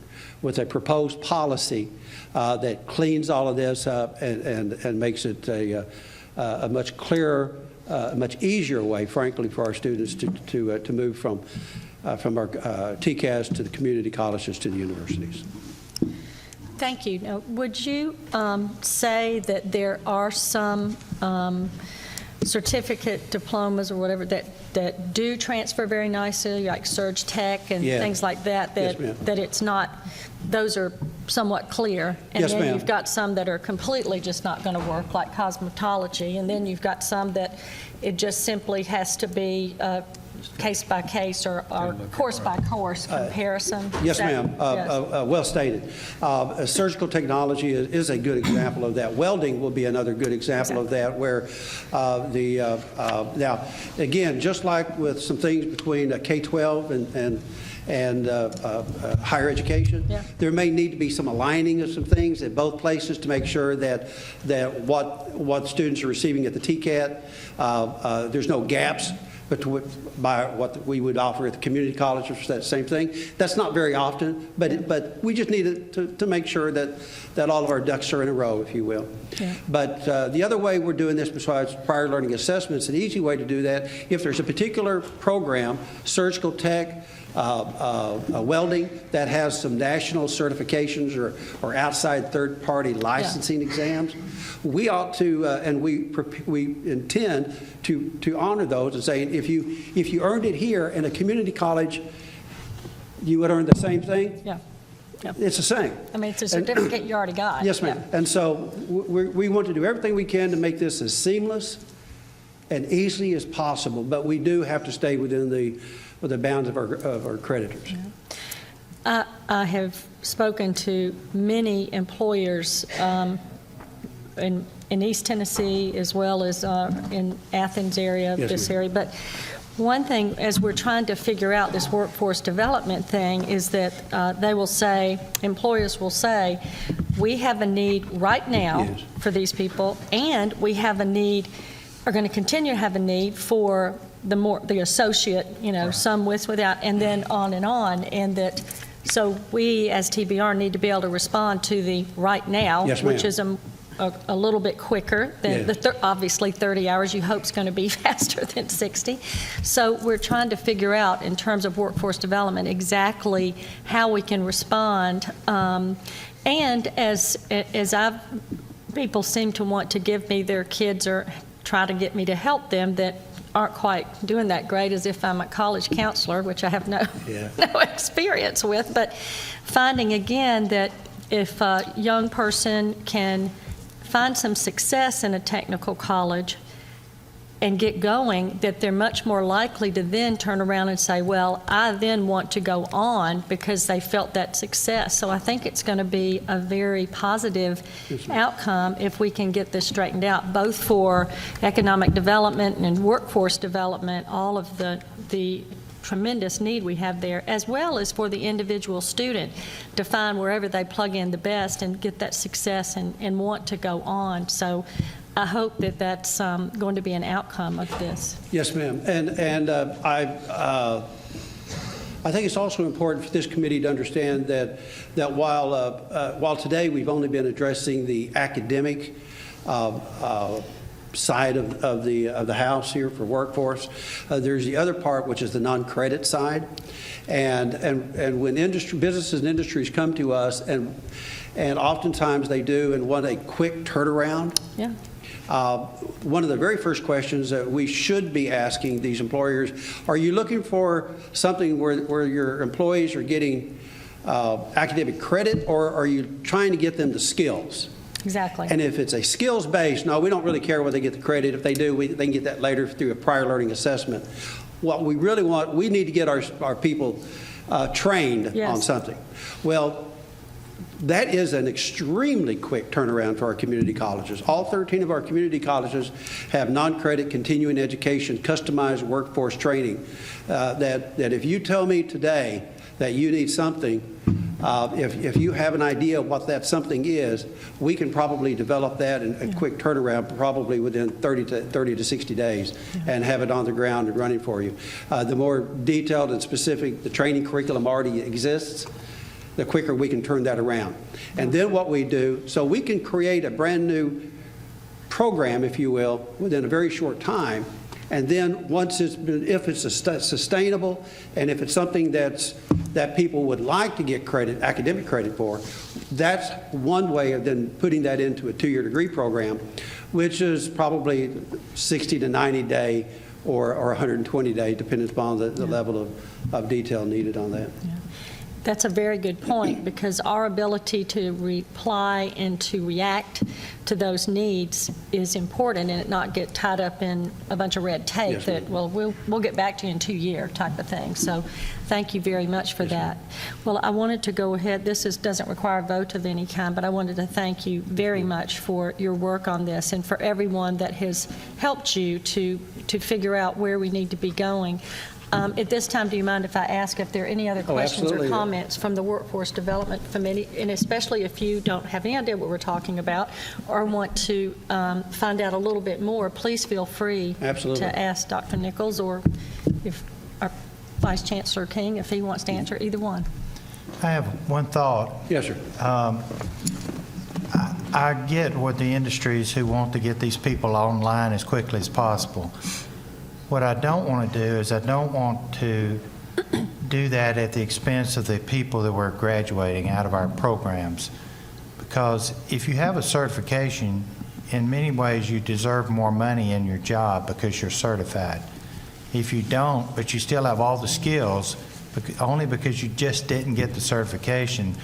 with a proposed policy that cleans all of this up and makes it a much clearer, a much easier way, frankly, for our students to move from our TCAS to the community colleges to the universities. Thank you. Now, would you say that there are some certificate diplomas or whatever that do transfer very nicely, like Surge Tech and Yeah. things like that, Yes, ma'am. that it's not, those are somewhat clear. And Yes, then ma'am. you've got some that are completely just not going to work, like cosmetology. And then you've got some that it just simply has to be case by case or course by course comparison. Yes, Is that- ma'am. yes. Well stated. Surgical technology is a good example of that. Welding will be another good example of that, where now, again, just like with some things between K-12 and higher education, there may need to be some aligning of some things at both places to make sure that what students are receiving at the TCAT, there's no gaps by what we would offer at the community colleges for that same thing. That's not very often, but we just need to make sure that all of our ducks are in a row, if you will. Yeah. But the other way we're doing this besides prior learning assessments, an easy way to do that, if there's a particular program, surgical tech, welding, that has some national certifications or outside third-party licensing exams, we ought to, and we intend to honor those and say, if you earned it here in a community college, you would earn the same thing? Yeah. Yeah. It's the same. I mean, it's a certificate you already got. Yes, ma'am. And so we want to do everything we can to make this as seamless and easy as possible, but we do have to stay within the bounds of our creditors. I have spoken to many employers in East Tennessee as well as in Athens area, Yes, this ma'am. area. But one thing, as we're trying to figure out this workforce development thing, is that they will say, employers will say, we have a need right now for these people, and we have a need, are going to continue to have a need for the associate, some with, without, and then on, and that, so we as TBR need to be able to respond to the right now, Yes, ma'am. which is a little bit quicker than obviously 30 hours you hope is going to be faster than 60. So we're trying to figure out in terms of workforce development exactly how we can respond. And as people seem to want to give me their kids or try to get me to help them that aren't quite doing that great, as if I'm a college counselor, which I have no experience with, but finding again that if a young person can find some success in a technical college and get going, that they're much more likely to then turn around and say, well, I then want to go on because they felt that success. So I think it's going to be a very positive outcome if we can get this straightened out, both for economic development and workforce development, all of the tremendous need we have there, as well as for the individual student to find wherever they plug in the best and get that success and want to go on. So I hope that that's going to be an outcome of this. Yes, ma'am. And I think it's also important for this committee to understand that while today we've only been addressing the academic side of the house here for workforce, there's the other part, which is the non-credit side. And when businesses and industries come to us, and oftentimes they do and want a quick turnaround. Yeah. One of the very first questions that we should be asking these employers, are you looking for something where your employees are getting academic credit, or are you trying to get them the skills? Exactly. And if it's a skills-based, no, we don't really care whether they get the credit. If they do, they can get that later through a prior learning assessment. What we really want, we need to get our people trained on something. Well, that is an extremely quick turnaround for our community colleges. All 13 of our community colleges have non-credit continuing education, customized workforce training. That if you tell me today that you need something, if you have an idea of what that something is, we can probably develop that in a quick turnaround, probably within 30 to 60 days, and have it on the ground and running for you. The more detailed and specific the training curriculum already exists, the quicker we can turn that around. And then what we do, so we can create a brand new program, if you will, within a very short time. And then once if it's sustainable, and if it's something that's that people would like to get credit, academic credit for, that's one way of then putting that into a 2-year degree program, which is probably 60 to 90 day or 120 day, depending upon the level of detail needed on that. That's a very good point, because our ability to reply and to react to those needs is important, and it not get tied up in a bunch of red tape Yes, that, well, we'll get back to you in 2 years type of thing. So thank you very much for that. Well, I wanted to go ahead. This doesn't require a vote of any kind, but I wanted to thank you very much for your work on this and for everyone that has helped you to figure out where we need to be going. At this time, do you mind if I ask if there are any other questions or comments from the Workforce Development Committee, and especially if you don't have any idea what we're talking about or want to find out a little bit more, please feel free to ask Dr. Nichols, or if our Vice Chancellor King, if he wants to answer either one. I have one thought. Yes, sir. I get what the industries who want to get these people online as quickly as possible. What I don't want to do is I don't want to do that at the expense of the people that we're graduating out of our programs. Because if you have a certification, in many ways you deserve more money in your job because you're certified. If you don't, but you still have all the skills, only because you just didn't get the certification,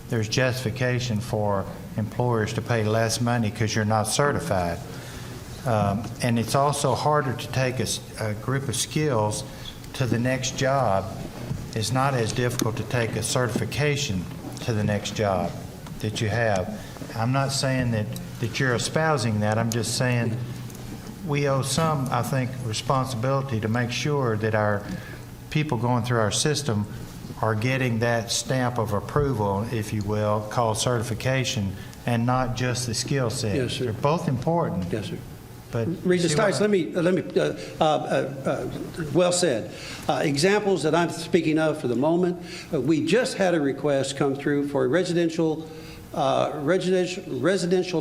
there's justification for employers to pay less money because you're not certified. And it's also harder to take a group of skills to the next job. It's not as difficult to take a certification to the next job that you have. I'm not saying that you're espousing that. I'm just saying we owe some, I think, responsibility to make sure that our people going through our system are getting that stamp of approval, if you will, called certification, and not just the skill set. Yes, sir. They're both important. Yes, sir. But Regent Stites, let me well said. Examples that I'm speaking of for the moment, we just had a request come through for a residential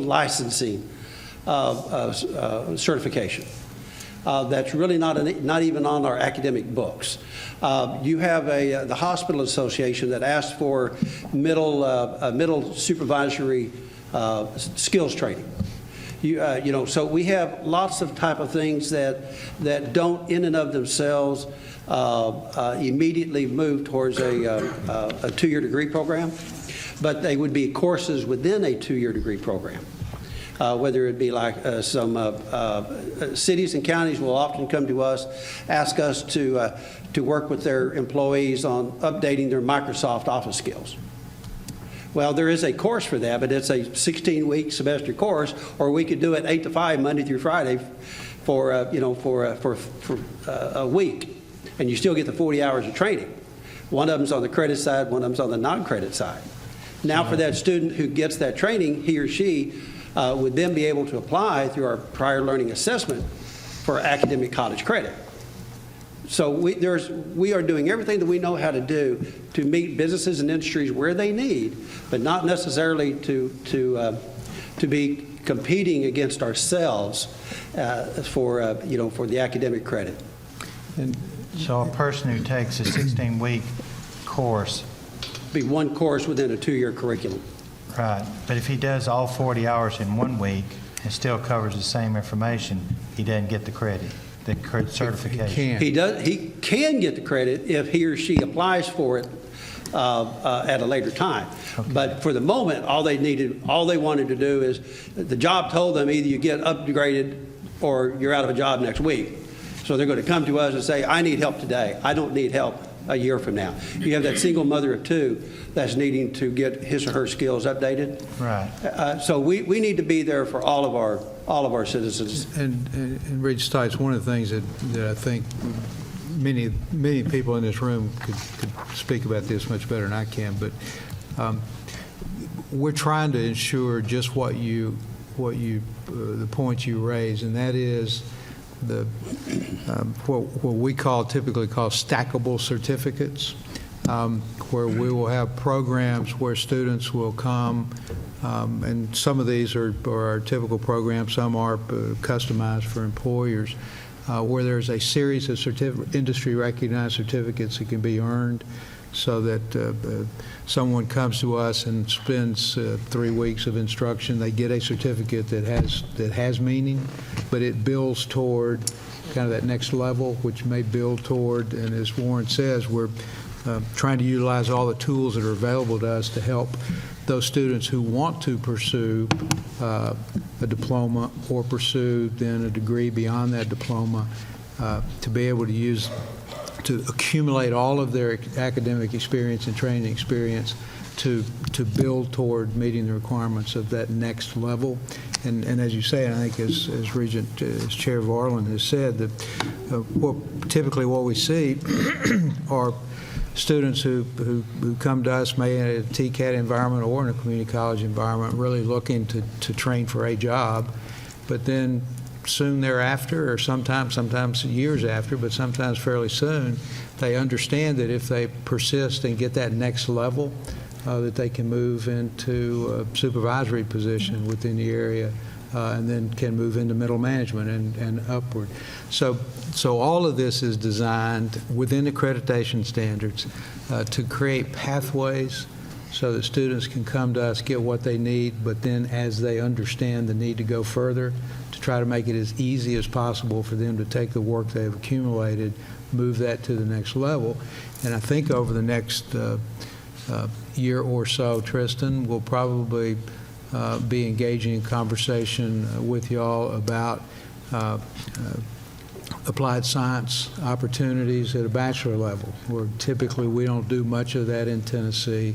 licensing certification. That's really not even on our academic books. You have the Hospital Association that asked for middle supervisory skills training. So we have lots of type of things that don't in and of themselves immediately move towards a 2-year degree program, but they would be courses within a 2-year degree program. Whether it be like some cities and counties will often come to us, ask us to work with their employees on updating their Microsoft Office skills. Well, there is a course for that, but it's a 16-week semester course, or we could do it 8 to 5 Monday through Friday for a week, and you still get the 40 hours of training. One of them's on the credit side, one of them's on the non-credit side. Now, for that student who gets that training, he or she would then be able to apply through our prior learning assessment for academic college credit. So we are doing everything that we know how to do to meet businesses and industries where they need, but not necessarily to be competing against ourselves for the academic credit. And so a person who takes a 16-week course, be one course within a 2-year curriculum. Right, but if he does all 40 hours in 1 week and still covers the same information, he doesn't get the credit. The certification. He can get the credit if he or she applies for it at a later time. Okay. But for the moment, all they wanted to do is, the job told them either you get upgraded or you're out of a job next week. So they're going to come to us and say, I need help today. I don't need help a year from now. You have that single mother of 2 that's needing to get his or her skills updated. Right. So we need to be there for all of our citizens. And Regent Stites, one of the things that I think many people in this room could speak about this much better than I can, but we're trying to ensure just the point you raise, and that is what we typically call stackable certificates, where we will have programs where students will come, and some of these are our typical programs, some are customized for employers, where there's a series of industry-recognized certificates that can be earned. so that someone comes to us and spends 3 weeks of instruction, they get a certificate that has meaning, but it builds toward kind of that next level, which may build toward, and as Warren says, we're trying to utilize all the tools that are available to us to help those students who want to pursue a diploma or pursue then a degree beyond that diploma to be able to accumulate all of their academic experience and training experience to build toward meeting the requirements of that next level. And as you say, and I think as Chair Varlin has said, that typically what we see are students who come to us, may in a TCAT environment or in a community college environment, really looking to train for a job, but then soon thereafter, or sometimes years after, but sometimes fairly soon, they understand that if they persist and get that next level, that they can move into a supervisory position within the area and then can move into middle management and upward. So all of this is designed within accreditation standards to create pathways so that students can come to us, get what they need, but then as they understand the need to go further, to try to make it as easy as possible for them to take the work they've accumulated, move that to the next level. And I think over the next year or so, Tristan will probably be engaging in conversation with y'all about applied science opportunities at a bachelor level, where typically we don't do much of that in Tennessee.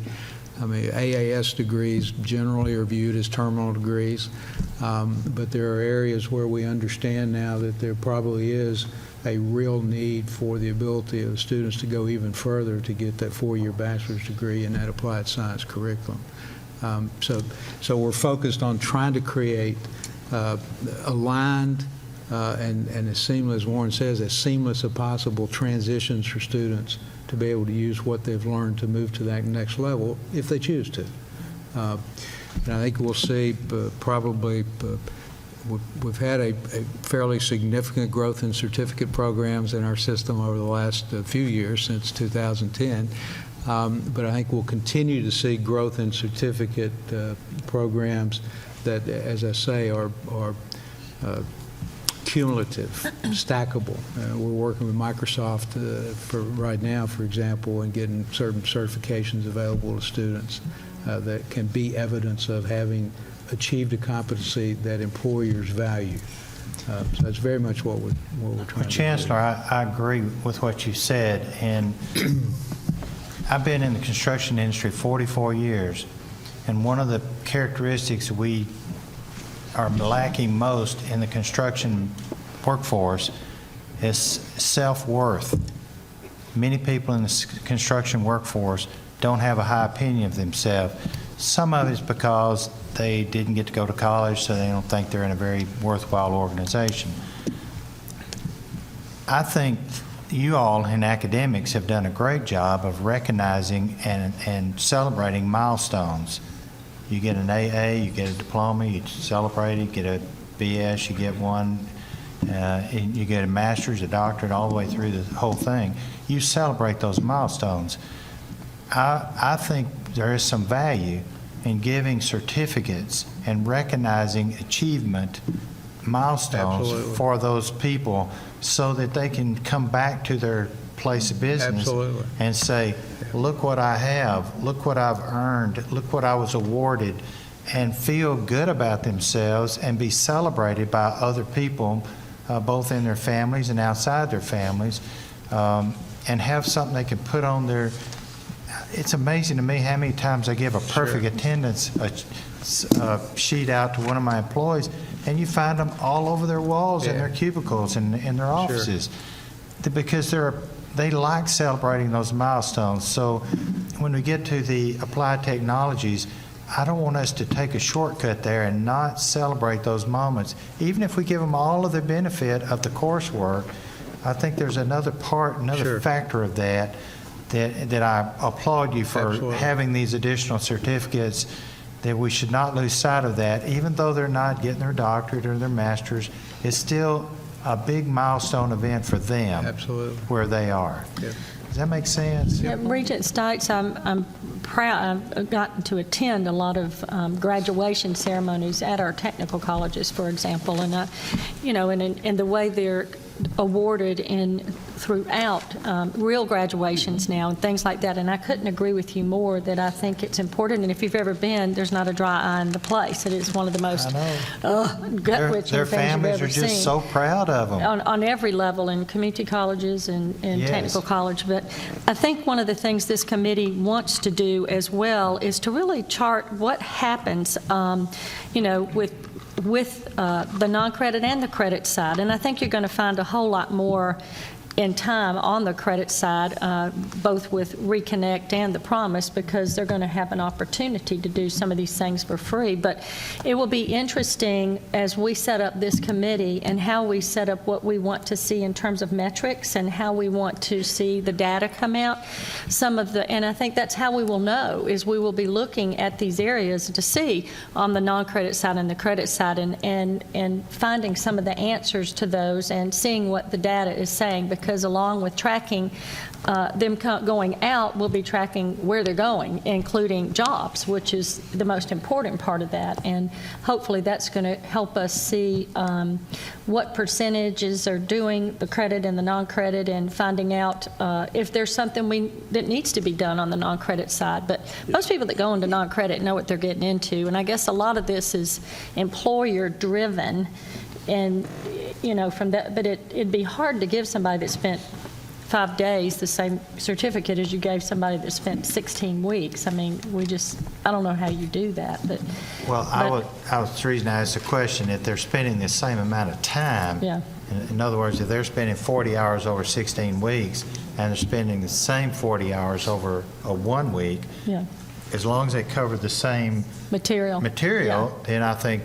I mean, AAS degrees generally are viewed as terminal degrees, but there are areas where we understand now that there probably is a real need for the ability of students to go even further to get that 4-year bachelor's degree in that applied science curriculum. So we're focused on trying to create aligned and as seamless, as Warren says, as seamless as possible transitions for students to be able to use what they've learned to move to that next level if they choose to. And I think we'll see probably we've had a fairly significant growth in certificate programs in our system over the last few years, since 2010. But I think we'll continue to see growth in certificate programs that, as I say, are cumulative, stackable. We're working with Microsoft for right now, for example, and getting certain certifications available to students that can be evidence of having achieved a competency that employers value. So that's very much what we're trying to do. Chancellor, I agree with what you said, and I've been in the construction industry 44 years, and one of the characteristics we are lacking most in the construction workforce is self-worth. Many people in the construction workforce don't have a high opinion of themselves. Some of it's because they didn't get to go to college, so they don't think they're in a very worthwhile organization. I think you all in academics have done a great job of recognizing and celebrating milestones. You get an AA, you get a diploma, you celebrate it, you get a BS, you get one, you get a master's, a doctorate, all the way through the whole thing. You celebrate those milestones. I think there is some value in giving certificates and recognizing achievement milestones Absolutely. for those people so that they can come back to their place of business Absolutely. and say, look what I have, look what I've earned, look what I was awarded, and feel good about themselves and be celebrated by other people, both in their families and outside their families, and have something they can put on their. It's amazing to me how many times I give a perfect attendance sheet out to one of my employees, and you find them all over their walls in their cubicles and in their offices, because they like celebrating those milestones. So when we get to the applied technologies, I don't want us to take a shortcut there and not celebrate those moments. Even if we give them all of the benefit of the coursework, I think there's another factor of that I applaud you for Absolutely. having these additional certificates, that we should not lose sight of that. Even though they're not getting their doctorate or their master's, it's still a big milestone event for them. Absolutely. Where they are. Yeah. Does that make sense? At Regent Stites, I'm proud, I've gotten to attend a lot of graduation ceremonies at our technical colleges, for example, and and the way they're awarded throughout real graduations now and things like that. And I couldn't agree with you more that I think it's important. And if you've ever been, there's not a dry eye in the place. It is one of the most gut-wrenching things you've families ever are just seen. so proud of them. On every level, in community colleges and Yes. technical college. But I think one of the things this committee wants to do as well is to really chart what happens, with the non-credit and the credit side. And I think you're going to find a whole lot more in time on the credit side, both with Reconnect and the Promise, because they're going to have an opportunity to do some of these things for free. But it will be interesting as we set up this committee and how we set up what we want to see in terms of metrics and how we want to see the data come out. And I think that's how we will know, is we will be looking at these areas to see on the non-credit side and the credit side and finding some of the answers to those and seeing what the data is saying. Because along with tracking them going out, we'll be tracking where they're going, including jobs, which is the most important part of that. And hopefully that's going to help us see what percentages are doing the credit and the non-credit, and finding out if there's something that needs to be done on the non-credit side. But most people that go into non-credit know what they're getting into. And I guess a lot of this is employer-driven. And from that, but it'd be hard to give somebody that spent 5 days the same certificate as you gave somebody that spent 16 weeks. I mean, I don't know how you do that, but. Well, the reason I asked the question, if they're spending the same amount of time, yeah. In other words, if they're spending 40 hours over 16 weeks and they're spending the same 40 hours over a 1 week, yeah. as long as they cover the same material, yeah. Then I think,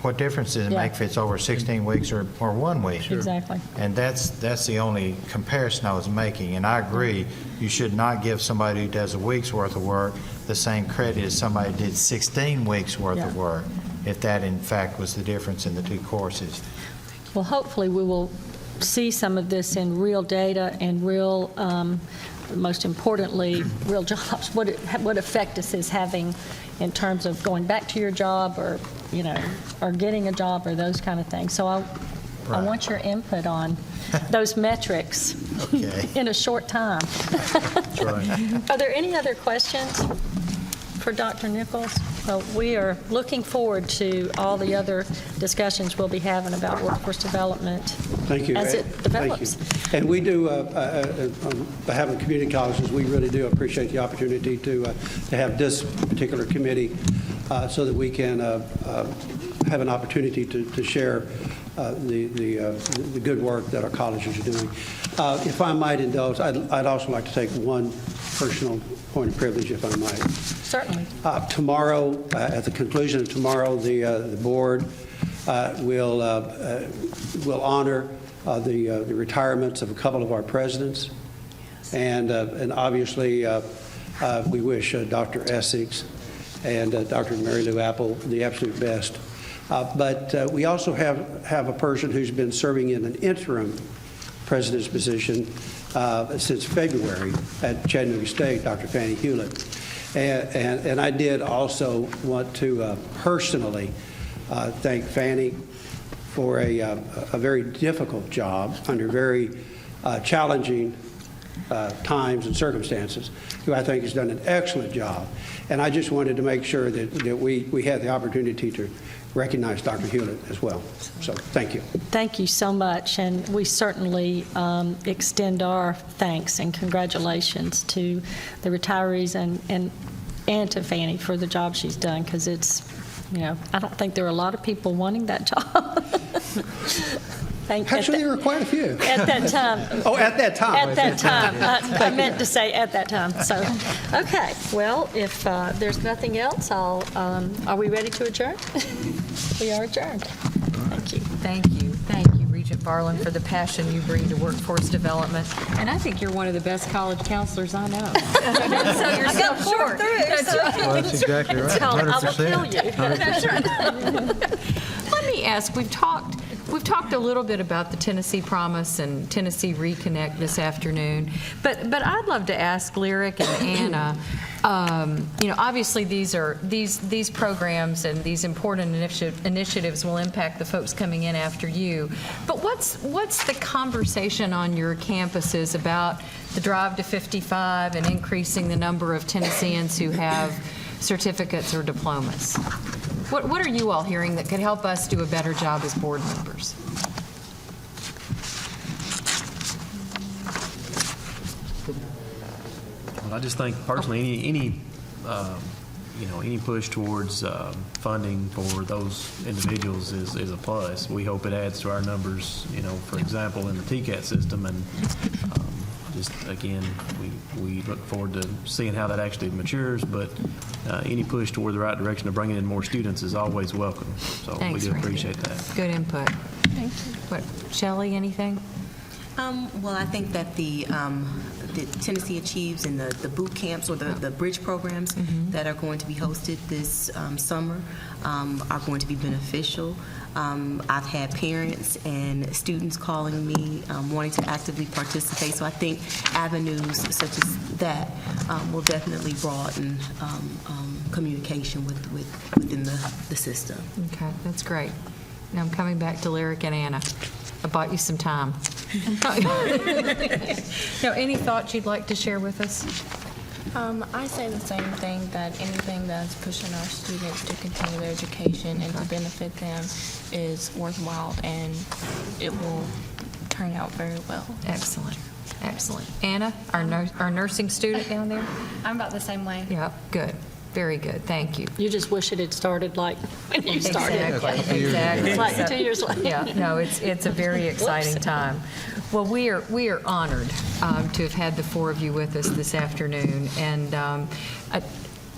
what difference does it Yeah. make if it's over 16 weeks or 1 week? Sure. Exactly. And that's the only comparison I was making. And I agree, you should not give somebody who does a week's worth of work the same credit as somebody who did 16 weeks worth of work, if that in fact was the difference in the two courses. Well, hopefully we will see some of this in real data and real, most importantly, real jobs, what effect this is having in terms of going back to your job or getting a job or those kind of things. So I want your input on those metrics in a short time. That's right. Are there any other questions for Dr. Nichols? Well, we are looking forward to all the other discussions we'll be having about workforce development. Thank you. As it develops. Thank you. And we do, on behalf of community colleges, we really do appreciate the opportunity to have this particular committee so that we can have an opportunity to share the good work that our colleges are doing. If I might indulge, I'd also like to take one personal point of privilege, if I might. Certainly. Tomorrow, at the conclusion of tomorrow, the board will honor the retirements of a couple of our presidents, and obviously we wish Dr. Essex and Dr. Mary Lou Apple the absolute best. But we also have a person who's been serving in an interim president's position since February at Chattanooga State, Dr. Fannie Hewlett. And I did also want to personally thank Fannie for a very difficult job under very challenging times and circumstances, who I think has done an excellent job. And I just wanted to make sure that we had the opportunity to recognize Dr. Hewlett as well. So thank you. Thank you so much, and we certainly extend our thanks and congratulations to the retirees and to Fannie for the job she's done, because it's, I don't think there are a lot of people wanting that job. Actually, there were quite a few. At that time. Oh, at that time. At that time. I meant to say at that time. So, okay. Well, if there's nothing else, are we ready to adjourn? We are adjourned. Thank you. Thank you. Thank you, Regent Barlin, for the passion you bring to workforce development. And I think you're one of the best college counselors I know. So you're so short. That's right. Well, that's exactly right. It's called, I will 100%. kill you. 100%. Let me ask, we've talked We've talked a little bit about the Tennessee Promise and Tennessee Reconnect this afternoon, but I'd love to ask Lyric and Anna, obviously these programs and these important initiatives will impact the folks coming in after you, but what's the conversation on your campuses about the Drive to 55 and increasing the number of Tennesseans who have certificates or diplomas? What are you all hearing that could help us do a better job as board members? Well, I just think personally, any push towards funding for those individuals is a plus. We hope it adds to our numbers. For example, in the TCAT system, and just again, we look forward to seeing how that actually matures. But any push toward the right direction of bringing in more students is always welcome. So Thanks, we do Randy. appreciate that. Good input. Thank you. What, Shelley, anything? Well, I think that the Tennessee Achieves and the boot camps or the bridge programs that are going to be hosted this summer are going to be beneficial. I've had parents and students calling me wanting to actively participate, so I think avenues such as that will definitely broaden communication within the system. Okay, that's great. Now I'm coming back to Lyric and Anna. I bought you some time. Now, any thoughts you'd like to share with us? I say the same thing, that anything that's pushing our students to continue their education and to benefit them is worthwhile, and it will turn out very well. Excellent. Excellent. Anna, our nursing student down there? I'm about the same way. Yeah, good. Very good. Thank you. You just wish it had started like when you started. Exactly. It's like 2 years later. Yeah, no, it's a very exciting time. Well, we are honored to have had the four of you with us this afternoon, and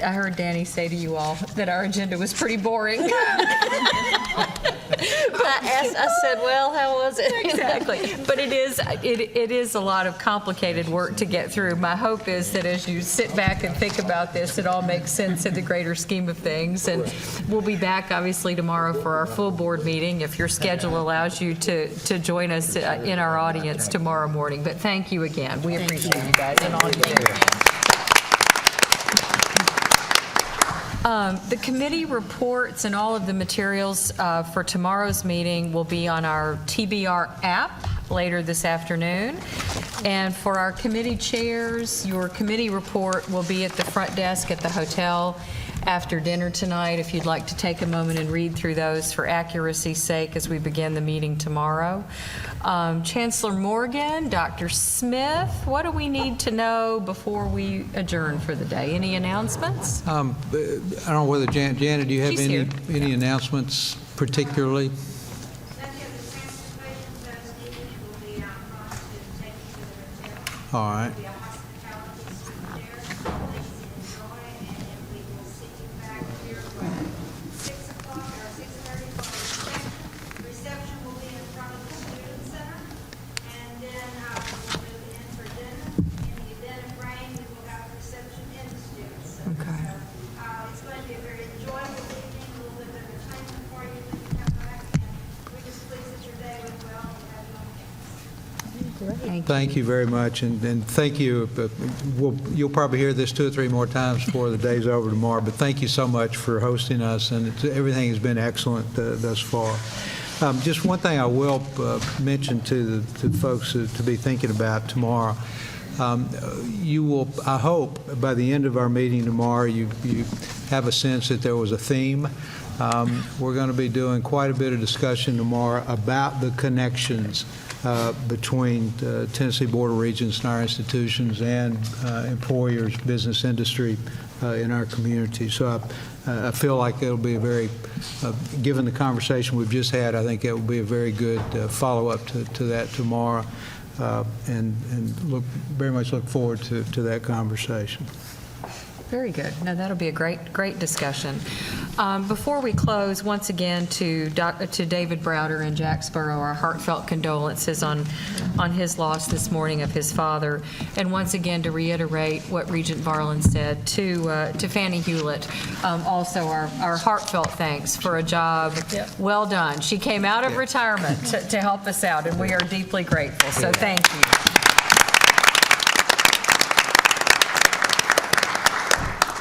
I heard Danny say to you all that our agenda was pretty boring. I said, well, how was it? Exactly. But it is a lot of complicated work to get through. My hope is that as you sit back and think about this, it all makes sense in the greater scheme of things. And we'll be back, obviously, tomorrow for our full board meeting, if your schedule allows you to join us in our audience tomorrow morning. But thank you again. We appreciate you guys and all you do. The committee reports and all of the materials for tomorrow's meeting will be on our TBR app later this afternoon. And for our committee chairs, your committee report will be at the front desk at the hotel after dinner tonight, if you'd like to take a moment and read through those for accuracy's sake as we begin the meeting tomorrow. Chancellor Morgan, Dr. Smith, what do we need to know before we adjourn for the day? Any announcements? I don't know whether, Janet, do you have She's here. any announcements particularly? All right. Thank you very much, and thank you. You'll probably hear this 2 or 3 more times before the day's over tomorrow, but thank you so much for hosting us, and everything has been excellent thus far. Just one thing I will mention to the folks to be thinking about tomorrow. You will, I hope, by the end of our meeting tomorrow, you have a sense that there was a theme. We're going to be doing quite a bit of discussion tomorrow about the connections between Tennessee Board of Regents and our institutions and employers, business industry in our community. So I feel like it'll be a very, given the conversation we've just had, I think it will be a very good follow-up to that tomorrow, and very much look forward to that conversation. Very good. No, that'll be a great discussion. Before we close, once again, to David Browder in Jacksboro, our heartfelt condolences on his loss this morning of his father. And once again, to reiterate what Regent Varlin said, to Fannie Hewlett, also our heartfelt thanks for a job well done. She came out of retirement to help us out, and we are deeply grateful. So thank you.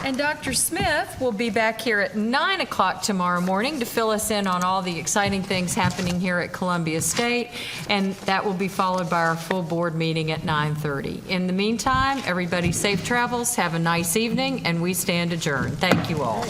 And Dr. Smith will be back here at 9 o'clock tomorrow morning to fill us in on all the exciting things happening here at Columbia State, and that will be followed by our full board meeting at 9:30. In the meantime, everybody safe travels, have a nice evening, and we stand adjourned. Thank you all.